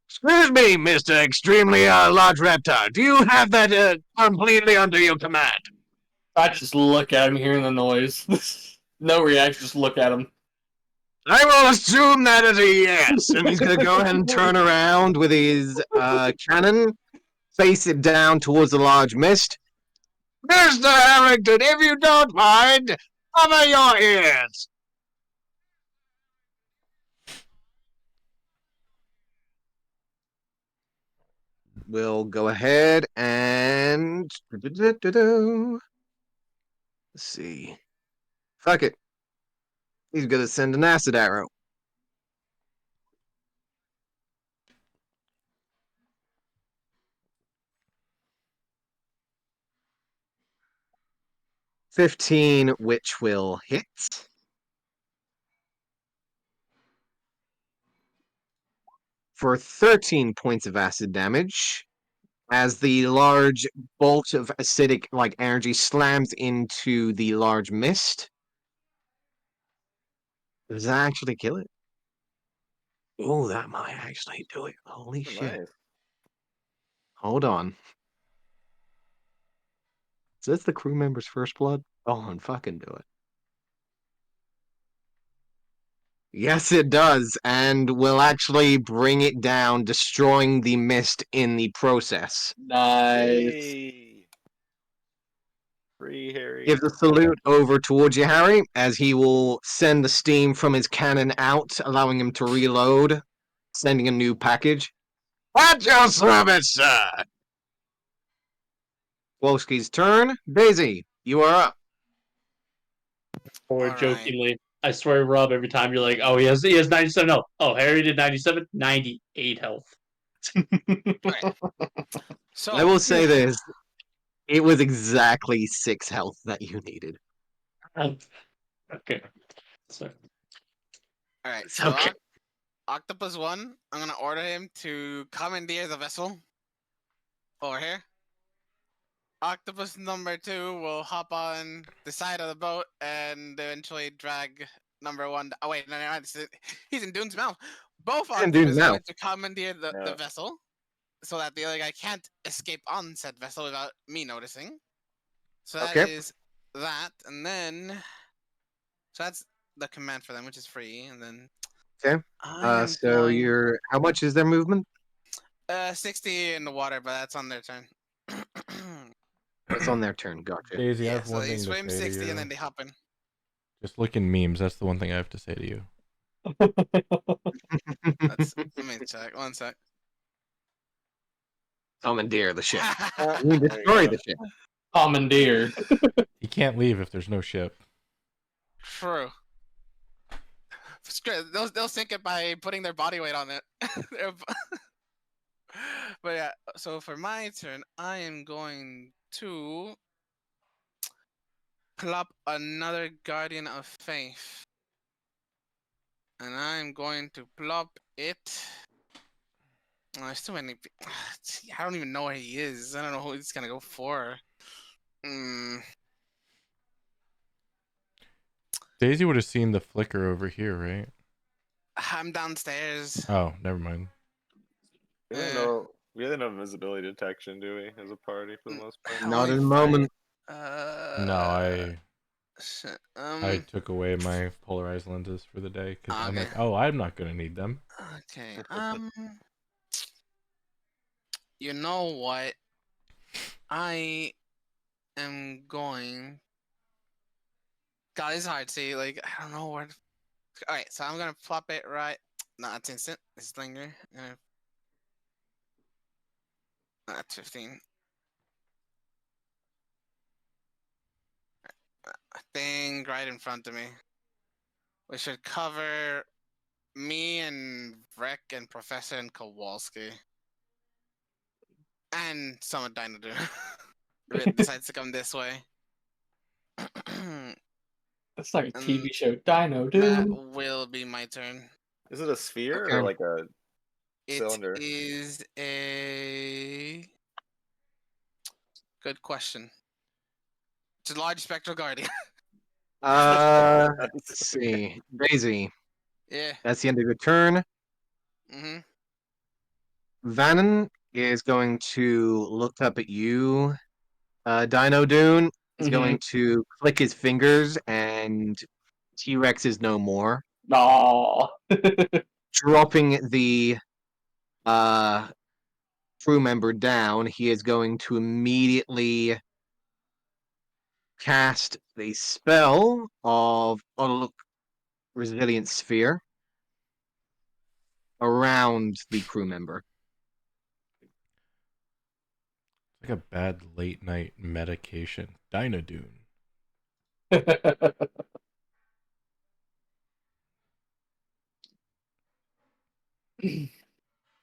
excuse me, Mr. Extremely Large Reptile, do you have that completely under your command? I just look at him hearing the noise. No reaction, just look at him. I will assume that is a yes. And he's gonna go ahead and turn around with his cannon, face it down towards the large mist. Mr. Harrington, if you don't mind, cover your ears. We'll go ahead and let's see. Fuck it. He's gonna send an acid arrow. $15, which will hit. For 13 points of acid damage, as the large bolt of acidic energy slams into the large mist. Does that actually kill it? Oh, that might actually do it. Holy shit. Nice. Hold on. Is this the crew member's first blood? Go on, fucking do it. Yes, it does, and will actually bring it down, destroying the mist in the process. Nice. Yay. Free Harry. Gives a salute over towards you, Harry, as he will send the steam from his cannon out, allowing him to reload, sending a new package. At your service, sir! Wolski's turn. Daisy, you are up. Or Alright. jokingly, I swear, Rob, every time you're like, oh, he has 97 health. Oh, Harry did 97, 98 health. So I will say this. It was exactly 6 health that you needed. Okay. So, all right. It's So okay. Octopus 1, I'm gonna order him to commandeer the vessel over here. Octopus number 2 will hop on the side of the boat and eventually drag number 1. Oh wait, no, he's in Dune's mouth. Both can do Octopus now. going to commandeer the Yeah. vessel so that the other guy can't escape on said vessel without me noticing. So that Okay. is that, and then so that's the command for them, which is free, and then Okay. I am So going you're how much is their movement? 60 in the water, but that's on their turn. It's on their turn. Gotcha. Daisy, I Yeah, have so one they thing to swim say to 60 and then you. they hop in. Just look in memes. That's the one thing I have to say to you. Let me check. One sec. Commandeer the ship. Ah, You there destroy you the go. ship. Commandeer. He can't leave if there's no ship. True. They'll sink it by putting their body weight on it. But yeah, so for my turn, I am going to plop another Guardian of Faith. And I'm going to plop it. Oh, there's too many. I don't even know where he is. I don't know who he's gonna go for. Daisy would have seen the flicker over here, right? I'm downstairs. Oh, never mind. We really know. We really know invisibility detection, do we, as a party for the most part? Not in a moment. No, Shit. I took away my polarized lenses for the day because I'm Okay. like, oh, I'm not gonna need them. Okay. You know what? I am going. God, it's hard. See, like I don't know where. All right, so I'm gonna plop it right. No, it's instant. It's linger. That's 15. A thing right in front of me. We should cover me and Vrek and Professor and Kowalski. And someone Dino decides to come this way. That's like a And TV show. Dino that Doom. will be my turn. Is it a sphere Okay. or like a It cylinder? is a good question. It's a large spectral guardian. Let's see. Daisy. Yeah. That's the end of your turn. Mm-hmm. Vannon is going to look up at you. Dino Dune is going to click his fingers, and T-Rex is no more. Aw. Dropping the crew member down, he is going to immediately cast the spell of Resilient Sphere around the crew member. It's like a bad late night medication. Dynadune.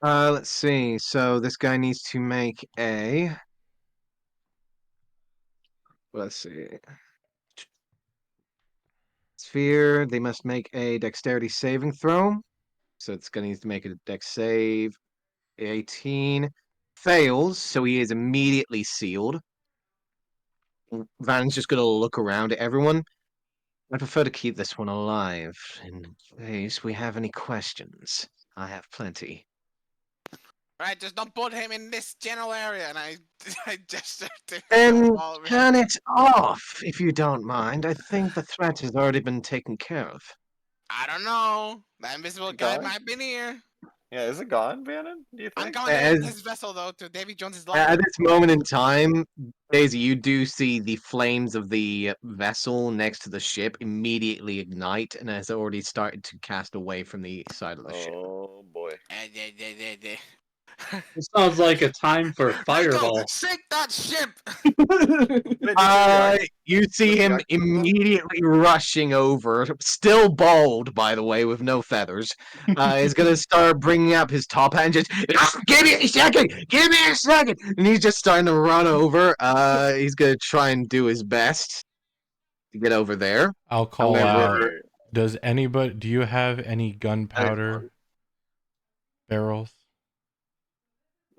Let's see. So this guy needs to make a. Let's see. Sphere. They must make a dexterity saving throw. So it's going to need to make a dex save. 18 fails, so he is immediately sealed. Van's just going to look around at everyone. I prefer to keep this one alive in case we have any questions. I have plenty. Right, just don't put him in this general area. And I gestured to Then all of it. turn it off, if you don't mind. I think the threat has already been taken care of. I don't know. The invisible guy Gone? might be near. Yeah, is it gone, Bannon? Do you I'm think? going As- in his vessel though to Davy Jones's At liner. this moment in time, Daisy, you do see the flames of the vessel next to the ship immediately ignite and has already started to cast away from the side of the ship. Oh boy. It sounds like a time for Let's go! Fireball. Sink that ship! You see him immediately rushing over, still bald, by the way, with no feathers. Is gonna start bringing up his top hat and just, give me a second, give me a second, and he's just starting to run over. He's gonna try and do his best to get over there. I'll call However- out. Do you have any gunpowder barrels?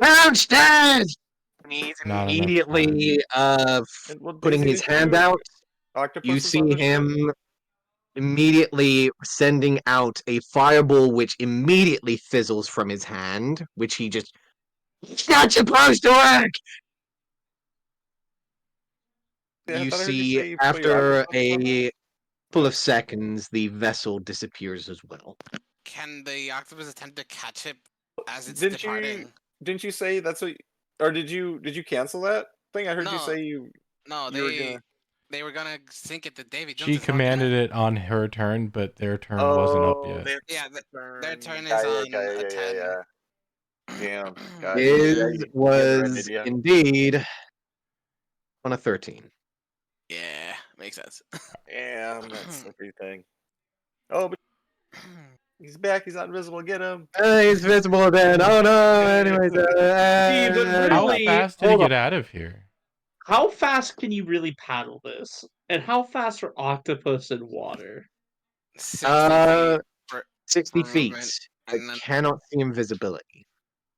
Downstairs! And he's Not enough immediately And, well, putting Daisy, his did hand you- out. Octopus You is on see the ship? him. immediately sending out a fireball which immediately fizzles from his hand, which he just... It's not supposed to work! Yeah, I You thought I heard you see, say you put your after octopus on there? a couple of seconds, the vessel disappears as well. Can the octopus attempt to catch it as it's Didn't departing? you say that's what? Or did you cancel that thing? I heard you No. say you No, you were gonna. they were gonna sink it to Davy She Jones' login. commanded it on her turn, but their turn wasn't up yet. They have Yeah, their turn is yeah, on yeah, a yeah, 10. yeah. Damn, gotcha. His Yeah, you was grinded, yeah. indeed on a 13. Yeah, makes sense. Damn, that slippery thing. Oh, but he's back. He's not invisible. Get him. He's visible then. Oh no. Anyways, See, but How really, fast did he hold get on. out of here? How fast can you really paddle this? And how fast are octopus in water? 60 Uh, feet for 60 for feet, movement, but and then cannot see invisibility.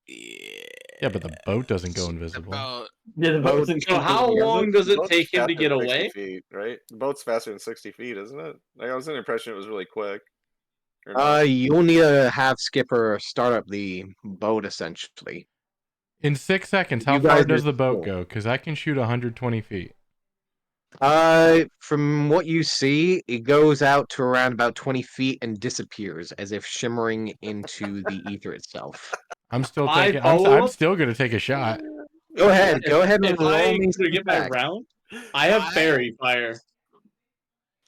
Yeah, but the boat doesn't go the invisible. boat. Yeah, the boat isn't So how completely long invisible. does it Boat's take him to faster get than 60 away? feet, right? The boat's faster than 60 feet, isn't it? Like, I was under the impression it was really quick. Or no? You'll need to have Skipper start up the boat essentially. In 6 seconds, how You far guys does are the boat cool. go? Because I can shoot 120 feet. From what you see, it goes out to around about 20 feet and disappears as if shimmering into the ether itself. I'm still My taking. I'm follow-up, still gonna take a shot. Go ahead and if roll I me could some get my attack. round, I have fairy fire.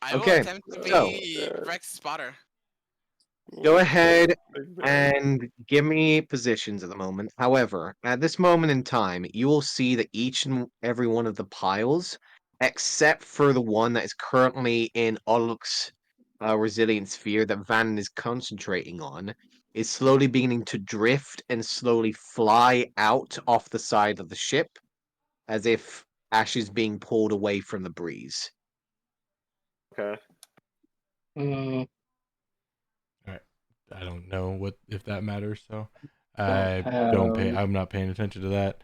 I will Okay, attempt to so- be Rex spotter. Go ahead Big bang. and give me positions at the moment. However, at this moment in time, you will see that each and every one of the piles, except for the one that is currently in Oluk's resilient sphere that Van is concentrating on, is slowly beginning to drift and slowly fly out off the side of the ship, as if ashes being pulled away from the breeze. Okay. Mm, I don't know if that matters. So don't I don't pay. have. I'm not paying attention to that.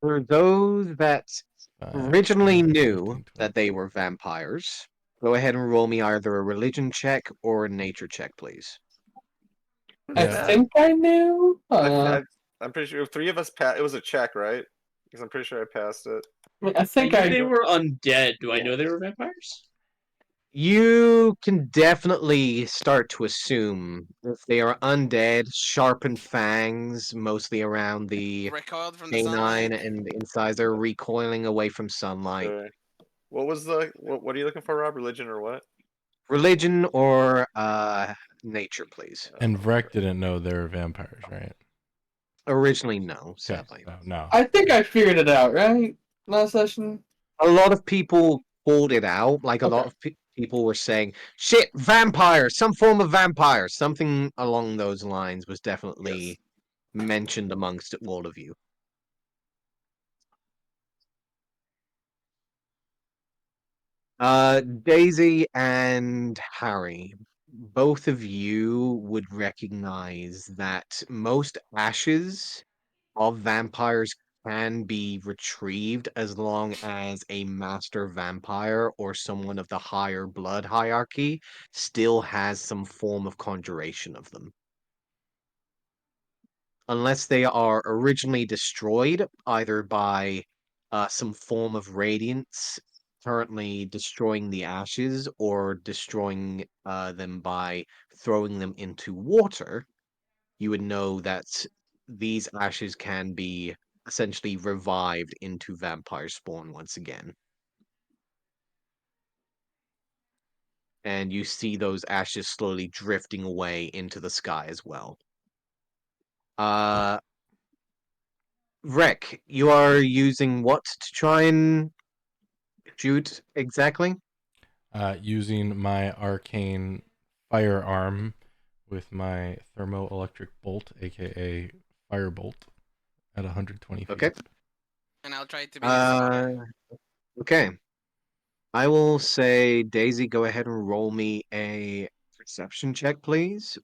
For those that 5, originally 10, knew 15, that they were vampires, go ahead and roll me either a religion check or a nature check, please. I Yeah. think I knew. I'm pretty sure 3 of us passed. It was a check, right? Because I'm pretty sure I passed it. I I think knew I. they were undead. Do I Yeah. know they were vampires? You can definitely start to assume if they are undead, sharpened fangs, mostly around the Recoiled from the canine sunlight. and the incisor, recoiling away from sunlight. Okay. What was the what are you looking for, Rob? Religion or what? Religion or nature, please. And Vrek didn't know they were vampires, right? Originally, no, Okay. sadly. So, no. I think I figured it out, right? Last session. A lot of people pulled it out. Like a lot of people were saying, "Shit, vampire! Some form of vampire!" Something along those lines was definitely mentioned amongst all of you. Daisy and Harry, both of you would recognize that most ashes of vampires can be retrieved as long as a master vampire or someone of the higher blood hierarchy still has some form of conjuration of them. Unless they are originally destroyed either by some form of radiance currently destroying the ashes or destroying them by throwing them into water, you would know that these ashes can be essentially revived into vampire spawn once again. And you see those ashes slowly drifting away into the sky as well. Rick, you are using what to try and shoot exactly? Using my arcane firearm with my thermoelectric bolt, aka firebolt, at 120 feet. Okay. And I'll try to be the spotter. Okay. I will say, Daisy, go ahead and roll me a perception check, please.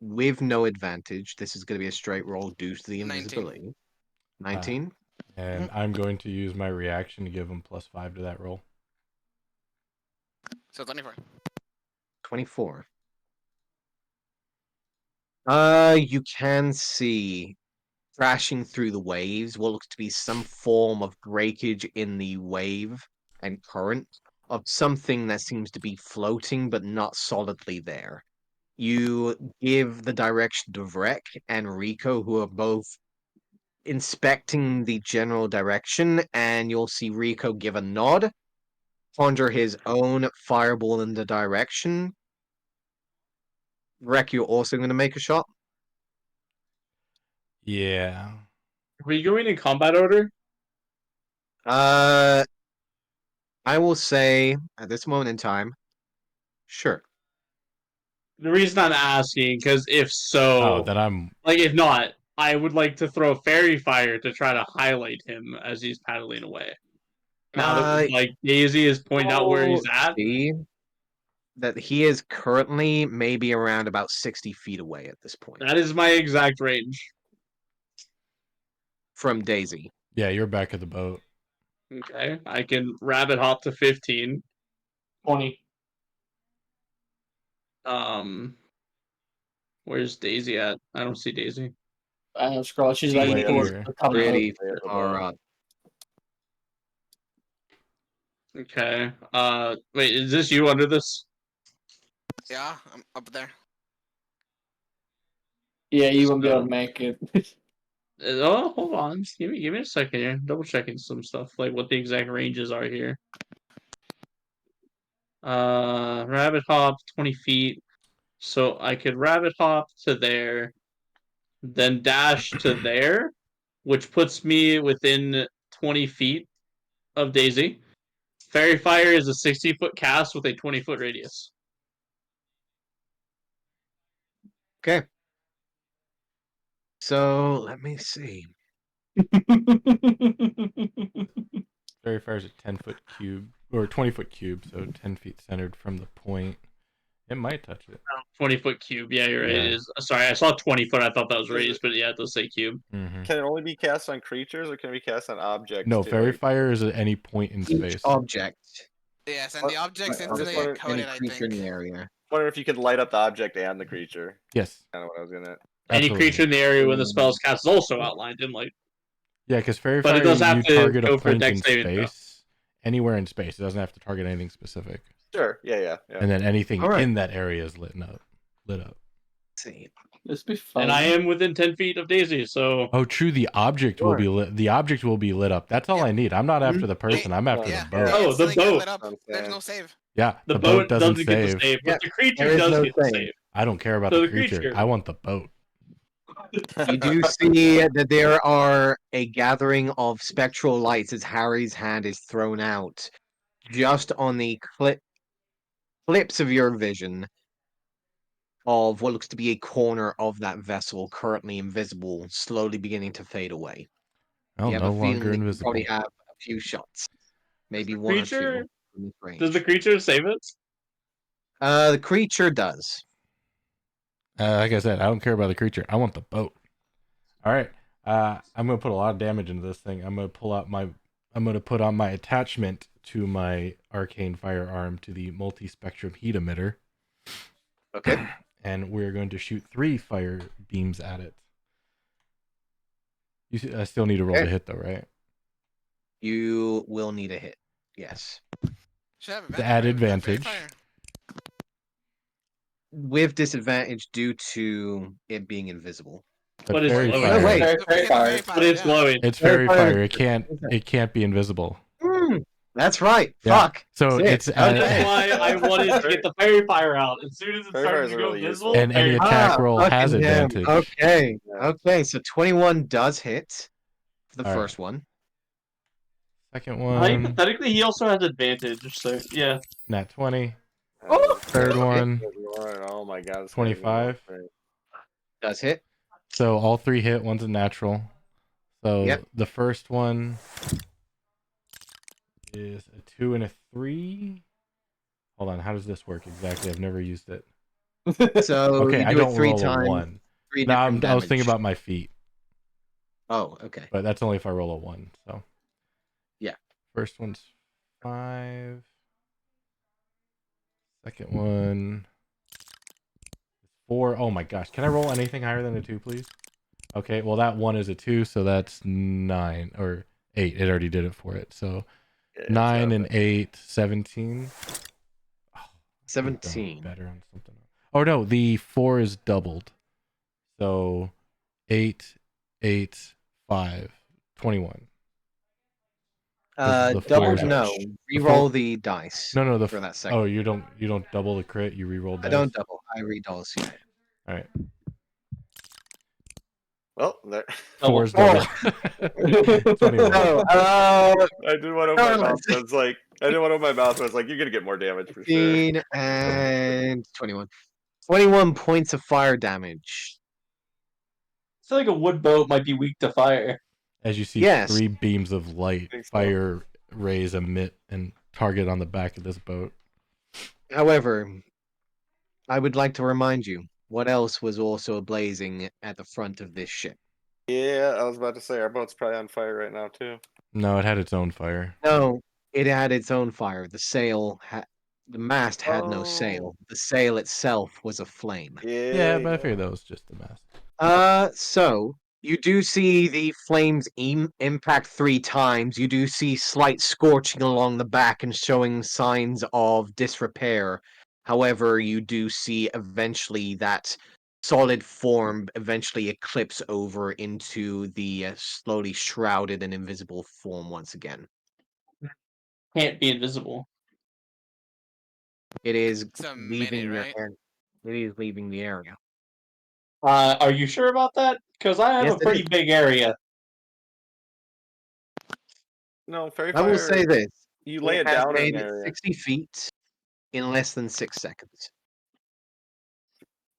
With no advantage. This is going to be a straight roll due to the 19. invisibility. 19? And I'm going to use my reaction to give him +5 to that roll. So 24. 24. You can see crashing through the waves what looks to be some form of breakage in the wave and current of something that seems to be floating but not solidly there. You give the direction to Vrek and Rico, who are both inspecting the general direction, and you'll see Rico give a nod, conjure his own fireball in the direction. Vrek, you're also going to make a shot. Yeah. Are we going in combat order? I will say at this moment in time, sure. The reason I'm asking, because if so, Oh, then I'm. like if not, I would like to throw fairy fire to try to highlight him as he's paddling away. Now that like Daisy is pointing out where he's at. See that he is currently maybe around about 60 feet away at this point That is my exact range. from Daisy. Yeah, you're back at the boat. Okay, I can rabbit hop to 15. 20. Where's Daisy at? I don't see Daisy. Scroll. She's Way like up towards here. the top of the boat. Pretty Way at the far bottom. up. Okay. Wait, is this you under this? Yeah, I'm up there. Yeah, you won't be able So- to make it. Oh, hold on. Just give me a second here. Double checking some stuff, like what the exact ranges are here. Rabbit hop 20 feet. So I could rabbit hop to there, then dash to there, which puts me within 20 feet of Daisy. Fairy Fire is a 60-foot cast with a 20-foot radius. Okay. So let me see. Fairy Fire's a 10-foot cube or 20-foot cube, so 10 feet centered from the point. It might touch it. 20-foot cube. Yeah, you're right. Yeah. It is. Sorry, I saw 20 foot. I thought that was Does it- radius, but yeah, it does say cube. Mm-hmm. Can it only be cast on creatures, or can it be cast on objects? No, too? Fairy Like, Fire is at any point in Each space. object Yes, and What- the object's I'm just instantly wondering- encoded, any I creature in think. the area. wondering if you could light up the object and the creature. Yes. Kind of what I was gonna. Any Absolutely. creature in the area when the spell is cast is also outlined in like. Yeah, because Fairy But it Fire, does have you to target go a for a point dex in saving throw. space, anywhere in space. It doesn't have to target anything specific. Sure. Yeah. And then anything All right. in that area is lit up. Let's see. This be fun. And I am within 10 feet of Daisy, so. Oh, true. The object will Sure. be lit. The object will be lit up. That's all Yeah. I need. I'm not after the person. I'm after Yeah. the boat. Oh, the instantly get boat. lit up. I'm There's saying. no save. Yeah, The boat boat doesn't save. get the save, Yeah, but the creature there is does no get the save. save. I don't care about So the the creature. creature. I want the boat. You do see that there are a gathering of spectral lights as Harry's hand is thrown out, just on the clips of your vision of what looks to be a corner of that vessel, currently invisible, slowly beginning to fade away. Oh, You have no a feeling longer that you invisible. probably have a few shots, maybe one or creature- two. From this range. Does the creature save it? The creature does. Like I said, I don't care about the creature. I want the boat. All right. I'm gonna put a lot of damage into this thing. I'm gonna put on my attachment to my arcane firearm to the multi-spectrum heat emitter, Okay. and we're going to shoot 3 fire beams at it. I still need to roll Okay. to hit though, right? You will need a hit. Yes. Should have To add advantage. Fairy advantage. Fire. With disadvantage due to it being invisible. But it's fairy glowing. fire. Oh, wait. Fairy We get the fire. Fairy But it's yeah. glowing. It's Fairy fairy fire fire. is- It can't be invisible. That's right. Yeah. Fuck. So Sick. it's Okay. That's why I wanted to get the fairy fire out. As soon as it Fairy started fire's to go really invisible, and any fairy attack fire. roll has fucking him. advantage. Okay. Yeah. Okay. So 21 does hit for the All right. first one. Second one, Hypothetically, he also has advantage. So yeah, nat 20. Oh! Third Okay. one, Oh my god. this guy's 25. great. Does hit. So all 3 hit. One's a natural. So Yep. the first one is a 2 and a 3. Hold on. How does this work exactly? I've never used it. So Okay, you I do don't it 3 roll times. a 1. 3 No, different I was thinking damage. about my feet, Oh, okay. but that's only if I roll a 1. So Yeah. First one's 5. Second one. 4. Oh my gosh. Can I roll anything higher than a 2, please? Okay, well that one is a 2, so that's 9 or 8. It already did it for it. So Yeah, 9 and exactly. 8, 17. Oh, I could've done 17. better on something. Oh no, the 4 is doubled. So 8, 8, 5, 21. 'Cause the 4 Double is no. the Reroll 4. the dice No, no, for that second. oh, you don't double the crit. You reroll I dice. don't double. I re-roll. Yeah. All right. Well, there. 4 is Double. doubled. 21. So, I didn't want to open my no, mouth. But it's like I didn't want to open my mouth. But it's like you're gonna get more damage for sure. 15 and 21. 21 points of fire damage. I feel like a wood boat might be weak to fire. As you see Yes. 3 beams of light, Think so. fire rays emit and target on the back of this boat. However, I would like to remind you what else was also blazing at the front of this ship. Yeah, I was about to say our boat's probably on fire right now too. No, it had its own fire. No, it had its own fire. The mast had no Oh. sail. The sail itself was aflame. Yeah, but I figured that was just the mast. So you do see the flames impact 3 times. You do see slight scorching along the back and showing signs of disrepair. However, you do see eventually that solid form eventually eclipse over into the slowly shrouded and invisible form once again. Can't be invisible. It is It's a leaving minute, your right? area. It is leaving the area. Are you sure about that? Because I have Yes, a it pretty is. big area. No, fairy I will say fire. this. You lay It it has down in made an it area. 60 feet in less than 6 seconds.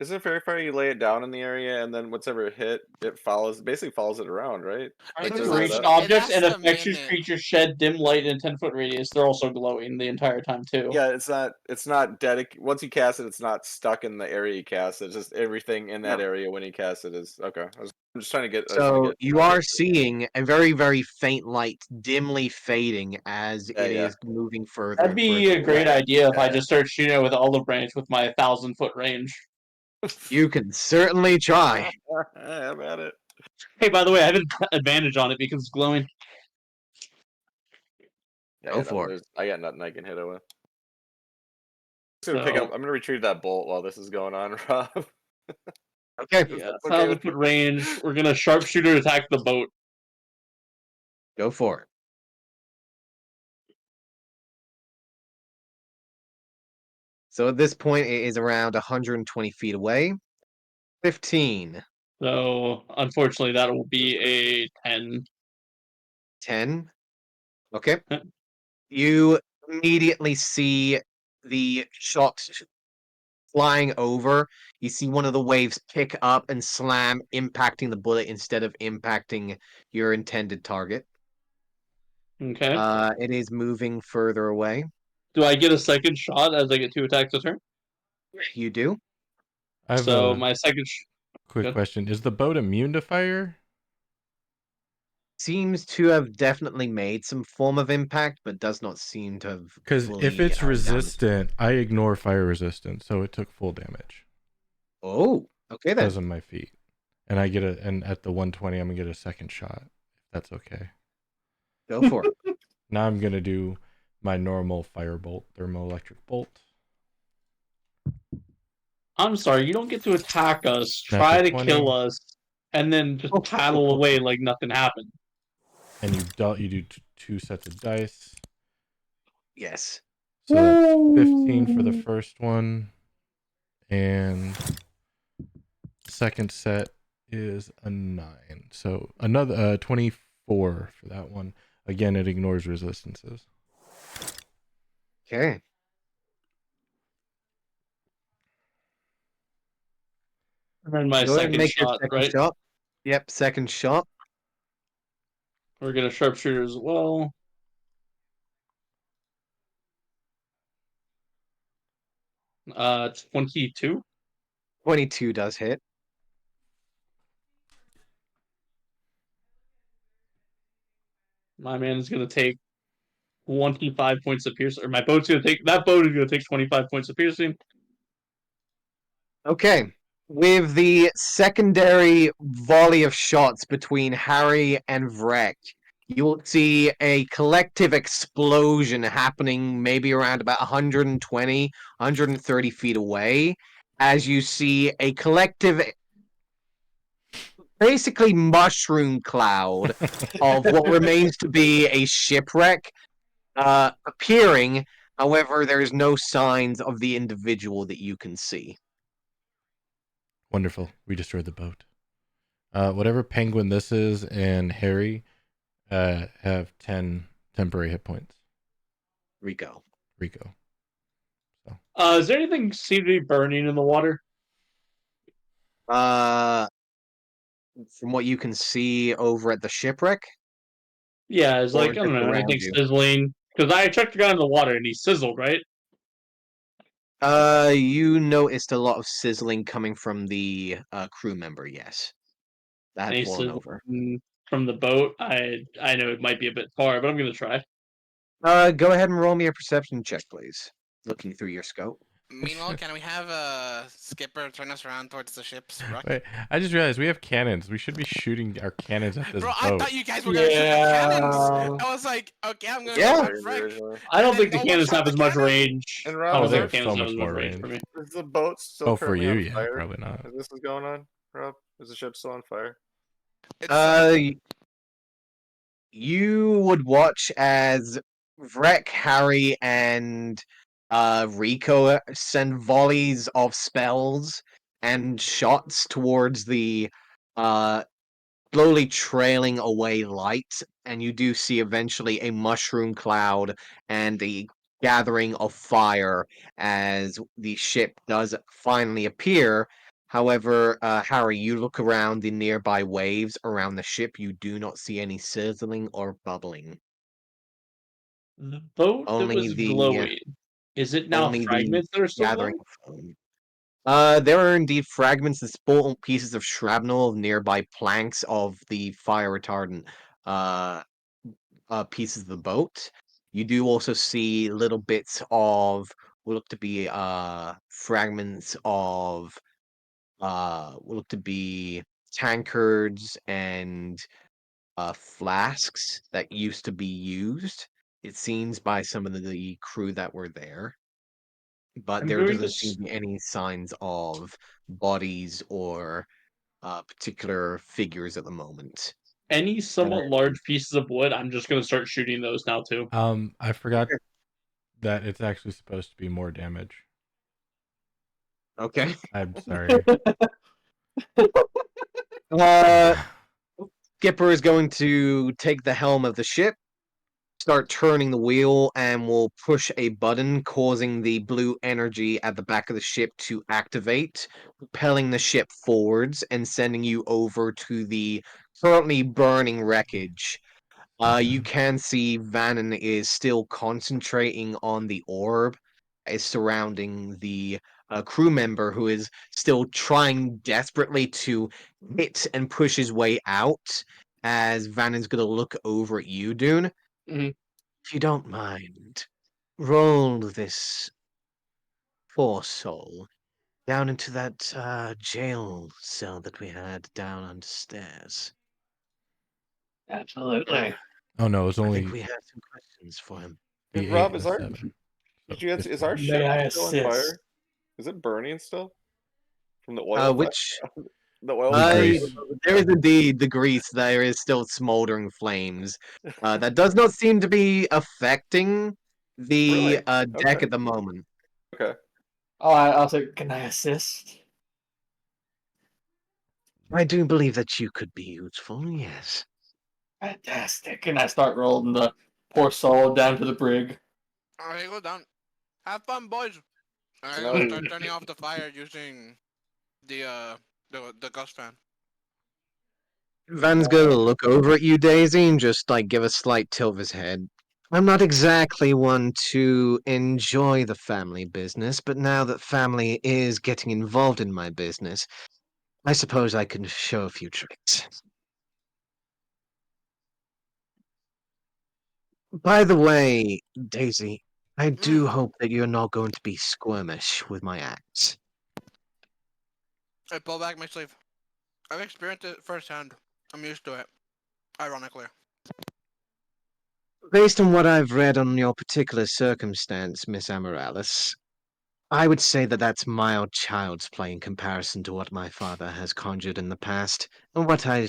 Isn't it fairy fire? You lay it down in the area, and then whatever it hit, it basically follows it around, right? Like there's ranged that- objects and lasts a infectious minute. creatures shed dim light in 10-foot radius. They're also glowing the entire time too. Yeah, it's not dedicated. Once you cast it, it's not stuck in the area you cast. It's just everything in that No. area when you cast it is okay. I'm just trying to get. I just wanna So get you are seeing a very, very faint light dimly fading as Yeah, it yeah. is moving further That'd and be further a great away. idea if I Yeah. just start shooting it with olive branch with my 1,000-foot range. You can certainly try. I'm at it. Hey, by the way, I have an advantage on it because it's glowing. Yeah, Go for it. I got nothing I can hit it with. I'm just gonna pick up. I'm gonna retrieve that bolt while this is going on, Rob. Okay, Yeah, Okay with 1,000-foot range. We're gonna sharpshooter attack the boat. go for it. So at this point, it is around 120 feet away. 15, So unfortunately, that will be a 10. 10. Okay. You immediately see the shot flying over. You see one of the waves pick up and slam, impacting the bullet instead of impacting your intended target. Okay. It is moving further away. Do I get a second shot as I get 2 attacks a turn? You do. I have So a my second. quick Good. question. Is the boat immune to fire? Seems to have definitely made some form of impact, but does not seem to have Because fully if it's damaged. resistant, I ignore fire resistance, so it took full damage Oh, okay then. because of my feet. And I get and at the 120, I'm gonna get a second shot. If that's okay. Go for it. Now I'm gonna do my normal firebolt, thermoelectric bolt. I'm sorry, you don't get to attack us, Natural try to 20. kill us, and then just paddle away like nothing happened. And you do 2 sets of dice. Yes. So that's 15 for the first one, and second set is a 9. So another 24 for that one. Again, it ignores resistances. Okay. And then my Go ahead and second make your shot, second right? shot. Yep, second shot. We're gonna sharpshooter as well. Uh, 22. 22 does hit. My man is gonna take 25 points of piercing. Or my boat's gonna take that boat is gonna take 25 points of piercing. Okay. With the secondary volley of shots between Harry and Vrek, you will see a collective explosion happening maybe around about 120, 130 feet away, as you see a collective, basically mushroom cloud of what remains to be a shipwreck appearing. However, there's no signs of the individual that you can see. Wonderful. We destroyed the boat. Whatever penguin this is and Harry have 10 temporary hit points. Rico. Is there anything seem to be burning in the water? From what you can see over at the shipwreck, Yeah, it's or like I just don't know, around anything you. sizzling. Because I checked the guy in the water and he sizzled, right? You noticed a lot of sizzling coming from the crew member. Yes, that And had he fallen sizzled over. from the boat. I know it might be a bit far, but I'm gonna try. Go ahead and roll me a perception check, please. Looking through your scope. Meanwhile, can we have Skipper turn us around towards the ship's wreck? Wait, I just realized we have cannons. We should be shooting our cannons at this Bro, boat. I thought you guys were gonna shoot the cannons. I was like, okay, I'm gonna Yeah. go I with Frank. originally. I don't And think then the no one cannons shot have the as much cannon? range. And I Rob, don't Oh, is, they think our, have the cannons so have much as more much range for range. me. is the boat still Oh, for currently you, on yeah, fire? probably not. As this is going on, Rob? Is the ship still on fire? It's You would watch as Vrek, Harry, and Rico send volleys of spells and shots towards the uh, slowly trailing away light, and you do see eventually a mushroom cloud and a gathering of fire as the ship does finally appear. However, Harry, you look around the nearby waves around the ship, you do not see any sizzling or bubbling. The boat that Only was the glowing. Is it now only the fragments that are still gathering glowing? of foam. There are indeed fragments and small pieces of shrapnel of nearby planks of the fire retardant uh, pieces of the boat. You do also see little bits of what look to be fragments of what look to be tankards and flasks that used to be used. It seems by some of the crew that were there, but I'm there going to doesn't seem to be any signs of bodies or particular figures at the moment. any somewhat then- large pieces of wood. I'm just gonna start shooting those now too. I forgot that it's actually supposed to be more damage. Okay. I'm sorry. Skipper is going to take the helm of the ship, start turning the wheel, and will push a button, causing the blue energy at the back of the ship to activate, propelling the ship forwards and sending you over to the currently burning wreckage. You can see Vannon is still concentrating on the orb is surrounding the crew member who is still trying desperately to hit and push his way out. As Vannon's gonna look over at you, Dune. Mhm. If you don't mind, roll this poor soul down into that jail cell that we had down on the stairs. Absolutely. Oh no, it's I only think we have some questions for him. the Hey, Rob, eight and is a our 7. So did you answer, is 15. our May ship I still on assist? fire? Is it burning still? From the oil? Which The oil? The Uh, grease. there is indeed the grease. There is still smoldering flames. That does not seem to be affecting the Really? deck Okay. at the moment. Okay. I'll say, can I assist? I do believe that you could be useful. Yes. Fantastic. And I start rolling the poor soul down to the brig. Alright, go down. Have fun, boys. I'm So gonna now- start turning off the fire using the ghost fan. Van's gonna look over at you, Daisy, and just like give a slight tilt of his head. I'm not exactly one to enjoy the family business, but now that family is getting involved in my business, I suppose I can show a few tricks. By the way, Daisy, I do Mm. hope that you're not going to be squirmish with my axe. I pull back my sleeve. I've experienced it firsthand. I'm used to it. Ironically. Based on what I've read on your particular circumstance, Miss Amaryllis, I would say that that's mild child's play in comparison to what my father has conjured in the past, and what I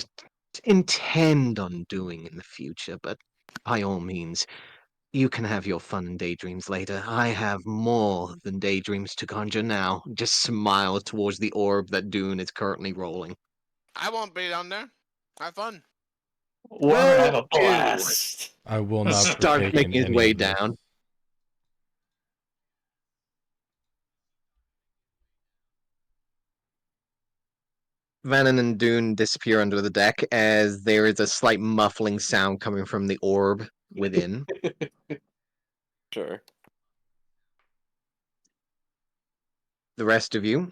intend on doing in the future, but by all means, you can have your fun and daydreams later. I have more than daydreams to conjure now. Just smile towards the orb that Dune is currently rolling. I won't be down there. Have fun. We're gonna have a Ew. blast. I will not Starts partake in making his any way of this. down. Vannon and Dune disappear under the deck as there is a slight muffling sound coming from the orb within. Sure. The rest of you,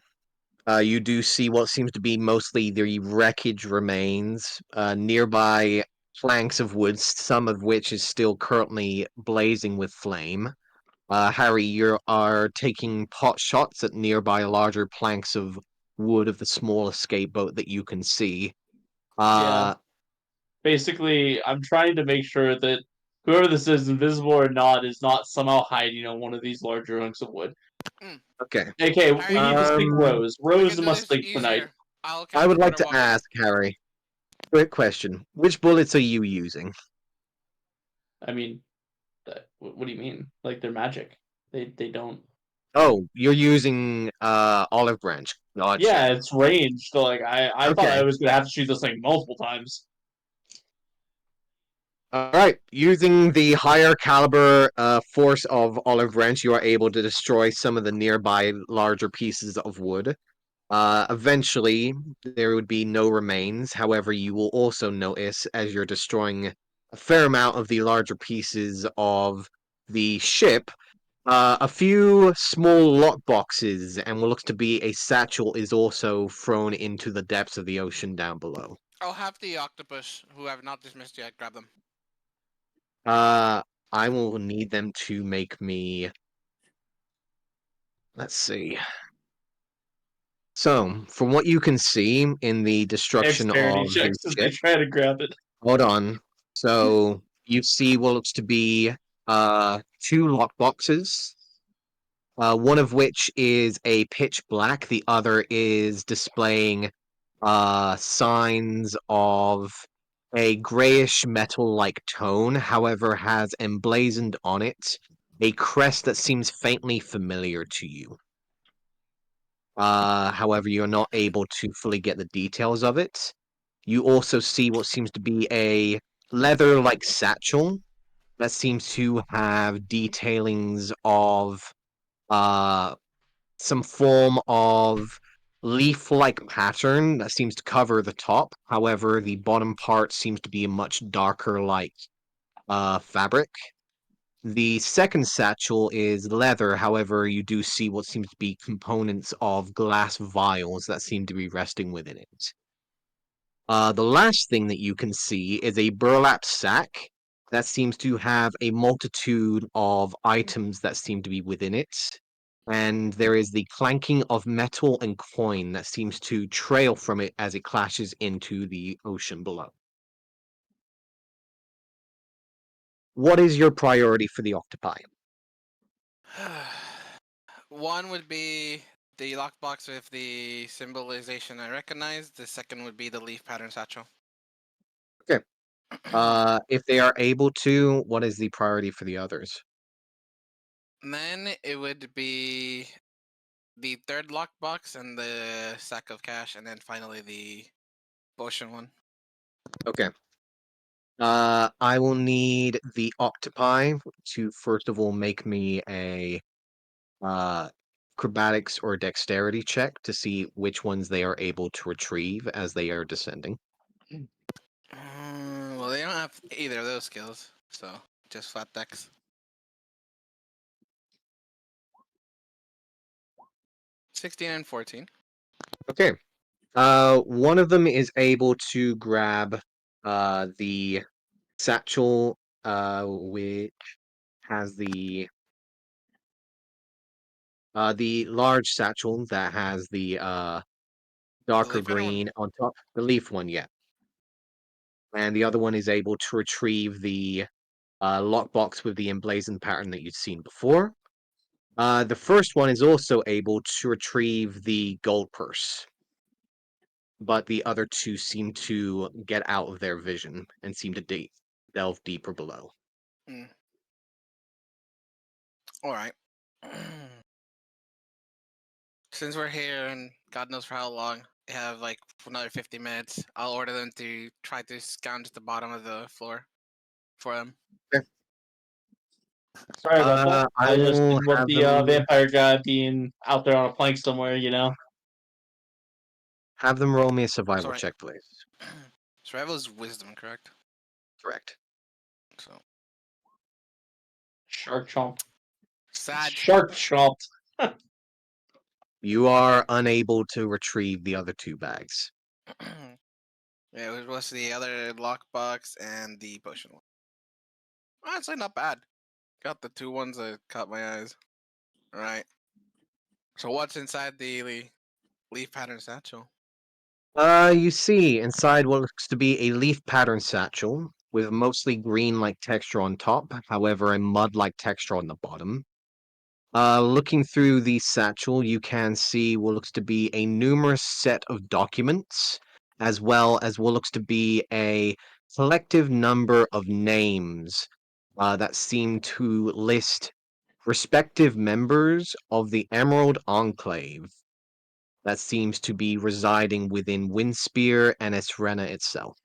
you do see what seems to be mostly the wreckage remains, nearby planks of wood, some of which is still currently blazing with flame. Harry, you are taking pot shots at nearby larger planks of wood of the small escape boat that you can see. Yeah. Basically, I'm trying to make sure that whoever this is, invisible or not, is not somehow hiding on one of these larger hunks of wood. Okay. Okay, we Harry, need to sleep Rose. we Rose can do must this sleep tonight. easier. I'll I would like catch to water walking. ask, Harry, quick question. Which bullets are you using? I mean, what do you mean? Like they're magic. They don't. Oh, you're using olive branch. Gotcha. Yeah, it's ranged. So like I thought I Okay. was gonna have to shoot this thing multiple times. Alright, using the higher caliber force of olive branch, you are able to destroy some of the nearby larger pieces of wood. Eventually, there would be no remains. However, you will also notice as you're destroying a fair amount of the larger pieces of the ship, a few small lock boxes and what looks to be a satchel is also thrown into the depths of the ocean down below. I'll have the octopus, who I have not dismissed yet, grab them. I will need them to make me. Let's see. So, from what you can see in the destruction Dexterity of the checks as they ship, try to grab it. hold on. So you see what looks to be two lock boxes. One of which is a pitch black, the other is displaying signs of a grayish metal-like tone, however, has emblazoned on it a crest that seems faintly familiar to you. However, you're not able to fully get the details of it. You also see what seems to be a leather-like satchel that seems to have detailings of uh some form of leaf-like pattern that seems to cover the top. However, the bottom part seems to be a much darker like fabric. The second satchel is leather, however, you do see what seems to be components of glass vials that seem to be resting within it. The last thing that you can see is a burlap sack that seems to have a multitude of items that seem to be within it. And there is the clanking of metal and coin that seems to trail from it as it clashes into the ocean below. What is your priority for the octopi? One would be the lockbox with the symbolization I recognize. The second would be the leaf pattern satchel. Okay. If they are able to, what is the priority for the others? Then it would be the third lockbox and the sack of cash, and then finally the potion one. Okay. I will need the octopi to first of all make me a acrobatics or dexterity check to see which ones they are able to retrieve as they are descending. Well, they don't have either of those skills, so just flat dex. 16 and 14. Okay. One of them is able to grab the satchel which has the large satchel that has the darker leaf pattern one? green on top. The leaf one, yeah. And the other one is able to retrieve the lockbox with the emblazoned pattern that you'd seen before. The first one is also able to retrieve the gold purse, but the other two seem to get out of their vision and seem to delve deeper below. All right. Since we're here and God knows for how long, we have like another 50 minutes. I'll order them to try to scrounge the bottom of the floor for them. Sorry about that. I I just will didn't want have the them vampire guy being out there on a plank somewhere, you know? roll me a survival Sorry. check, please. Survival is wisdom, correct? Correct. So Shark chomp. sad. Shark chomp. You are unable to retrieve the other two bags. Yeah, it was the other lockbox and the potion one. Honestly, not bad. Got the two ones that caught my eyes. All right. So what's inside the leaf pattern satchel? You see inside what looks to be a leaf pattern satchel with mostly green-like texture on top, however, a mud-like texture on the bottom. Looking through the satchel, you can see what looks to be a numerous set of documents, as well as what looks to be a collective number of names that seem to list respective members of the Emerald Enclave that seems to be residing within Windspear and Essrena itself.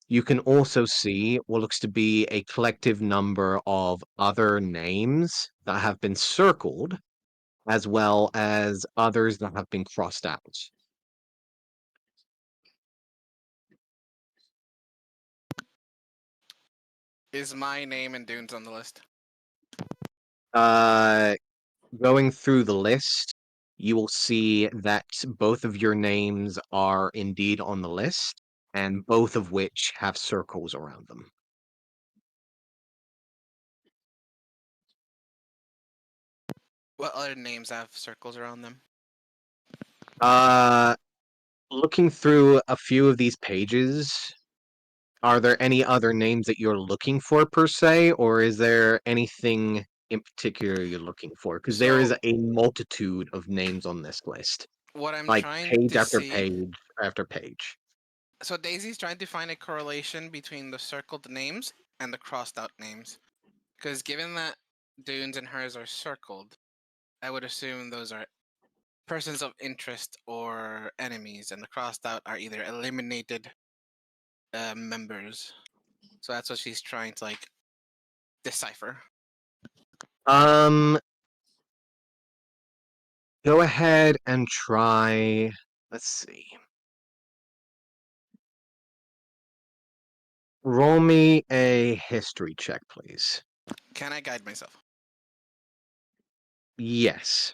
You can also see what looks to be a collective number of other names that have been circled, as well as others that have been crossed out. Is my name and Dune's on the list? Going through the list, you will see that both of your names are indeed on the list, and both of which have circles around them. What other names have circles around them? Looking through a few of these pages, are there any other names that you're looking for per se, or is there anything in particular you're looking for? Because there is So a multitude of names on this list, what I'm like trying page to after see. page after page. So Daisy's trying to find a correlation between the circled names and the crossed out names. Because given that Dune's and hers are circled, I would assume those are persons of interest or enemies, and the crossed out are either eliminated members. So that's what she's trying to like decipher. Go ahead and try. Let's see. Roll me a history check, please. Can I guide myself? Yes.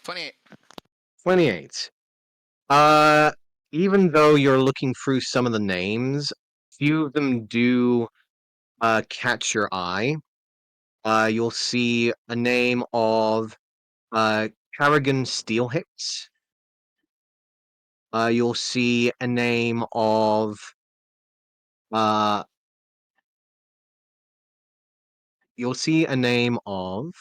28. 28. Even though you're looking through some of the names, few of them do catch your eye. You'll see a name of Carrigan Steelhicks. You'll see a name of uh, you'll see a name of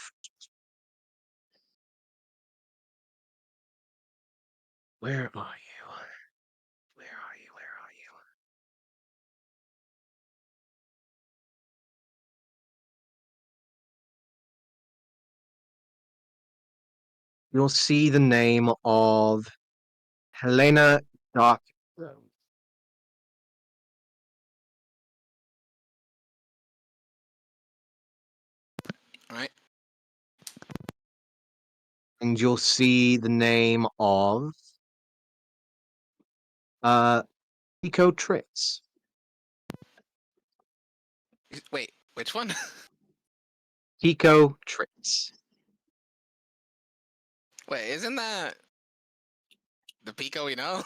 where are you? Where are you? Where are you? You'll see the name of Helena Doc. Right? And you'll see the name of Pico Tricks. Wait, which one? Pico Tricks. Wait, isn't that The Pico we know?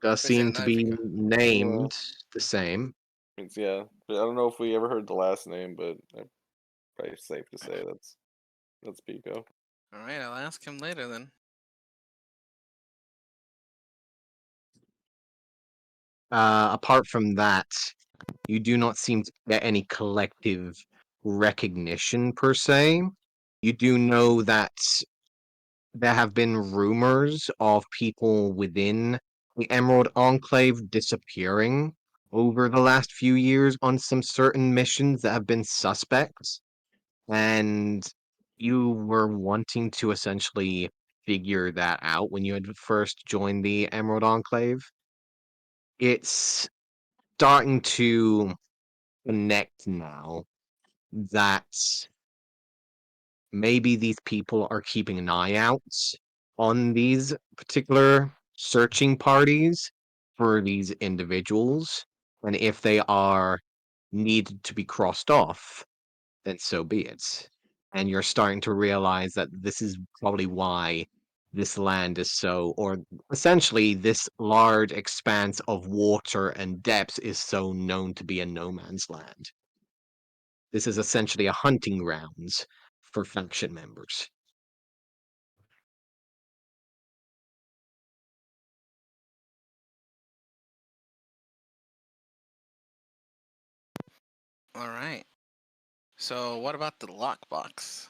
Does Or is it seem to another be Pico? named the same. It's, yeah, but I don't know if we ever heard the last name, but probably safe to say that's Pico. Alright, I'll ask him later then. Apart from that, you do not seem to get any collective recognition per se. You do know that there have been rumors of people within the Emerald Enclave disappearing over the last few years on some certain missions that have been suspects. And you were wanting to essentially figure that out when you had first joined the Emerald Enclave. It's starting to connect now that maybe these people are keeping an eye out on these particular searching parties for these individuals. And if they are needed to be crossed off, then so be it. And you're starting to realize that this is probably why this land is so, or essentially this large expanse of water and depth is so known to be a no man's land. This is essentially a hunting grounds for faction members. Alright. So what about the lockbox?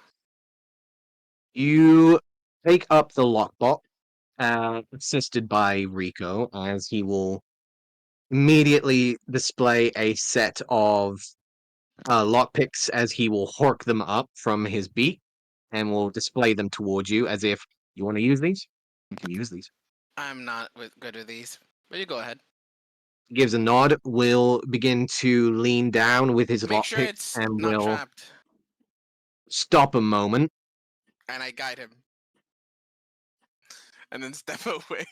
You take up the lockbox, assisted by Rico, as he will immediately display a set of lockpicks as he will hork them up from his beak and will display them towards you as if you want to use these. You can use these. I'm not good with these, but you go ahead. Gives a nod, will begin to lean down with his Make sure lockpicks it's and not will trapped. stop a moment. And I guide him. And then step away.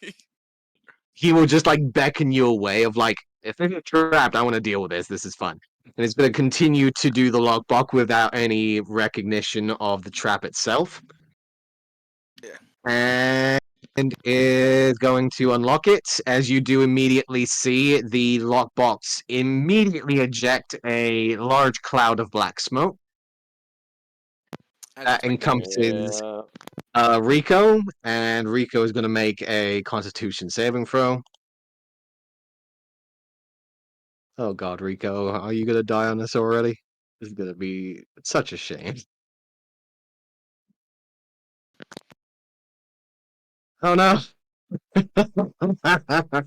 He will just like beckon you away of like, if you're trapped, I want to deal with this. This is fun. And it's going to continue to do the lockbox without any recognition of the trap itself. Yeah. And is going to unlock it. As you do immediately see the lockbox immediately eject a large cloud of black smoke As that expected. encompasses Yeah. Rico, and Rico is going to make a Constitution saving throw. Oh God, Rico, are you gonna die on this already? This is gonna be such a shame. Oh no!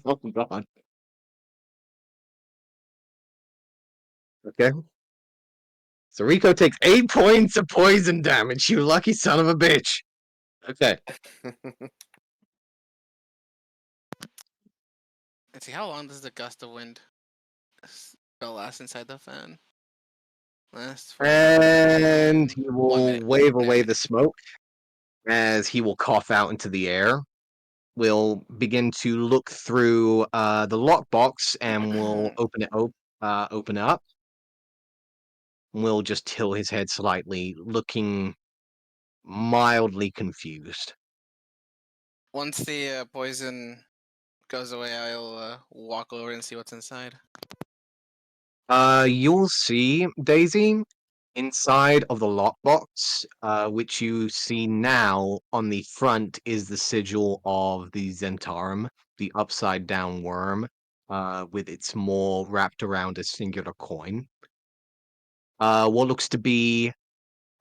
Oh God. Okay. So Rico takes 8 points of poison damage, you lucky son of a bitch. Okay. Let's see, how long does the gust of wind spell last inside the fan? Lasts for And he 1 will minute. wave away Yeah. the smoke as he will cough out into the air. Will begin to look through the lockbox and will open it up. Will just tilt his head slightly, looking mildly confused. Once the poison goes away, I'll walk over and see what's inside. You'll see, Daisy, inside of the lockbox, which you see now on the front is the sigil of the Zentarum, the upside down worm, with its maw wrapped around a singular coin. What looks to be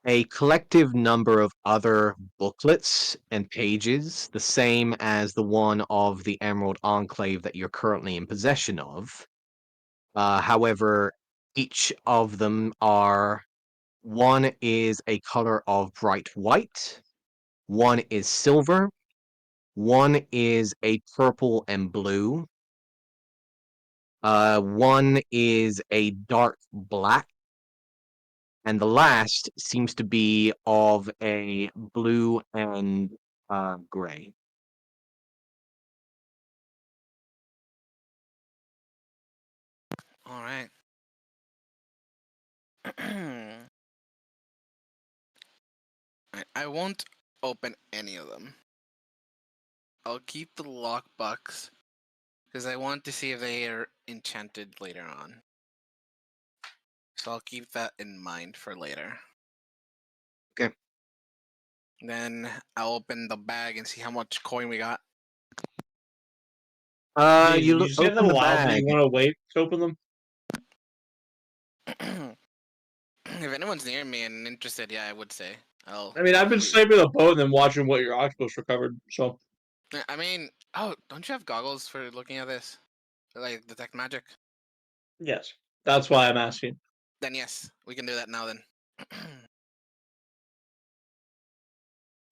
a collective number of other booklets and pages, the same as the one of the Emerald Enclave that you're currently in possession of. However, each of them are one is a color of bright white, one is silver, one is a purple and blue, one is a dark black, and the last seems to be of a blue and gray. All right. I won't open any of them. I'll keep the lockbox because I want to see if they are enchanted later on. So I'll keep that in mind for later. Okay. Then I'll open the bag and see how much coin we got. Daisy, You you just have open them the loud, but bag. you want to wait to open them? If anyone's near me and interested, yeah, I would say. I mean, I've been sniping the boat and then watching what your octopus recovered. So I mean, oh, don't you have goggles for looking at this? Like detect magic? yes, that's why I'm asking. Then yes, we can do that now then.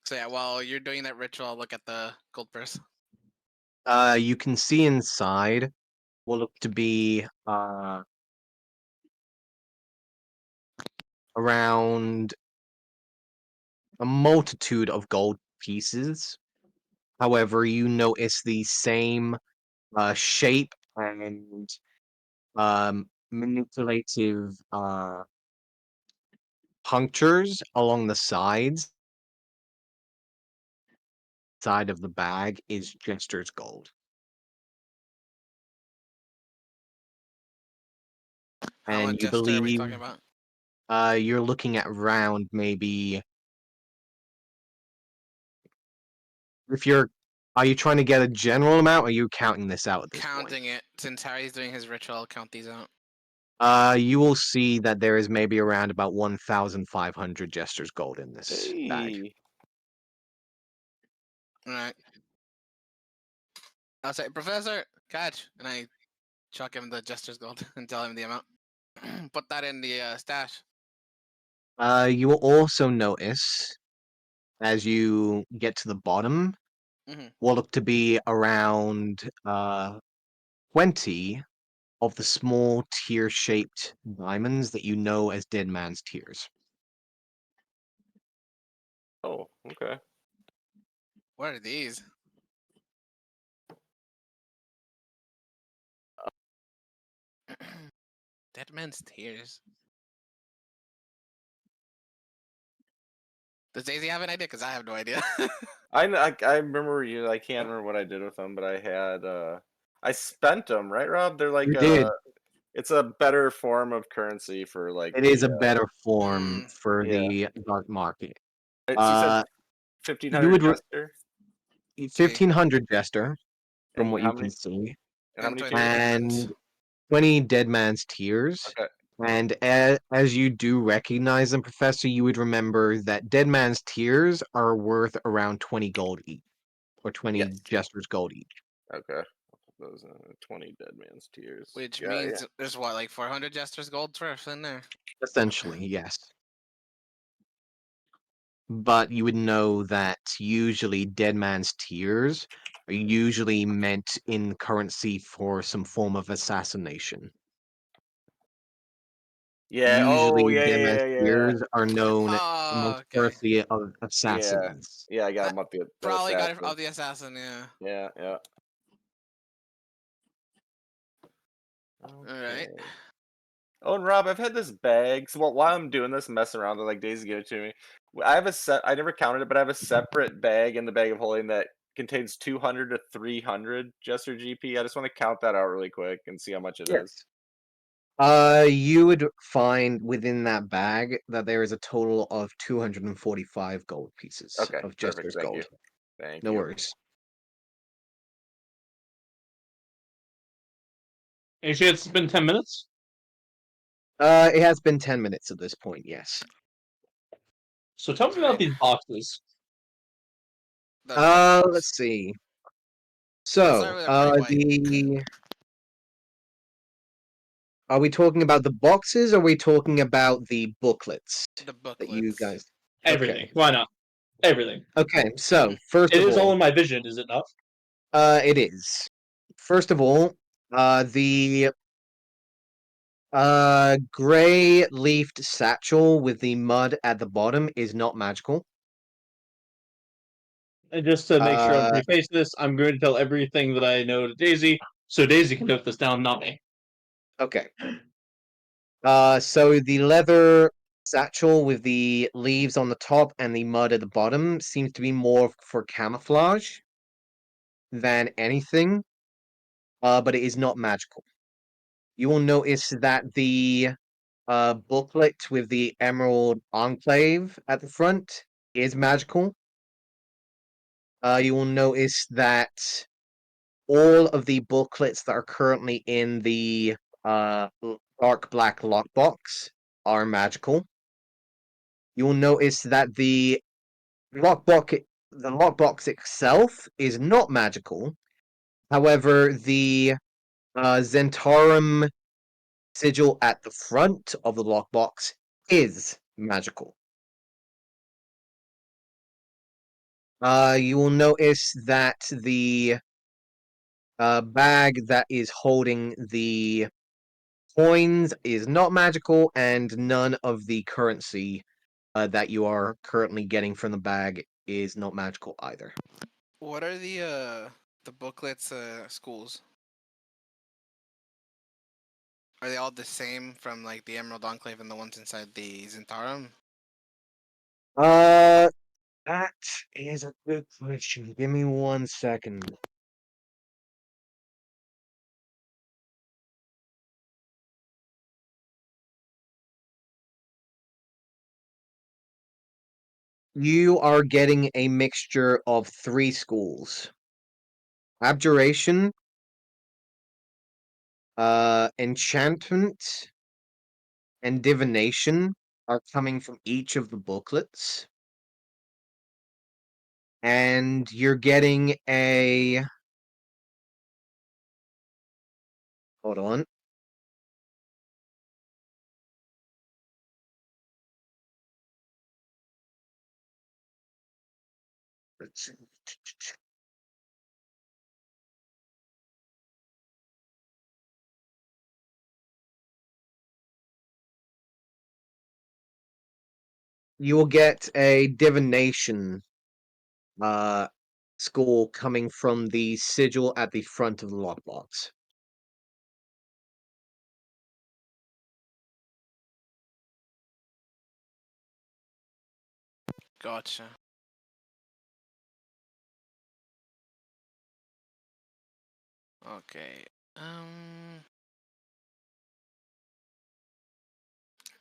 So yeah, while you're doing that ritual, I'll look at the gold purse. You can see inside will look to be around a multitude of gold pieces. However, you notice the same shape and manipulative punctures along the side of the bag is Jester's gold. How much And you jester are we believe talking about? you're looking at around maybe if you're are you trying to get a general amount or are you counting this out at this point? Counting it, since Harry's doing his ritual, I'll count these out. You will see that there is maybe around about 1,500 Jester's gold in this bag. Hey. Alright. I'll say, Professor, catch! And I chuck him the jester's gold and tell him the amount. Put that in the stash. You will also notice as you get to the bottom, Mhm. will look to be around 20 of the small tear-shaped diamonds that you know as Dead Man's Tears. Oh, okay. What are these? Dead man's tears. Does Daisy have an idea? Because I have no idea. I remember you. I can't remember what I did with them, but I had I spent them, right, Rob? They're like You did. it's a better form of currency for like It the is a better form Mm. for yeah. the dark market. So you said You 1,500 would jester, 1,500 Jester, from and what how you many can see, and how many 20 tiers? diamonds. and 20 Dead Man's Tears. Okay. And as you do recognize them, Professor, you would remember that Dead Man's Tears are worth around 20 gold each, or 20 Yes. Jester's gold each. Okay. Those 20 dead man's tears. Which Yeah, means there's what, like 400 jester's gold worth in there? Essentially, yes. But you would know that usually Dead Man's Tears are usually meant in currency for some form of assassination. yeah. Oh, Usually, yeah, Dead Man's yeah, yeah, yeah. Tears are known Oh, amongst okay. currency of Yeah, assassins. yeah. I got I them up the Probably got it assassin. off the assassin, yeah. Yeah, yeah. Alright. Okay. Oh, and Rob, I've had this bag. So while I'm doing this, messing around, like Daisy gave it to me. I have a set. I never counted it, but I have a separate bag in the bag of holding that contains 200 to 300 Jester GP. I just want to count that out really quick and see how much it is. You would find within that bag that there is a total of 245 gold pieces Okay, of perfect. Jester's Thank gold. you. Thank No you. worries. Any chance it's been 10 minutes? It has been 10 minutes at this point, yes. So tell me about these boxes. The what box? Let's see. Let's start So, with a pretty white. are we talking about the boxes or are we talking about the booklets The that you booklets. guys? Everything. Why not? Everything. Okay, so first It of is all all, in my vision, is it not? it is. First of all, the gray leafed satchel with the mud at the bottom is not magical. And just to make sure I'm Uh, preface this, I'm going to tell everything that I know to Daisy, so Daisy can note this down, not me. okay. So the leather satchel with the leaves on the top and the mud at the bottom seems to be more for camouflage. than anything, but it is not magical. You will notice that the booklet with the Emerald Enclave at the front is magical. You will notice that all of the booklets that are currently in the dark black lockbox are magical. You will notice that the lockbox itself is not magical. However, the Zentarum sigil at the front of the lockbox is magical. You will notice that the bag that is holding the coins is not magical, and none of the currency that you are currently getting from the bag is not magical either. What are the booklets schools? Are they all the same from like the Emerald Enclave and the ones inside the Zentarum? That is a good question. Give me 1 second. You are getting a mixture of 3 schools. Abjuration, enchantment, and divination are coming from each of the booklets. And you're getting a... Hold on. You will get a divination school coming from the sigil at the front of the lockbox. Gotcha. Okay.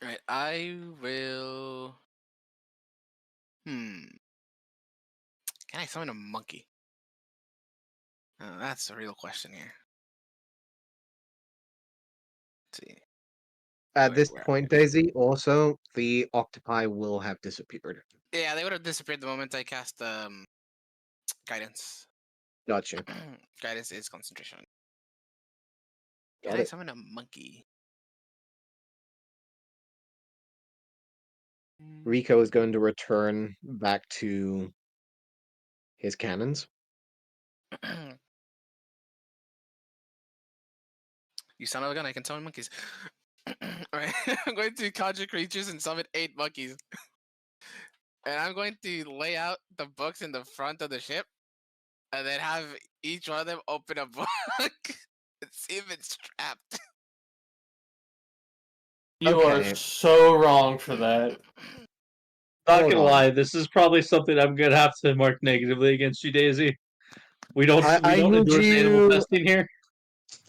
Right. I will. Can I summon a monkey? That's a real question here. Let's see. At this Where are point, Daisy, also, the octopi will have disappeared. Yeah, they would have disappeared the moment I cast guidance. Gotcha. Guidance is concentration. Can Got I it. summon a monkey? Rico is going to return back to his cannons. You son of a gun, I can summon monkeys. Alright, I'm going to conjure creatures and summon 8 monkeys. And I'm going to lay out the books in the front of the ship and then have each one of them open a book and see if it's trapped. You Okay. are so wrong for that. Not Hold gonna on. lie, this is probably something I'm gonna have to mark negatively against you, Daisy. We don't I need endorse animal you- testing here.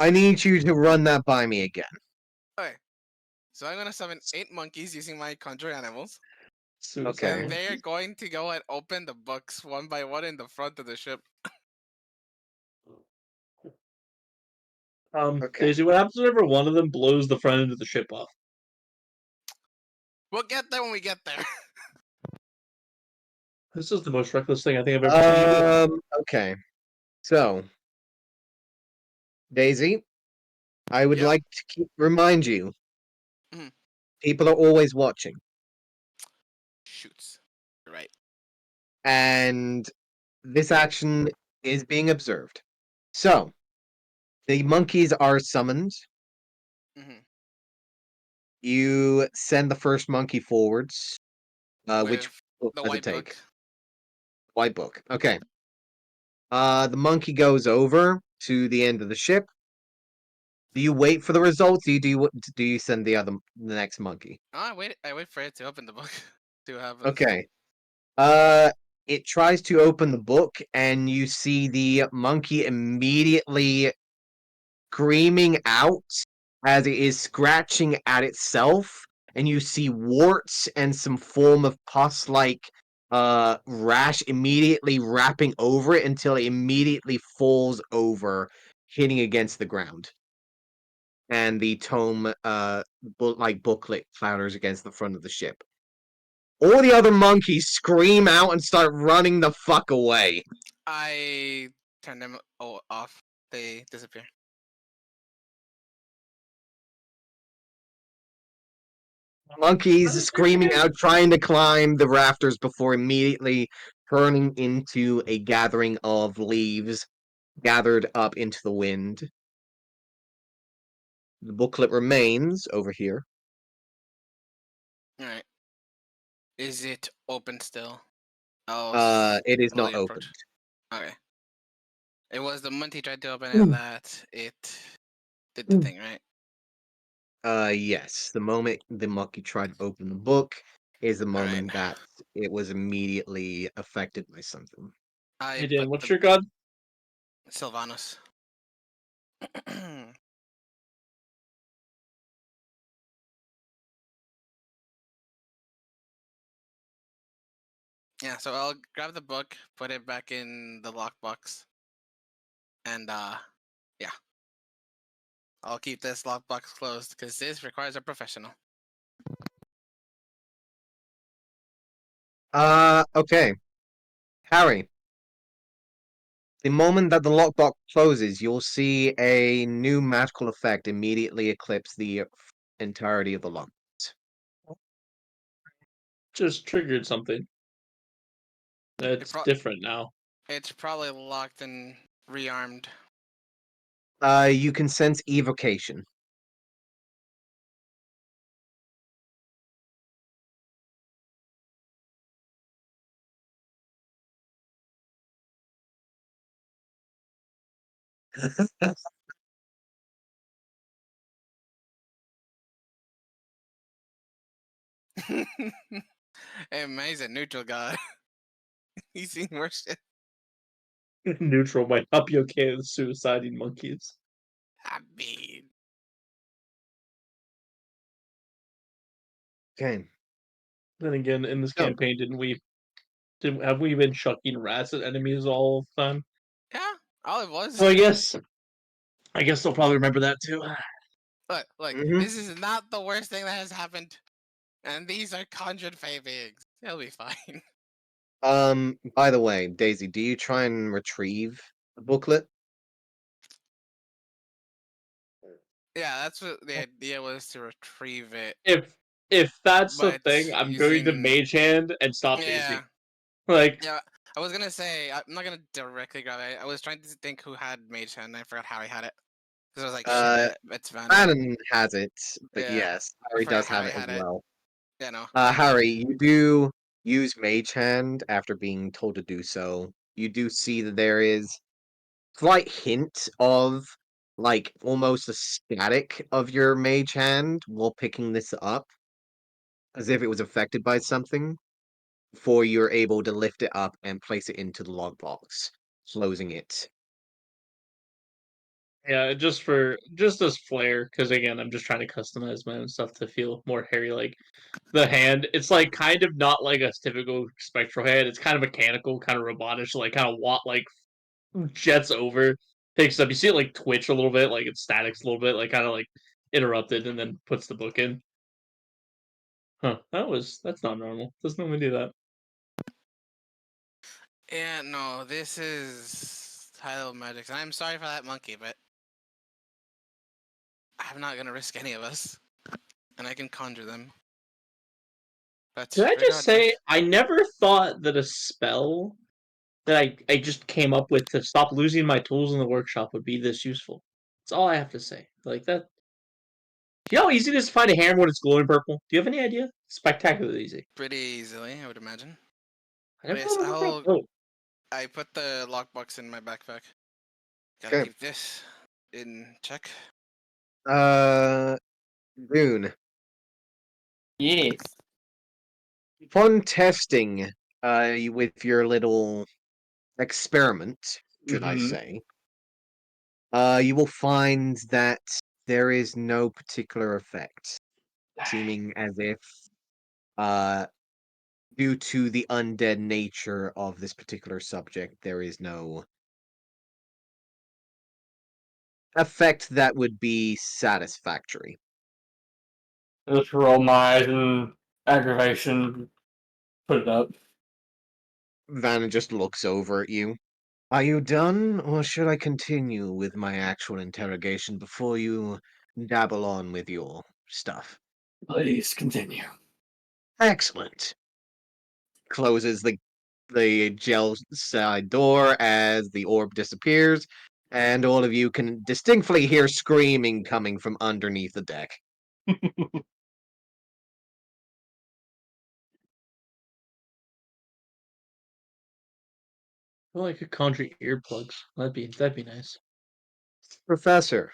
I need you to run that by me again. Okay. So I'm gonna summon 8 monkeys using my conjure animals. Okay. And they're going to go and open the books one by one in the front of the ship. Okay. Daisy, what happens whenever one of them blows the front end of the ship off? We'll get there when we get there. This is the most reckless thing I think I've ever seen you do. Okay. So, Daisy, I would Yep. like to remind you, Mhm. people are always watching, Shoots. You're right. and this action is being observed. So, the monkeys are summoned. hmm You send the first monkey forwards. Which With book the does it white take? book. White book. Okay. The monkey goes over to the end of the ship. Do you wait for the results? Do you send the next monkey? Oh, I wait for it to open the book to have us. Okay. it tries to open the book, and you see the monkey immediately screaming out as it is scratching at itself, and you see warts and some form of pus-like rash immediately wrapping over it until it immediately falls over, hitting against the ground. And the tome booklet clatters against the front of the ship. All the other monkeys scream out and start running the fuck away. I turn them off. They disappear. Monkeys screaming out, trying to climb the rafters before immediately turning into a gathering of leaves gathered up into the wind. The booklet remains over here. All right. Is it open still? It is not slowly opened. approach. Okay. It was the moment he tried to open it that it did the thing, right? Yes. The moment the monkey tried to open the book is the All right. moment that it was immediately affected by something. I Hey Dan, put what's the your god? Sylvanus. Yeah, so I'll grab the book, put it back in the lockbox, and yeah, I'll keep this lockbox closed because this requires a professional. Okay. Harry, the moment that the lockbox closes, you'll see a new magical effect immediately eclipse the entirety of the lock. Just triggered something. That's different now. It's probably locked and rearmed. You can sense evocation. Hey, man, he's a neutral guy. He's seen worse shit. Neutral might not be okay with suiciding monkeys. I mean, Okay. Then again, in this So- campaign, have we been chucking rats at enemies all the time? yeah, all it was. So I guess they'll probably remember that too. Look, Mhm. this is not the worst thing that has happened. And these are conjured fey beings. He'll be fine. By the way, Daisy, do you try and retrieve the booklet? Yeah, that's what the idea was, to retrieve it. If that's the But thing, I'm going to using- Mage Hand and stop Daisy. Yeah. Like, Yeah, I was gonna say, I'm not gonna directly grab it. I was trying to think who had Mage Hand, and I forgot Harry had it. Because I was like, shit, it's Vanna. Bannon has it, but Yeah, yes, Harry forgot does have Harry it as had it. well. Yeah, no. Harry, you do use Mage Hand after being told to do so. You do see that there is slight hint of like almost a static of your Mage Hand while picking this up, as if it was affected by something, before you're able to lift it up and place it into the logbox, closing it. yeah, just as flair, because again, I'm just trying to customize my own stuff to feel more hairy. Like the hand, it's like kind of not like a typical spectral hand. It's kind of mechanical, kind of robotish, like kind of like jets over, picks up. You see it like twitch a little bit, like it statics a little bit, like kind of like interrupted, and then puts the book in. Huh? That's not normal. Doesn't normally do that. Yeah, no, this is high level magic. And I'm sorry for that monkey, but I'm not gonna risk any of us. And I can conjure them. But Did I just say regardless- I never thought that a spell that I just came up with to stop losing my tools in the workshop would be this useful? That's all I have to say. Like that. Do you know how easy it is to find a hammer when it's glowing purple? Do you have any idea? Spectacularly easy. pretty easily, I would imagine. I never But yes, thought about that. Oh, I put the lockbox in my backpack. Gotta Okay. keep this in check. Dune. Yes. Upon testing with your little experiment, should I Mhm. say, you will find that there is no particular effect, seeming as if, uh, due to the undead nature of this particular subject, there is no effect that would be satisfactory. Let's roll my eyes and aggravation. Put it up. Vanna just looks over at you. Are you done, or should I continue with my actual interrogation before you dabble on with your stuff? Please continue. Excellent. Closes the gel side door as the orb disappears, and all of you can distinctly hear screaming coming from underneath the deck. Well, I could conjure earplugs. That'd be nice. Professor.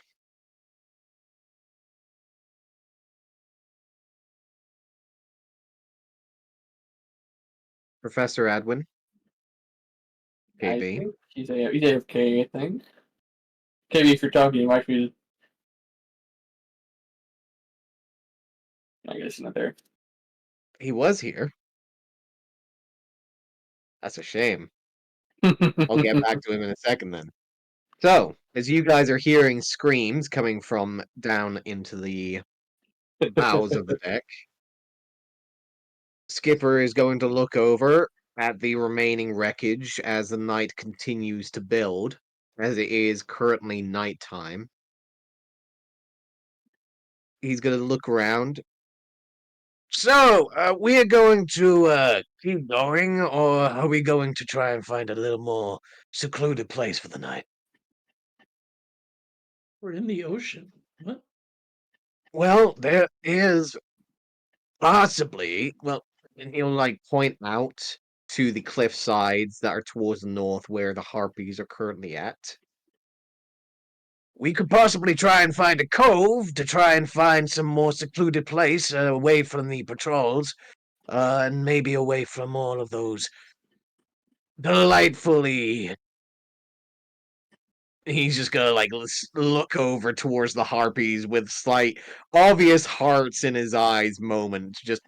Professor Adwin. I KB. think he's AFK, I think. KB, if you're talking, you might be. I guess he's not there. He was here. That's a shame. I'll get back to him in a second then. So, as you guys are hearing screams coming from down into the bows of the deck, Skipper is going to look over at the remaining wreckage as the night continues to build, as it is currently nighttime. He's going to look around. So, we are going to keep going, or are we going to try and find a little more secluded place for the night? We're in the ocean. What? Well, there is possibly, well, and he'll like point out to the cliff sides that are towards the north where the harpies are currently at. We could possibly try and find a cove to try and find some more secluded place away from the patrols, and maybe away from all of those delightfully. He's just gonna like look over towards the harpies with slight, obvious hearts in his eyes moment. Just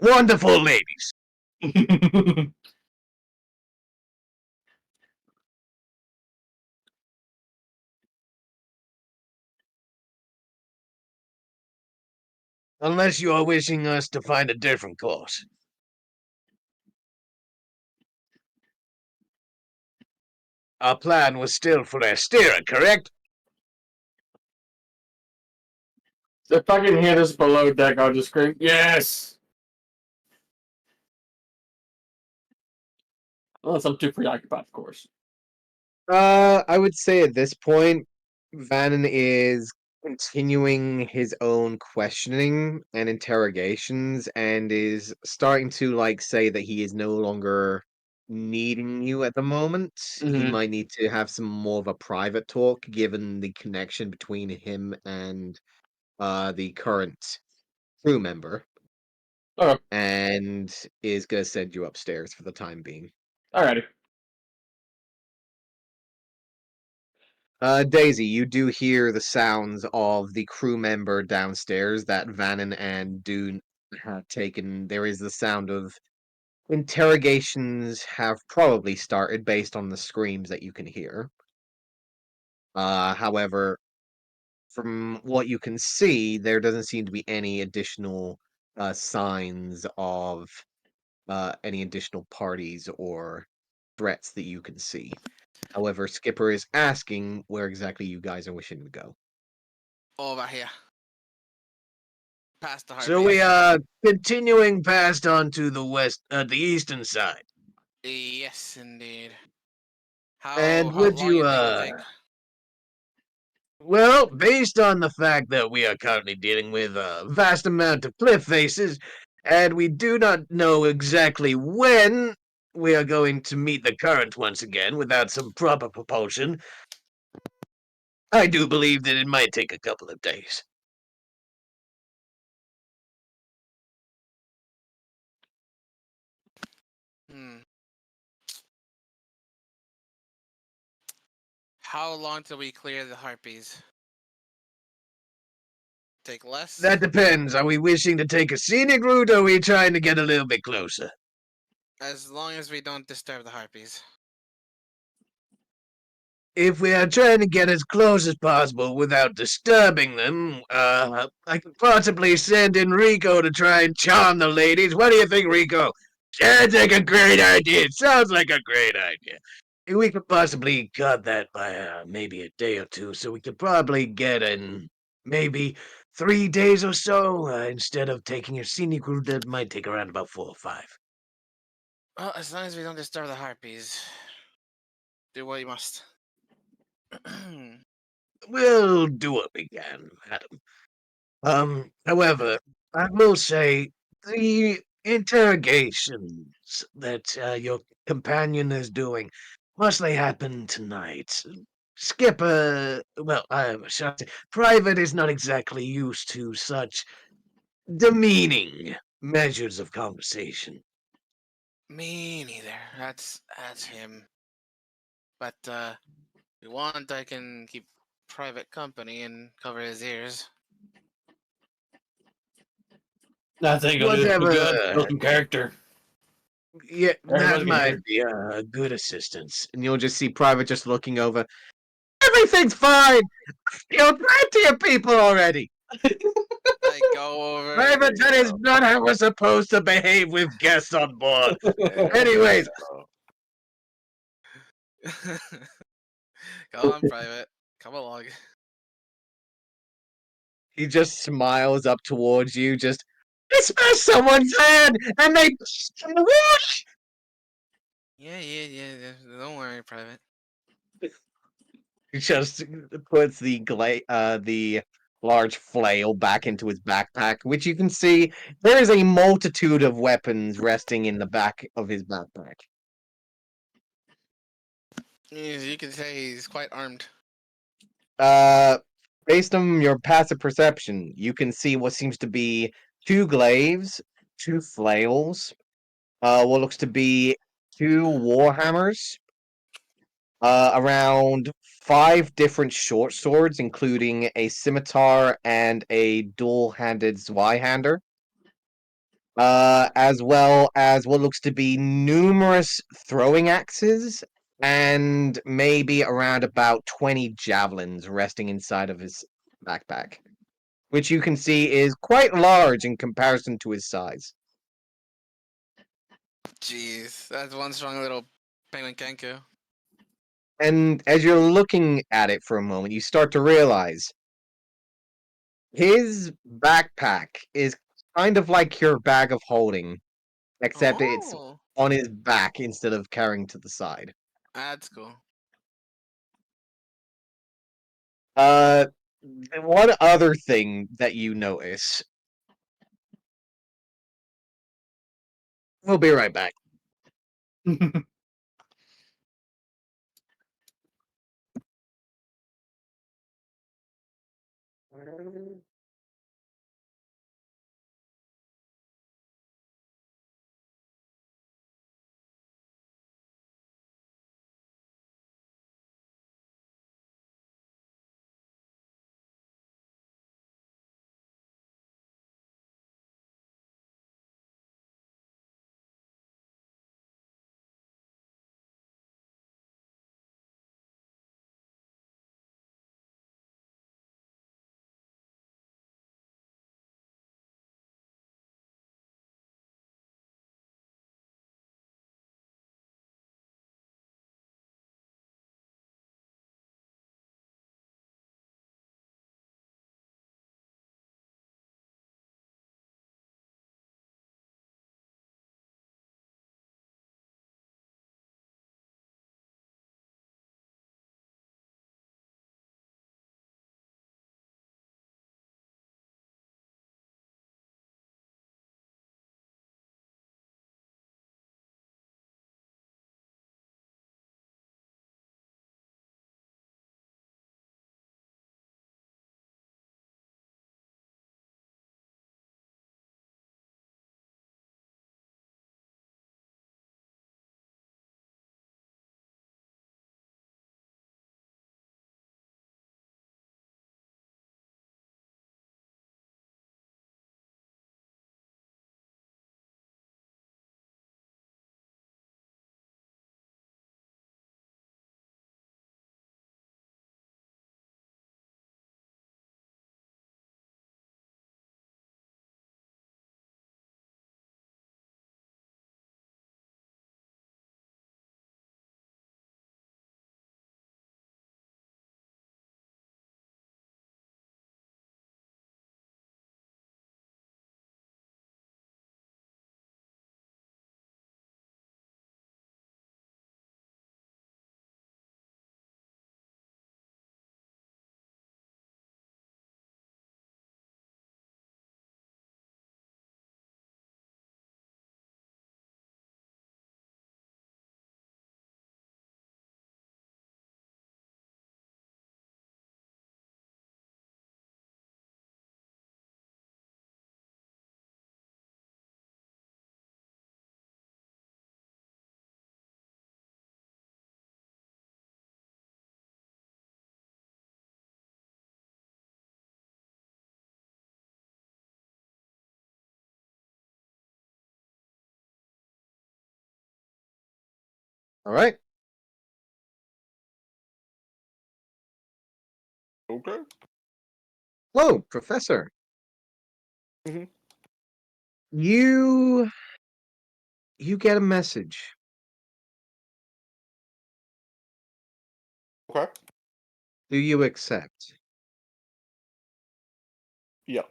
wonderful ladies. Unless you are wishing us to find a different course. Our plan was still for Essrena, correct? If I can hear this below deck, I'll just scream, yes! Unless I'm too preoccupied, of course. I would say at this point, Vannon is continuing his own questioning and interrogations and is starting to like say that he is no longer needing you at the moment. He Mhm. might need to have some more of a private talk given the connection between him and the current crew member. Okay. And is gonna send you upstairs for the time being. Alrighty. Daisy, you do hear the sounds of the crew member downstairs that Vannon and Dune have taken. There is the sound of interrogations have probably started based on the screams that you can hear. However, from what you can see, there doesn't seem to be any additional signs of any additional parties or threats that you can see. However, Skipper is asking where exactly you guys are wishing to go. Over here. Past the So we harpies. are continuing past onto the the eastern side. Yes, indeed. And How would long you you think it'll take? well, based on the fact that we are currently dealing with a vast amount of cliff faces, and we do not know exactly when we are going to meet the current once again without some proper propulsion, I do believe that it might take a couple of days. Hmm. How long till we clear the harpies? Take less? That depends. Are we wishing to take a scenic route, or are we trying to get a little bit closer? As long as we don't disturb the harpies. If we are trying to get as close as possible without disturbing them, I could possibly send in Rico to try and charm the ladies. What do you think, Rico? Sounds like a great idea. It sounds like a great idea. We could possibly cut that by maybe a day or two, so we could probably get in maybe 3 days or so, instead of taking a scenic route that might take around about 4 or 5. Well, as long as we don't disturb the harpies. Do what you must. We'll do what we can, madam. However, I will say the interrogations that your companion is doing mostly happen tonight. Skipper, well, shall I say, Private is not exactly used to such demeaning measures of conversation. Me neither. That's him. But if you want, I can keep private company and cover his ears. I think it'll do Whatever. good. Build some character. Yeah, that Everybody can hear. might be a good assistance. And you'll just see Private just looking over. Everything's fine. Killed plenty of people already. I go over. Private, that is not how we're supposed to behave with guests on board. Anyways. Go on, private. Come along. He just smiles up towards you, just, I smashed someone's head, and they whoosh! Yeah. Don't worry, private. He just puts the large flail back into his backpack, which you can see there is a multitude of weapons resting in the back of his backpack. You can say he's quite armed. Based on your passive perception, you can see what seems to be 2 glaives, 2 flails, what looks to be 2 warhammers, around 5 different short swords, including a scimitar and a dual-handed Zweihander, as well as what looks to be numerous throwing axes and maybe around about 20 javelins resting inside of his backpack, which you can see is quite large in comparison to his size. Jeez, that's one strong little penguin kenku. And as you're looking at it for a moment, you start to realize his backpack is kind of like your bag of holding, except it's Oh, on his back instead of carrying to the side. that's cool. Uh, one other thing that you notice. We'll be right back. All right. Okay. Hello, Professor. Mhm. You get a message. Okay. Do you accept? Yeah.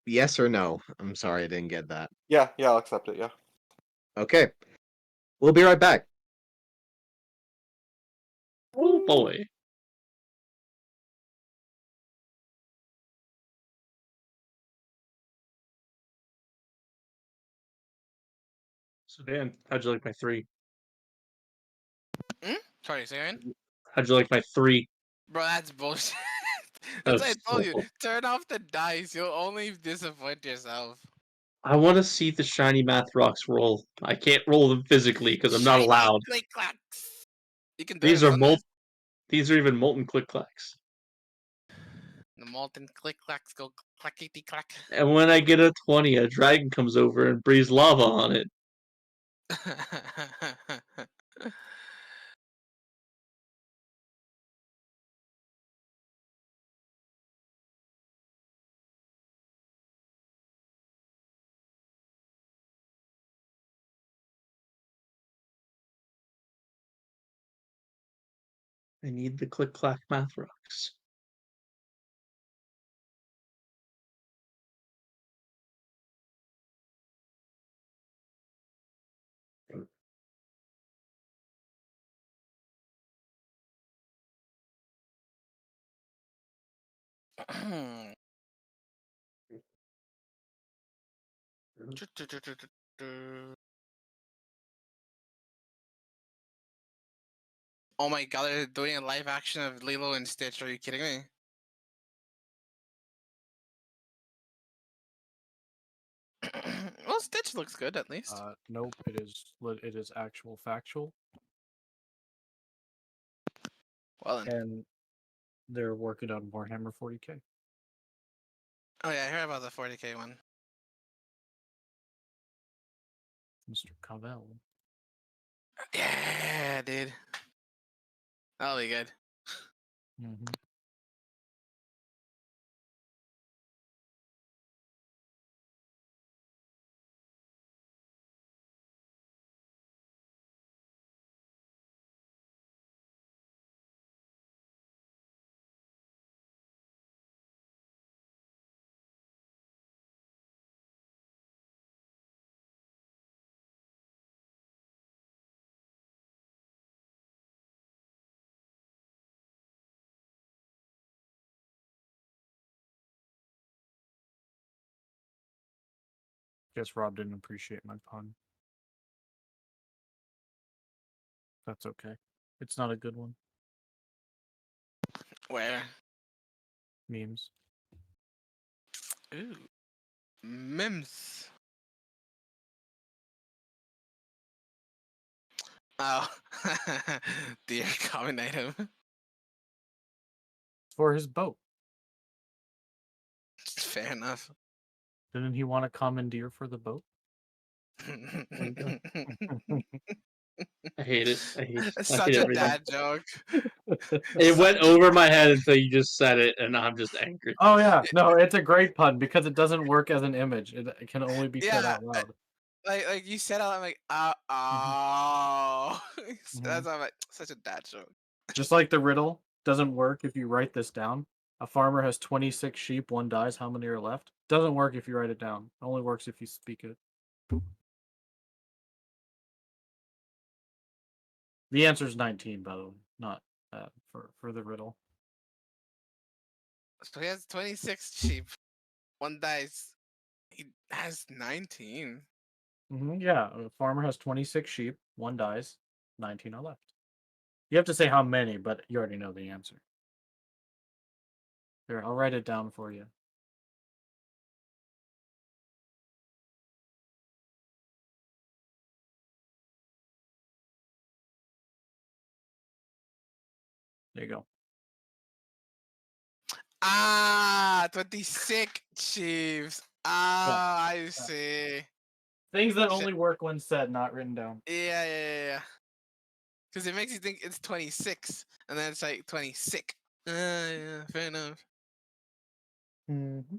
Yes or no? I'm sorry, I didn't get that. Yeah. Yeah. I'll accept it. Yeah. Okay. We'll be right back. Oh boy. So Dan, how'd you like my 3? Sorry, say again? How'd you like my 3? Bro, that's bullshit. That That's what I was told you. so- Turn off the dice. You'll only disappoint yourself. I want to see the shiny math rocks roll. I can't roll them physically because I'm not Shiny allowed. click clacks. You can do These it are in Sundays. These are even molten click clacks. The molten click clacks go clackety clack. And when I get a 20, a dragon comes over and breathes lava on it. I need the click clack math rocks. Oh my god, they're doing a live action of Lilo and Stitch. Are you kidding me? Well, Stitch looks good at least. Nope, it is actual factual, Well then. and they're working on Warhammer 40k. Oh yeah, I heard about the 40k one. Mr. Cavell. Yeah, dude. That'll be good. Mm-hmm. Guess Rob didn't appreciate my pun. That's okay. It's not a good one. Where? Memes. Ooh. Mims. Oh. Dear common item. For his boat. Fair enough. Didn't he want to commandeer for the boat? you go. I hate it. I hate Such a everything. dad joke. It went over my head until you just said it, and I'm just angry. Oh yeah, no, it's a great pun because it doesn't work as an image. It can only be said Yeah, out loud. like you said out, I'm like, oh. Mhm. That's why I'm like, such a dad joke. Just like the riddle doesn't work if you write this down. A farmer has 26 sheep, one dies, how many are left? Doesn't work if you write it down. It only works if you speak it. The answer is 19, by the way, not for the riddle. So he has 26 sheep. One dies. He has 19. Yeah, a farmer has 26 sheep, one dies, 19 are left. You have to say how many, but you already know the answer. Here, I'll write it down for you. There you go. 26 sheeps. Ah, I see. Things that Shit. only work when said, not written down. Yeah. Because it makes you think it's 26, and then it's like 26. Yeah, fair enough. Mm-hmm.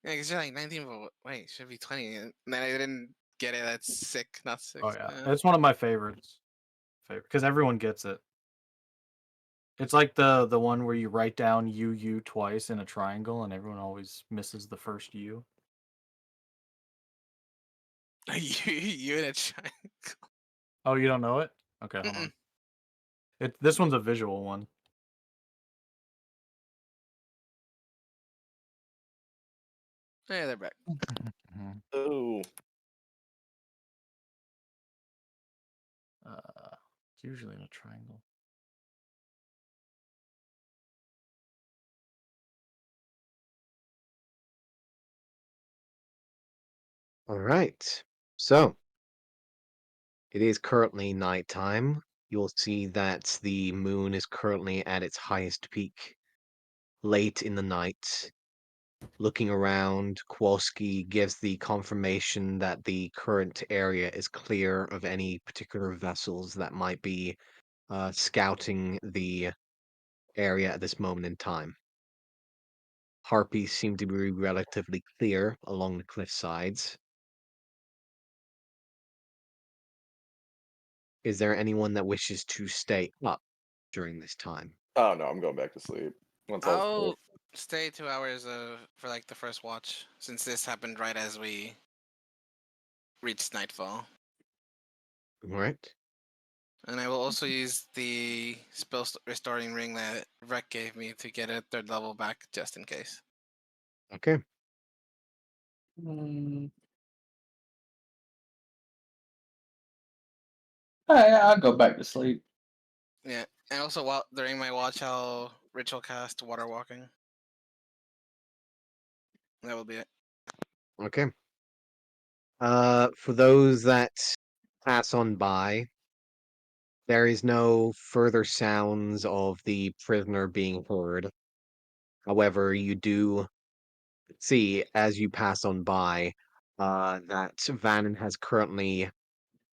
Yeah, because you're like 19, but wait, it should be 20. And then I didn't get it. That's sick, not sick. Oh yeah, it's one of my favorites. Because everyone gets it. It's like the one where you write down U twice in a triangle, and everyone always misses the first U. you in a triangle. Oh, you don't know it? Okay, hold on. This one's a visual one. Yeah, they're back. Oh, It's usually in a triangle. All right. So it is currently nighttime. You'll see that the moon is currently at its highest peak late in the night. Looking around, Kowalski gives the confirmation that the current area is clear of any particular vessels that might be scouting the area at this moment in time. Harpies seem to be relatively clear along the cliff sides. Is there anyone that wishes to stay up during this time? oh no, I'm going back to sleep. Once all's I'll clear. stay 2 hours for like the first watch, since this happened right as we reached nightfall. All right. And I will also use the spell restoring ring that Rek gave me to get a 3rd level back, just in case. Okay. I'll go back to sleep. Yeah, and also while during my watch, I'll ritual cast water walking. That will be it. Okay. For those that pass on by, there is no further sounds of the prisoner being heard. However, you do see as you pass on by that Vannon has currently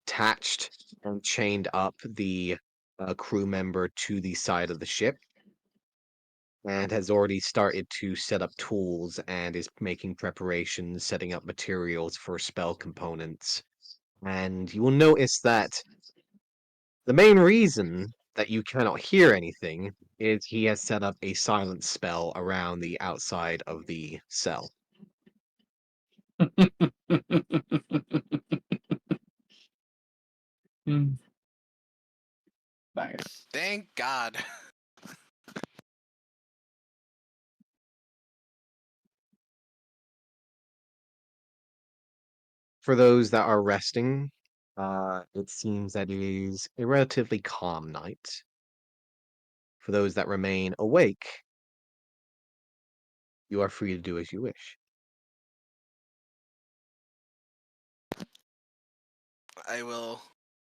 attached and chained up the crew member to the side of the ship and has already started to set up tools and is making preparations, setting up materials for spell components. And you will notice that the main reason that you cannot hear anything is he has set up a silence spell around the outside of the cell. Nice. Thank God. For those that are resting, it seems that it is a relatively calm night. For those that remain awake, you are free to do as you wish. I will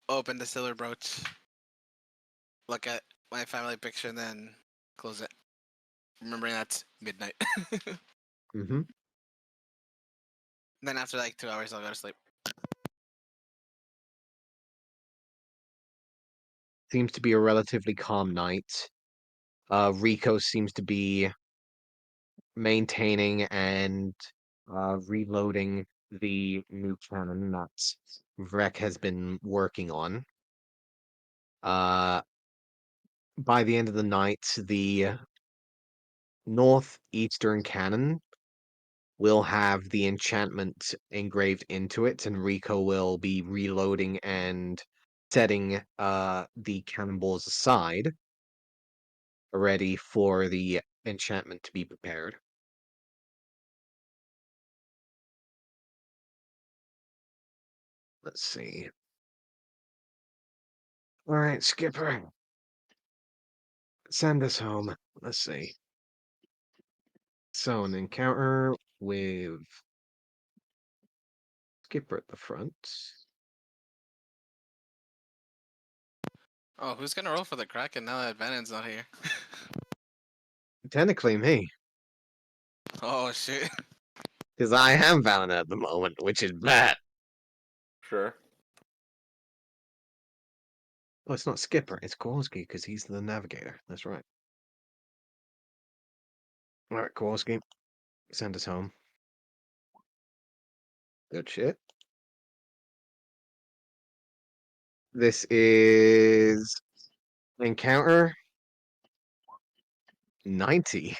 open the silver brooch, look at my family picture, and then close it. Remembering that's midnight. Hmm. Then after like 2 hours, I'll go to sleep. Seems to be a relatively calm night. Rico seems to be maintaining and reloading the new cannon that Vrek has been working on. By the end of the night, the northeastern cannon will have the enchantment engraved into it, and Rico will be reloading and setting the cannonballs aside, ready for the enchantment to be prepared. Let's see. All right, Skipper. Send us home. Let's see. So, an encounter with Skipper at the front. Oh, who's gonna roll for the Kraken now that Vannon's not here? Technically, me. Oh shit. Because I am Valent at the moment, which is bad. Sure. Oh, it's not Skipper, it's Kowalski, because he's the navigator. That's right. Alright, Kowalski. Send us home. Good shit. This is encounter 90.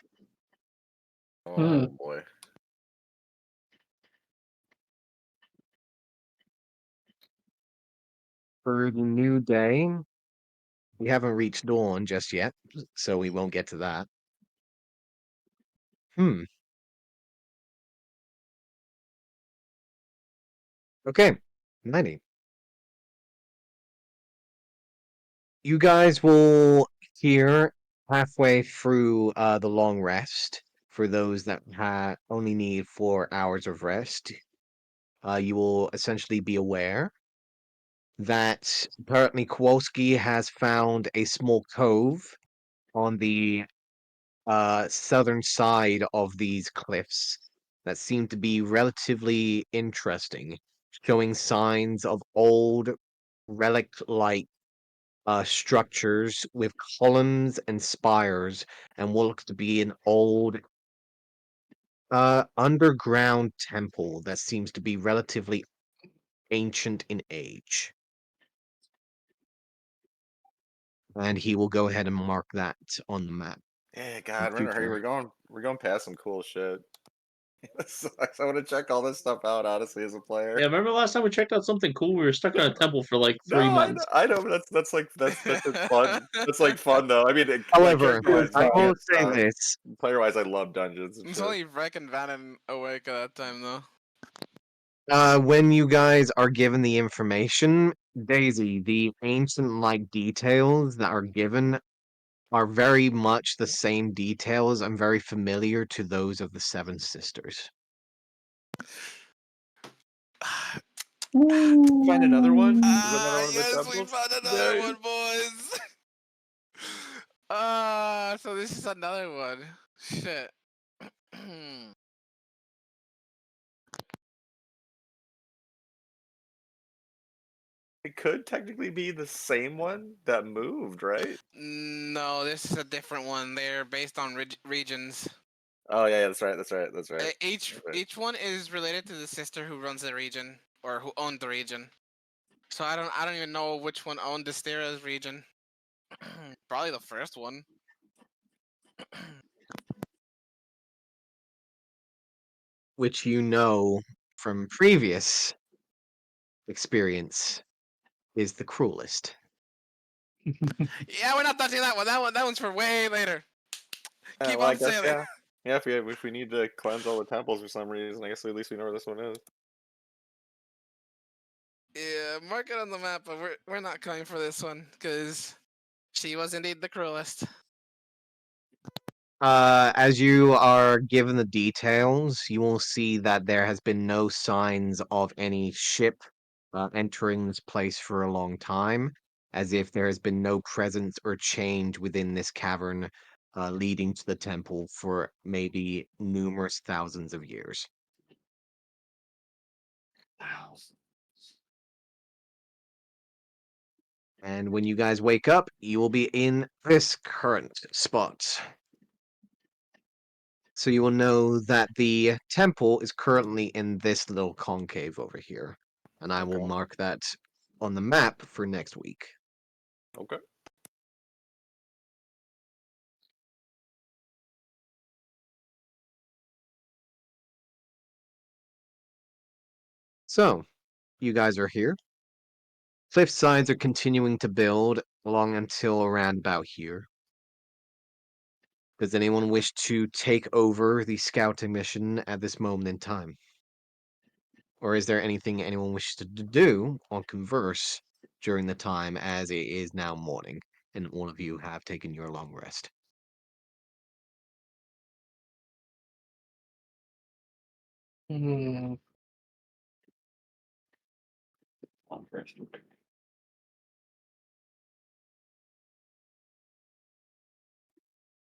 Oh boy. For the new day, we haven't reached dawn just yet, so we won't get to that. Okay, 90. You guys will hear halfway through the long rest, for those that only need 4 hours of rest, you will essentially be aware that apparently Kowalski has found a small cove on the southern side of these cliffs that seem to be relatively interesting, showing signs of old relic-like structures with columns and spires, and what looks to be an old underground temple that seems to be relatively ancient in age. And he will go ahead and mark that on the map. Yeah, God, we're in a hurry. future. We're going past some cool shit. It sucks. I want to check all this stuff out, honestly, as a player. Yeah, remember last time we checked out something cool? We were stuck in a temple for like 3 No, months. I know, but that's just fun. That's like fun though. I mean, However, character-wise, I will it's, say this. player-wise, I love dungeons and It's shit. only Wreck and Vannon awake at that time, though. When you guys are given the information, Daisy, the ancient-like details that are given are very much the same details and very familiar to those of the Seven Sisters. Find another one? Is another Ah, one of the yes, we temples? found another Yay. one, boys. So this is another one. Shit. It could technically be the same one that moved, right? No, this is a different one. They're based on regions. Oh yeah, that's right. That's right. That's right. Each That's right. each one is related to the sister who runs the region or who owned the region. So I don't even know which one owned Destera's region. Probably the first one. Which you know from previous experience is the cruelest. Yeah, we're not touching that one. That one's for way later. Keep Well, I on guess sailing. yeah. If we need to cleanse all the temples for some reason, I guess at least we know where this one is. Yeah, mark it on the map, but we're not coming for this one because she was indeed the cruelest. As you are given the details, you will see that there has been no signs of any ship entering this place for a long time, as if there has been no presence or change within this cavern leading to the temple for maybe numerous thousands of years. And when you guys wake up, you will be in this current spot. So you will know that the temple is currently in this little concave over here. And I will Okay. mark that on the map for next week. Okay. So, you guys are here. Cliff sides are continuing to build along until around about here. Does anyone wish to take over the scouting mission at this moment in time? Or is there anything anyone wishes to do on converse during the time as it is now morning and all of you have taken your long rest? Hmm. Long rest.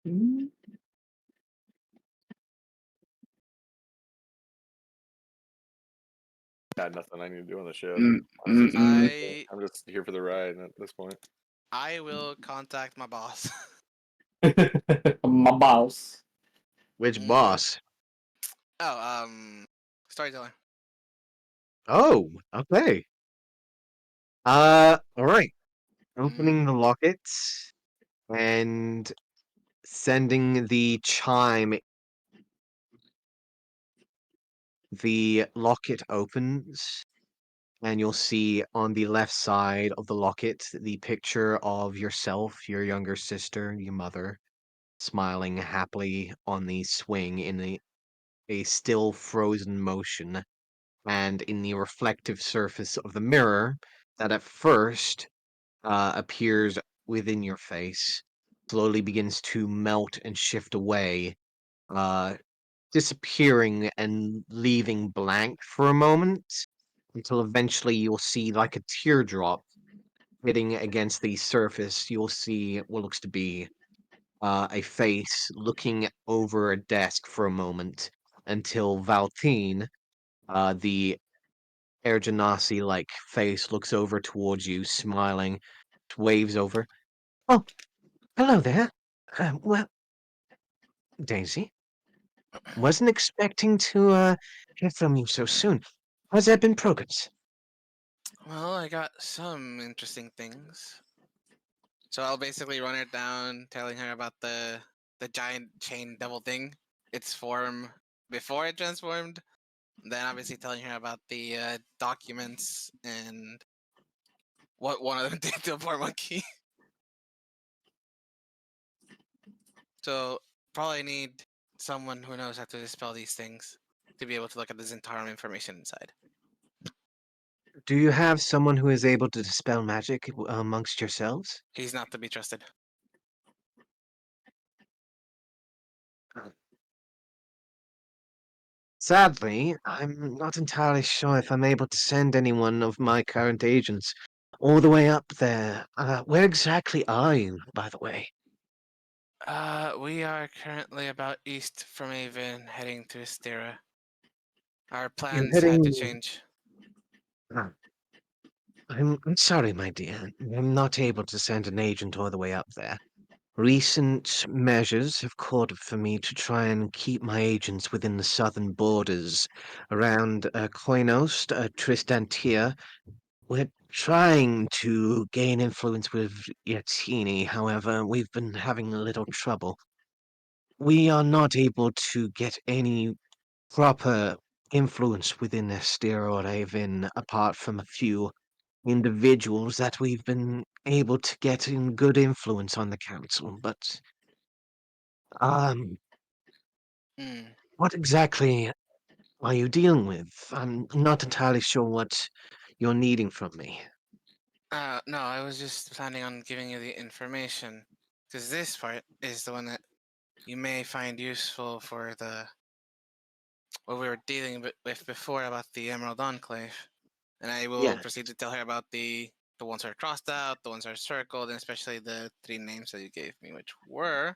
Hmm. Got nothing I need to do on the ship. I'm just here for the ride at this point. I will contact my boss. My boss. Which Mhm. boss? Oh, storyteller. Oh, okay. All right. Opening the lockets and sending the chime. The locket opens, and you'll see on the left side of the locket the picture of yourself, your younger sister, your mother, smiling happily on the swing in a still frozen motion, and in the reflective surface of the mirror that at first appears within your face, slowly begins to melt and shift away, uh, disappearing and leaving blank for a moment until eventually you'll see like a teardrop hitting against the surface. You'll see what looks to be a face looking over a desk for a moment until Valtine, the Air Genasi like face, looks over towards you, smiling, waves over. Oh, hello there. Well, Daisy, wasn't expecting to hear from you so soon. Has there been progress? Well, I got some interesting things. So I'll basically run her down, telling her about the giant chain devil thing, its form before it transformed. Then obviously telling her about the documents and what one of them did to a poor monkey. So probably need someone who knows how to dispel these things to be able to look at this entire information inside. Do you have someone who is able to dispel magic amongst yourselves? He's not to be trusted. Sadly, I'm not entirely sure if I'm able to send anyone of my current agents all the way up there. Where exactly are you, by the way? We are currently about east from Avon, heading to Estera. Our You're plans had to heading. change. Ah, I'm sorry, my dear. I'm not able to send an agent all the way up there. Recent measures have called for me to try and keep my agents within the southern borders, around Koinos, Tristantia. We're trying to gain influence with Yatsini, however, we've been having a little trouble. We are not able to get any proper influence within Estero or Avon apart from a few individuals that we've been able to get in good influence on the council, but um Hmm. what exactly are you dealing with? I'm not entirely sure what you're needing from me. No, I was just planning on giving you the information. Because this part is the one that you may find useful for what we were dealing with before about the Emerald Enclave. And I will Yeah. proceed to tell her about the ones that are crossed out, the ones that are circled, and especially the 3 names that you gave me, which were,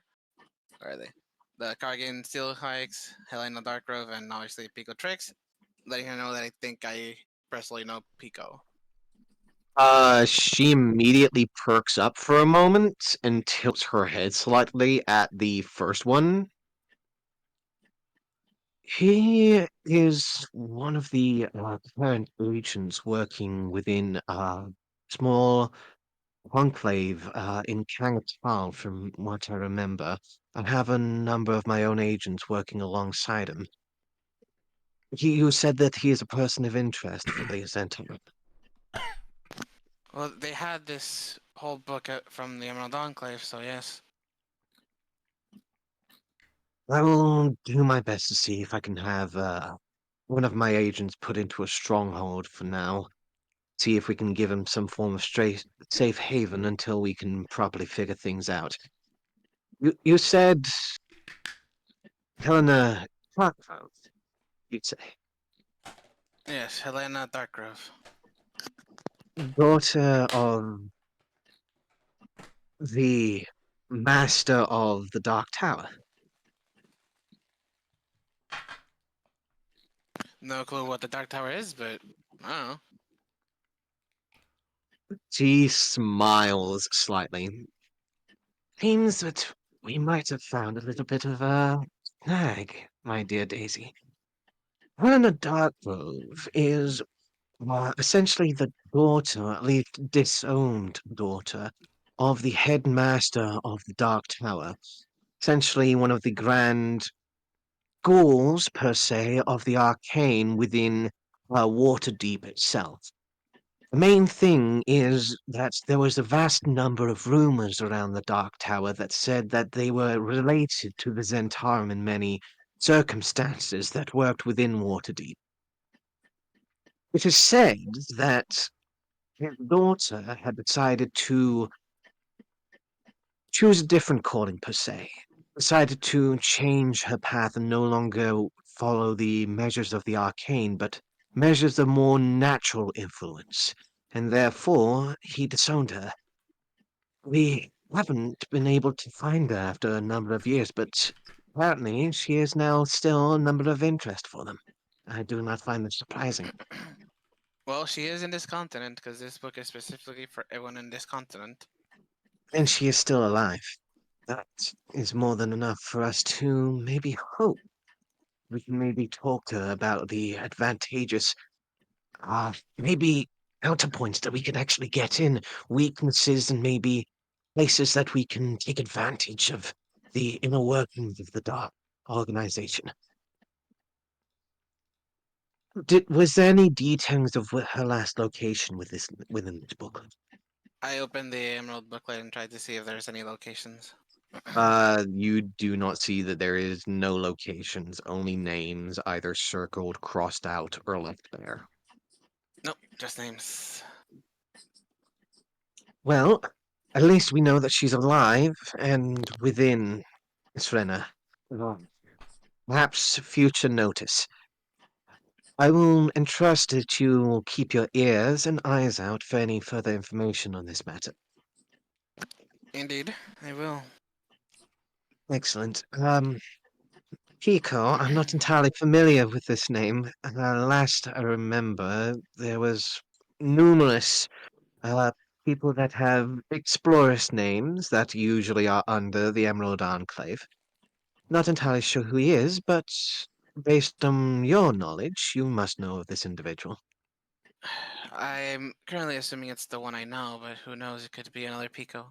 where are they? The Cargan Steel Hikes, Helena Darkgrove, and obviously Pico Tricks. Letting her know that I think I personally know Pico. She immediately perks up for a moment and tilts her head slightly at the first one. He is one of the current agents working within a small enclave in Kangatal, from what I remember. I have a number of my own agents working alongside him. You said that he is a person of interest for the center. Well, they had this whole book from the Emerald Enclave, so yes. I will do my best to see if I can have one of my agents put into a stronghold for now. See if we can give him some form of safe haven until we can properly figure things out. You said Helena Clarkfield, you'd say. Yes, Helena Darkgrove. Daughter of the master of the Dark Tower. No clue what the Dark Tower is, but I don't know. She smiles slightly. Seems that we might have found a little bit of a snag, my dear Daisy. Helena Darkgrove is essentially the daughter, at least disowned daughter, of the headmaster of the Dark Tower. Essentially one of the grand schools, per se, of the arcane within Waterdeep itself. The main thing is that there was a vast number of rumors around the Dark Tower that said that they were related to the Zentarum in many circumstances that worked within Waterdeep. It is said that his daughter had decided to choose a different calling per se, decided to change her path and no longer follow the measures of the arcane, but measures of more natural influence, and therefore he disowned her. We haven't been able to find her after a number of years, but apparently she is now still a number of interest for them. I do not find this surprising. Well, she is in this continent because this book is specifically for everyone in this continent. And she is still alive. That is more than enough for us to maybe hope. We can maybe talk to her about the advantageous, maybe counterpoints that we could actually get in, weaknesses and maybe places that we can take advantage of the inner workings of the Dark organization. Was there any details of her last location within this booklet? I opened the Emerald booklet and tried to see if there's any locations. You do not see that there is no locations, only names either circled, crossed out, or left there. Nope, just names. Well, at least we know that she's alive and within Essrena. Perhaps future notice. I will entrust that you will keep your ears and eyes out for any further information on this matter. Indeed, I will. Excellent. Pico, I'm not entirely familiar with this name. Last I remember, there was numerous uh, people that have explorers names that usually are under the Emerald Enclave. Not entirely sure who he is, but based on your knowledge, you must know of this individual. I'm currently assuming it's the one I know, but who knows? It could be another Pico.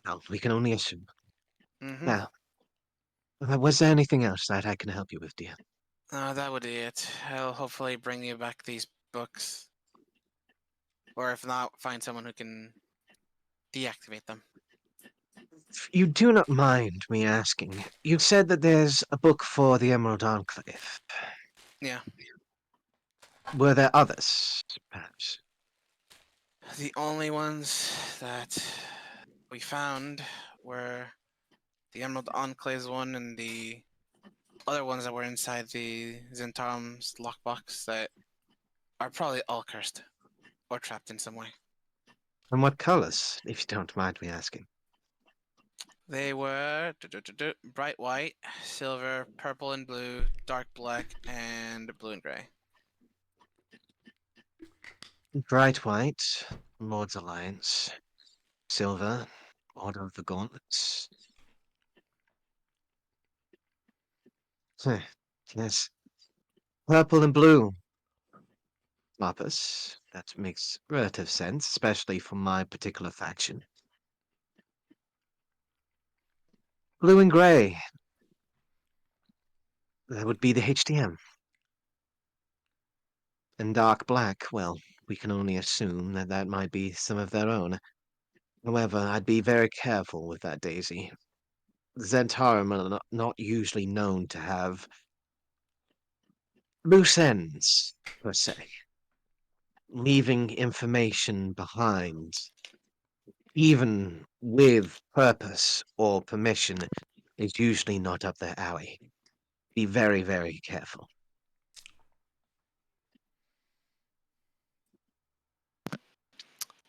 Well, we can only assume. Mm-hmm. Now, was there anything else that I can help you with, dear? That would be it. I'll hopefully bring you back these books. Or if not, find someone who can deactivate them. If you do not mind me asking, you said that there's a book for the Emerald Enclave. Yeah. Were there others, perhaps? The only ones that we found were the Emerald Enclave's one and the other ones that were inside the Zentarum's lockbox that are probably all cursed or trapped in some way. And what colors, if you don't mind me asking? They were bright white, silver, purple and blue, dark black, and blue and gray. Bright white, Lord's Alliance. Silver, Order of the Gauntlets. Yes. Purple and blue. Lapis. That makes relative sense, especially for my particular faction. Blue and grey. That would be the HDM. And dark black, well, we can only assume that that might be some of their own. However, I'd be very careful with that, Daisy. The Zentarum are not usually known to have loose ends, per se. Leaving information behind, even with purpose or permission, is usually not up their alley. Be very, very careful.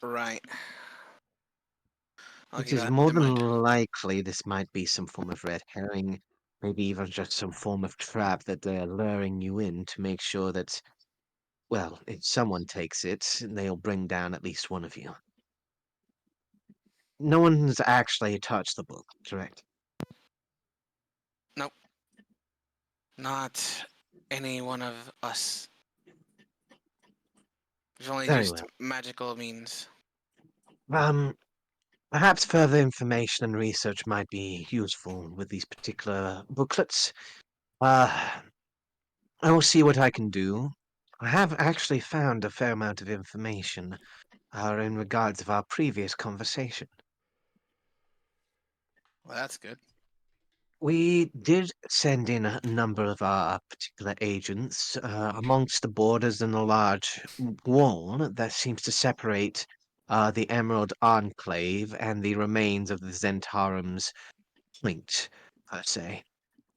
Right. I'll It keep is that more in than mind. likely this might be some form of red herring, maybe even just some form of trap that they're luring you in to make sure that Well, if someone takes it, they'll bring down at least one of you. No one's actually touched the book, correct? Nope. Not any one of us. We've only Very used well. magical means. Um, Perhaps further information and research might be useful with these particular booklets. Uh, I will see what I can do. I have actually found a fair amount of information in regards of our previous conversation. Well, that's good. We did send in a number of our particular agents amongst the borders and a large wall that seems to separate the Emerald Enclave and the remains of the Zentarim's point, per se.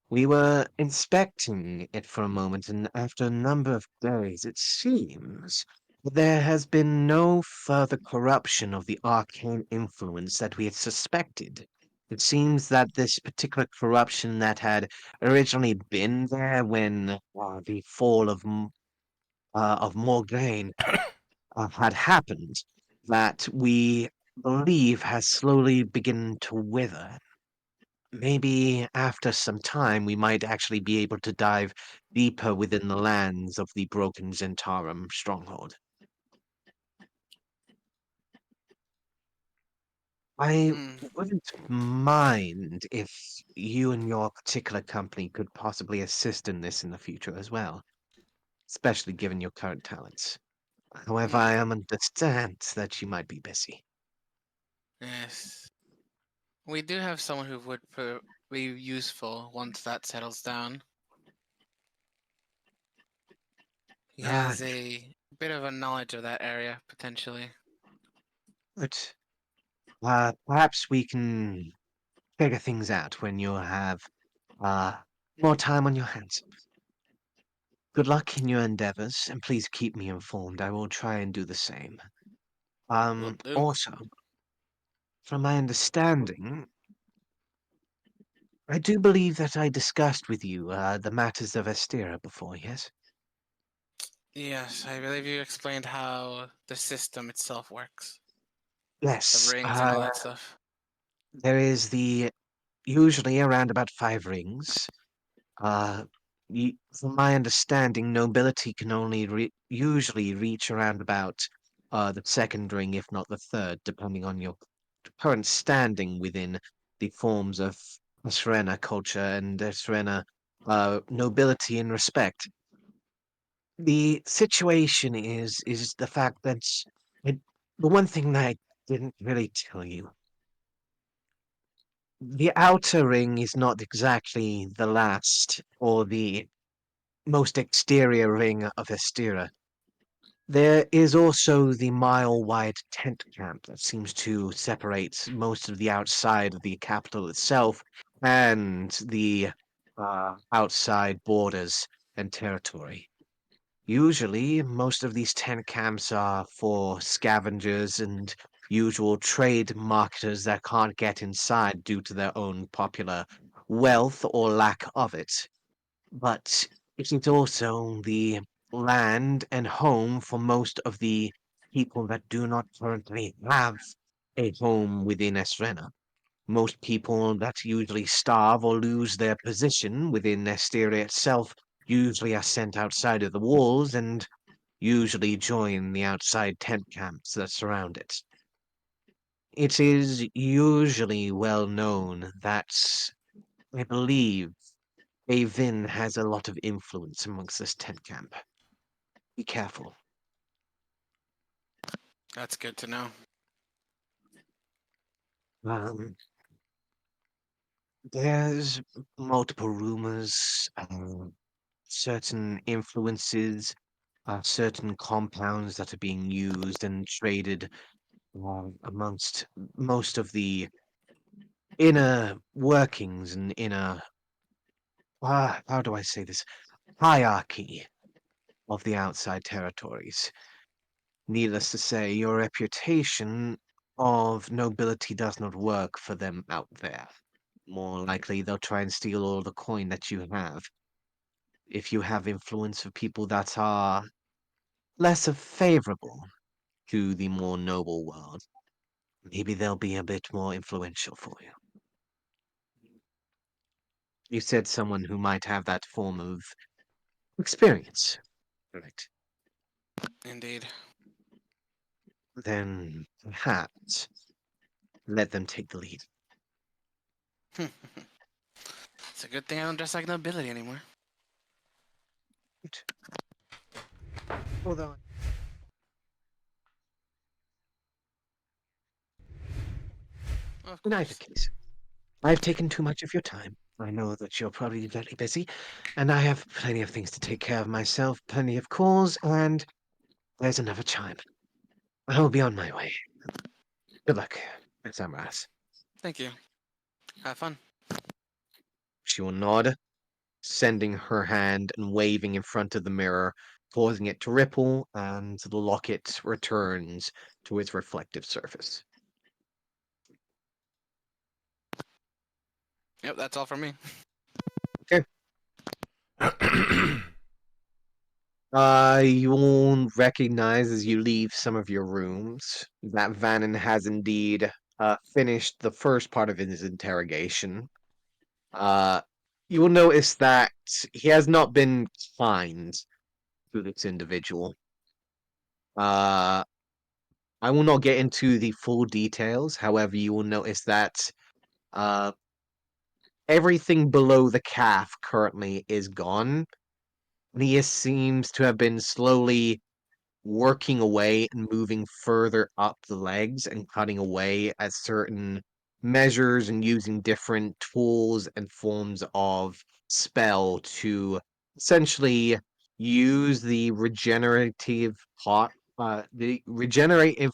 We were inspecting it for a moment, and after a number of days, it seems that there has been no further corruption of the arcane influence that we had suspected. It seems that this particular corruption that had originally been there when the fall of Morgaine had happened, that we believe has slowly begun to wither. Maybe after some time we might actually be able to dive deeper within the lands of the broken Zentarum stronghold. I Hmm. wouldn't mind if you and your particular company could possibly assist in this in the future as well, especially given your current talents. However, I understand that you might be busy. Yes. We do have someone who would be useful once that settles down. He Ah, has a bit of a knowledge of that area, potentially. but perhaps we can figure things out when you have uh, more time on your hands. Good luck in your endeavors, and please keep me informed. I will try and do the same. Will do. Also, from my understanding, I do believe that I discussed with you the matters of Estera before, yes? Yes, I believe you explained how the system itself works. The Yes, rings and all that stuff. there is the usually around about 5 rings. Uh, from my understanding, nobility can only usually reach around about the second ring, if not the third, depending on your current standing within the forms of Essrena culture and Essrena nobility and respect. The situation is the fact that it, the one thing that I didn't really tell you. The outer ring is not exactly the last or the most exterior ring of Estera. There is also the mile-wide tent camp that seems to separate most of the outside of the capital itself and the outside borders and territory. Usually, most of these tent camps are for scavengers and usual trade marketers that can't get inside due to their own popular wealth or lack of it. But it is also the land and home for most of the people that do not currently have a home within Esrena. Most people that usually starve or lose their position within Esteria itself usually are sent outside of the walls and usually join the outside tent camps that surround it. It is usually well known that I believe Avin has a lot of influence amongst this tent camp. Be careful. That's good to know. Um, there's multiple rumors, certain influences, certain compounds that are being used and traded amongst most of the inner workings and inner, how do I say this, hierarchy of the outside territories. Needless to say, your reputation of nobility does not work for them out there. More likely, they'll try and steal all the coin that you have. If you have influence of people that are less favorable to the more noble world, maybe they'll be a bit more influential for you. You said someone who might have that form of experience, correct? Indeed. Then perhaps let them take the lead. It's a good thing I don't dress like nobility anymore. Although, Of in either course. case, I've taken too much of your time. I know that you're probably very busy, and I have plenty of things to take care of myself, plenty of calls, and there's another chime. I will be on my way. Good luck, Miss Amras. Thank you. Have fun. She will nod, sending her hand and waving in front of the mirror, causing it to ripple, and the locket returns to its reflective surface. Yep, that's all for me. You'll recognize as you leave some of your rooms that Vannon has indeed finished the first part of his interrogation. Uh, you will notice that he has not been kind to this individual. I will not get into the full details. However, you will notice that uh, everything below the calf currently is gone. And he seems to have been slowly working away and moving further up the legs and cutting away at certain measures and using different tools and forms of spell to essentially use the regenerative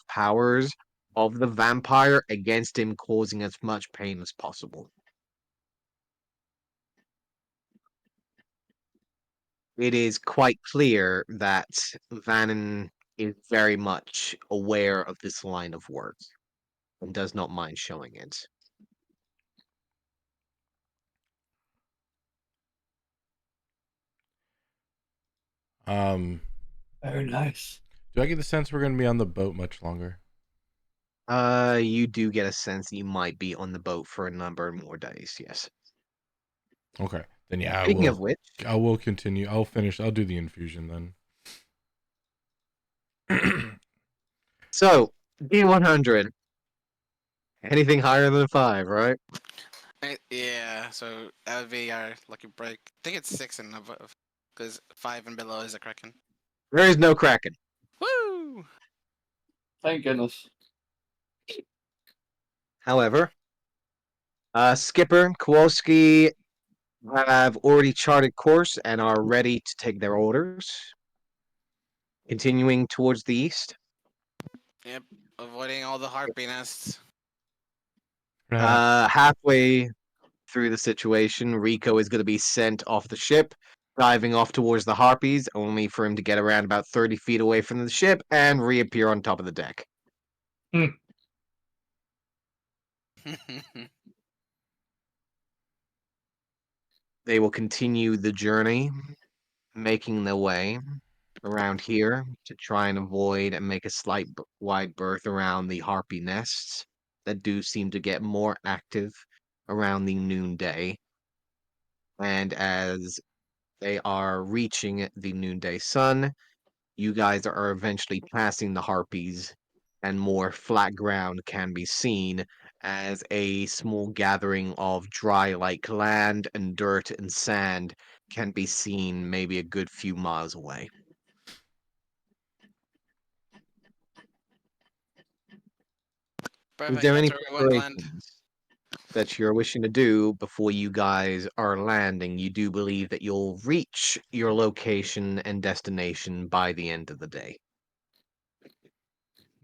powers of the vampire against him, causing as much pain as possible. It is quite clear that Vannon is very much aware of this line of work and does not mind showing it. Um, Very nice. do I get the sense we're going to be on the boat much longer? You do get a sense that you might be on the boat for a number more days, yes. Okay, then yeah, I Speaking will. of which, I will continue. I'll finish. I'll do the infusion then. so D100. Anything higher than 5, right? Yeah, so that would be our lucky break. I think it's 6 and above, because 5 and below is a Kraken. There is no Kraken. Woo! Thank goodness. However, Skipper, Kowalski have already charted course and are ready to take their orders. Continuing towards the east. Yep, avoiding all the harpy nests. Halfway through the situation, Rico is going to be sent off the ship, diving off towards the Harpies, only for him to get around about 30 feet away from the ship and reappear on top of the deck. They will continue the journey, making their way around here to try and avoid and make a slight wide berth around the Harpy nests that do seem to get more active around the noonday. And as they are reaching the noonday sun, you guys are eventually passing the Harpies, and more flat ground can be seen as a small gathering of dry like land and dirt and sand can be seen maybe a good few miles away. Is Perfect, there that's any where we want to land. preparations that you're wishing to do before you guys are landing? You do believe that you'll reach your location and destination by the end of the day.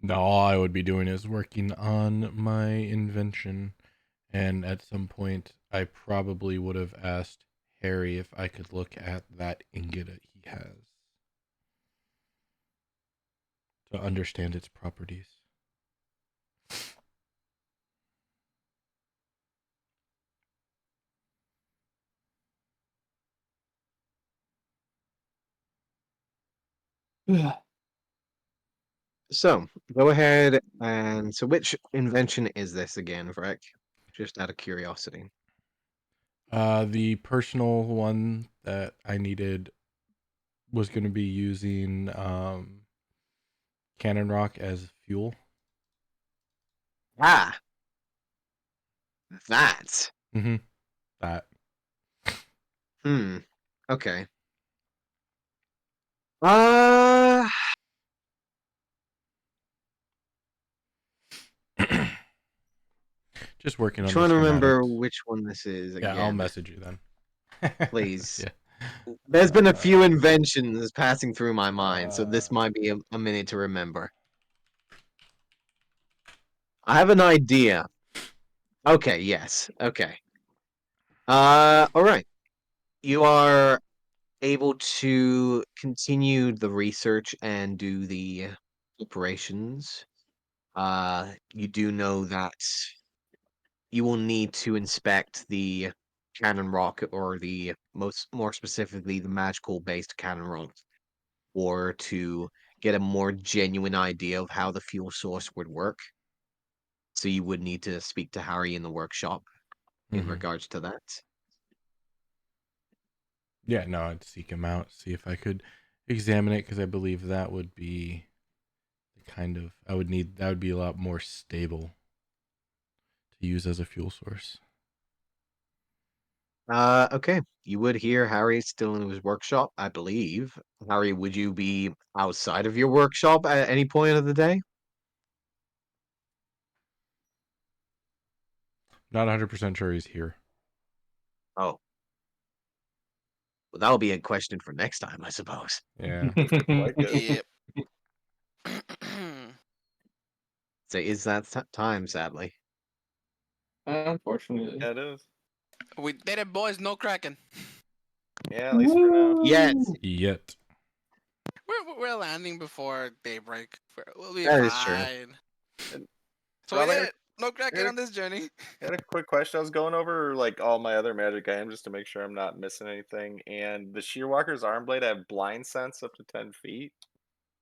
No, all I would be doing is working on my invention. And at some point, I probably would have asked Harry if I could look at that ingot that he has to understand its properties. So go ahead and which invention is this again, Vrek? Just out of curiosity. The personal one that I needed was going to be using cannon rock as fuel. Ah, that. Mm-hmm. That. Okay. Uh, Just working on the trying to remember schematics. which one this is again. Yeah, I'll message you then. Please. Yeah. There's been a few inventions passing through my mind, so this Uh, might be a minute to remember. I have an idea. Okay, yes. Okay. All right. You are able to continue the research and do the operations. You do know that you will need to inspect the cannon rock, or the more specifically the magical based cannon rock, or to get a more genuine idea of how the fuel source would work. So you would need to speak to Harry in the workshop in mhm. regards to that. Yeah, no, I'd seek him out, see if I could examine it, because I believe that would be the kind of that would be a lot more stable to use as a fuel source. Okay. You would hear Harry still in his workshop, I believe. Harry, would you be outside of your workshop at any point of the day? Not 100% sure he's here. Oh. Well, that'll be a question for next time, I suppose. Yeah. Like it. Yep. So is that time, sadly. Unfortunately. Yeah, it is. We did it, boys. No cracking. Yeah, at least for now. Yet. Yet. We're landing before daybreak. We'll be That is true. fine. And So Rob, we I did had it. No cracking had on this journey. I had a quick question. I was going over like all my other magic items just to make sure I'm not missing anything. And the Shearwalker's arm blade, I have blind sense up to 10 feet.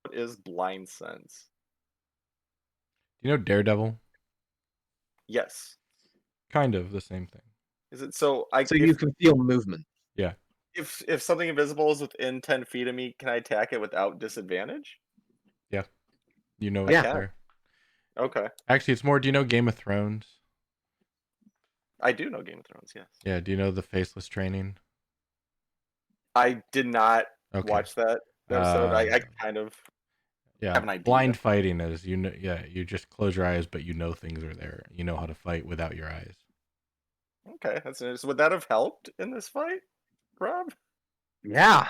What is blind sense? Do you know Daredevil? Yes. Kind of the same thing. Is it so? I So you can feel movement. Yeah. if something invisible is within 10 feet of me, can I attack it without disadvantage? Yeah. You know I it's can. there. Okay. Actually, it's more, do you know Game of Thrones? I do know Game of Thrones. Yes. Yeah, do you know the faceless training? I did not Okay. watch that episode. I kind of Yeah, have an idea. blind fighting is, you just close your eyes, but you know things are there. You know how to fight without your eyes. Okay, that's interesting. Would that have helped in this fight, Rob? Yeah.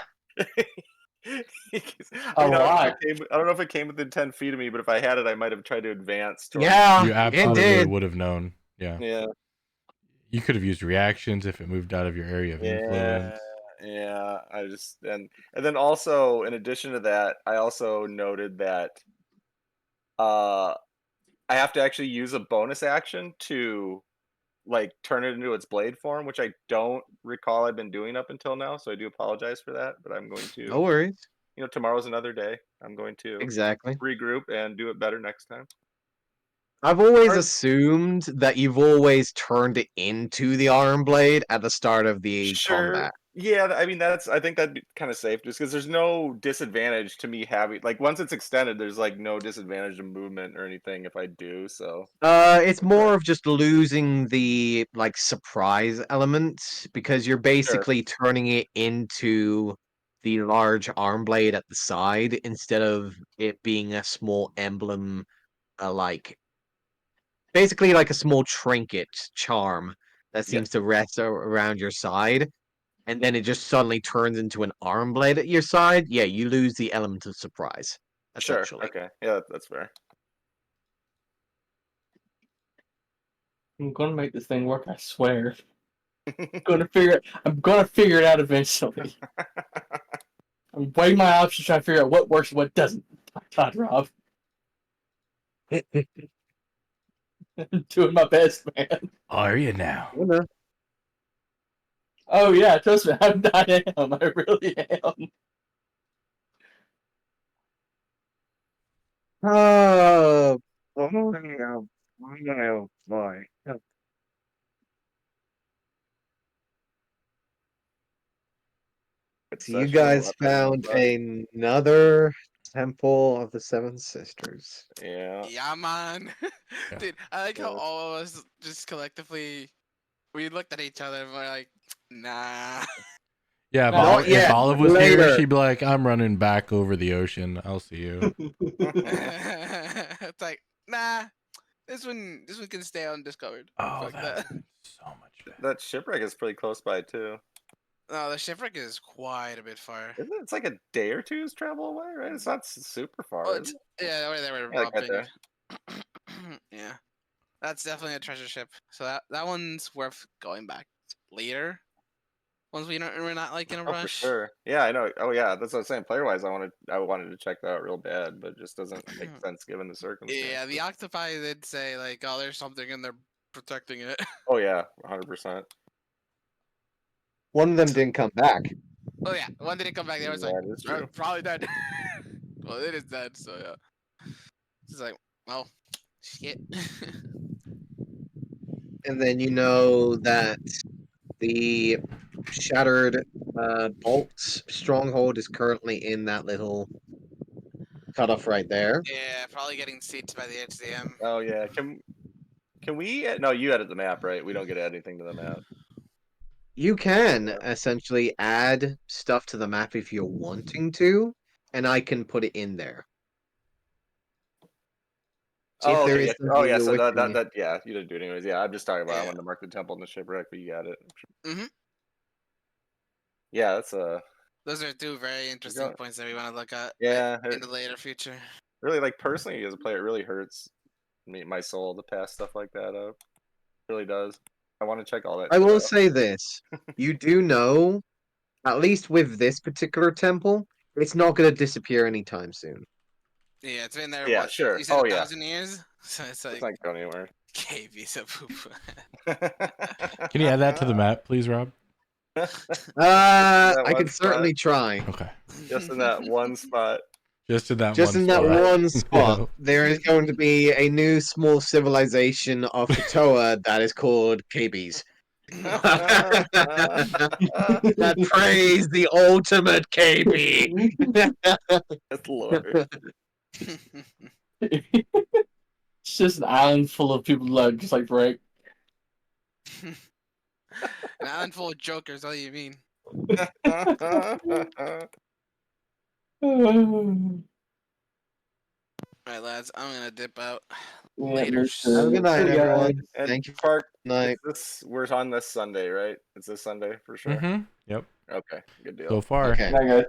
A lot. I don't know if it came within 10 feet of me, but if I had it, I might have tried to advance towards. Yeah, You it absolutely did. would have known. Yeah. Yeah. You could have used reactions if it moved out of your area of influence. Yeah. I just and then also in addition to that, I also noted that I have to actually use a bonus action to like turn it into its blade form, which I don't recall I've been doing up until now. So I do apologize for that, but I'm going No to. worries. Tomorrow's another day. I'm going to Exactly. regroup and do it better next time. I've always Or- assumed that you've always turned it into the arm blade at the start of the combat. Yeah, I mean I think that'd be kind of safe just because there's no disadvantage to me having like once it's extended, there's like no disadvantage to movement or anything if I do, so It's more of just losing the like surprise element, because you're basically turning it into the large arm blade at the side instead of it being a small emblem, like basically like a small trinket charm that Yeah. seems to rest around your side, and then it just suddenly turns into an arm blade at your side. Yeah, you lose the element of surprise, Sure. essentially. Okay. Yeah, that's fair. I'm gonna make this thing work, I swear. I'm gonna figure it out eventually. I'm weighing my options, trying to figure out what works and what doesn't. God, Rob. I'm doing my best, man. Are you now? Oh yeah, trust me, I am. I really am. Oh, boy, oh boy. So you guys found another Temple of the Seven Sisters. Yeah. Yeah, man. Yeah. Dude, I like how Yeah. all of us just collectively we looked at each other and we're like, nah. Yeah, if, Not Olive, yet, if Olive was later. here, she'd be like, "I'm running back over the ocean. I'll see you." It's like, nah. This one can stay undiscovered. Oh, Fuck that that. would've been so much better. That shipwreck is pretty close by too. No, the shipwreck is quite a bit far. Isn't it? It's like a day or two's travel away, right? It's not super far. Oh, Is it? yeah, where they were Yeah, like right robbing. there. Yeah, that's definitely a treasure ship. So that one's worth going back later. Once we're not like in a Oh, for rush. sure. Yeah, I know. Oh, yeah. That's what I'm saying. Player wise, I wanted to check that out real bad, but it just doesn't make sense given the circumstances. Yeah, the octopi did say like, oh, there's something in there protecting it. Oh yeah, 100%. One of them didn't come back. Oh yeah, one didn't come back. They was like, That is true. probably dead. Well, it is dead. So yeah, it's like, well, shit. And then you know that the shattered bolts stronghold is currently in that little cutoff right there. Yeah, probably getting seats by the HDM. Oh yeah. Can we? No, you edit the map, right? We don't get to add anything to the map. You can Yeah. essentially add stuff to the map if you're wanting to, and I can put it in there. If Oh, there okay, is yeah. something Oh, yeah. you're So wishing- that yeah, you didn't do it anyways. Yeah, I'm just talking about. I Yeah. wanted to mark the temple and the shipwreck, but you got it. Mm-hmm. Yeah, that's Those are two very interesting points that we want to look at. yeah. Like, in the later future. Really, like personally as a player, it really hurts my soul to pass stuff like that up. It really does. I want to check all that. I shit will out. say this. You do know, at least with this particular temple, it's not going to disappear anytime soon. Yeah, it's been there. Yeah, What? sure. You said Oh, 1,000 years. So it's It's like not going anywhere. KB's a poop. Can you add that to the map, please, Rob? I one can certainly try. Okay. Just in that one spot. Just in that Just one in that spot. one spot, Yeah. there is going to be a new small civilization of Katoa that is called KBs. That praise the ultimate KB. That's Lord. It's just an island full of people like just like break. An island full of jokers. All you mean? All right, lads. I'm gonna dip out. Later. Have a good night, everyone. And Thank you. Park, Night. we're on this Sunday, right? It's this Sunday for sure. Mm-hmm. Yep. Okay, good deal. So far. Okay. Bye, guys.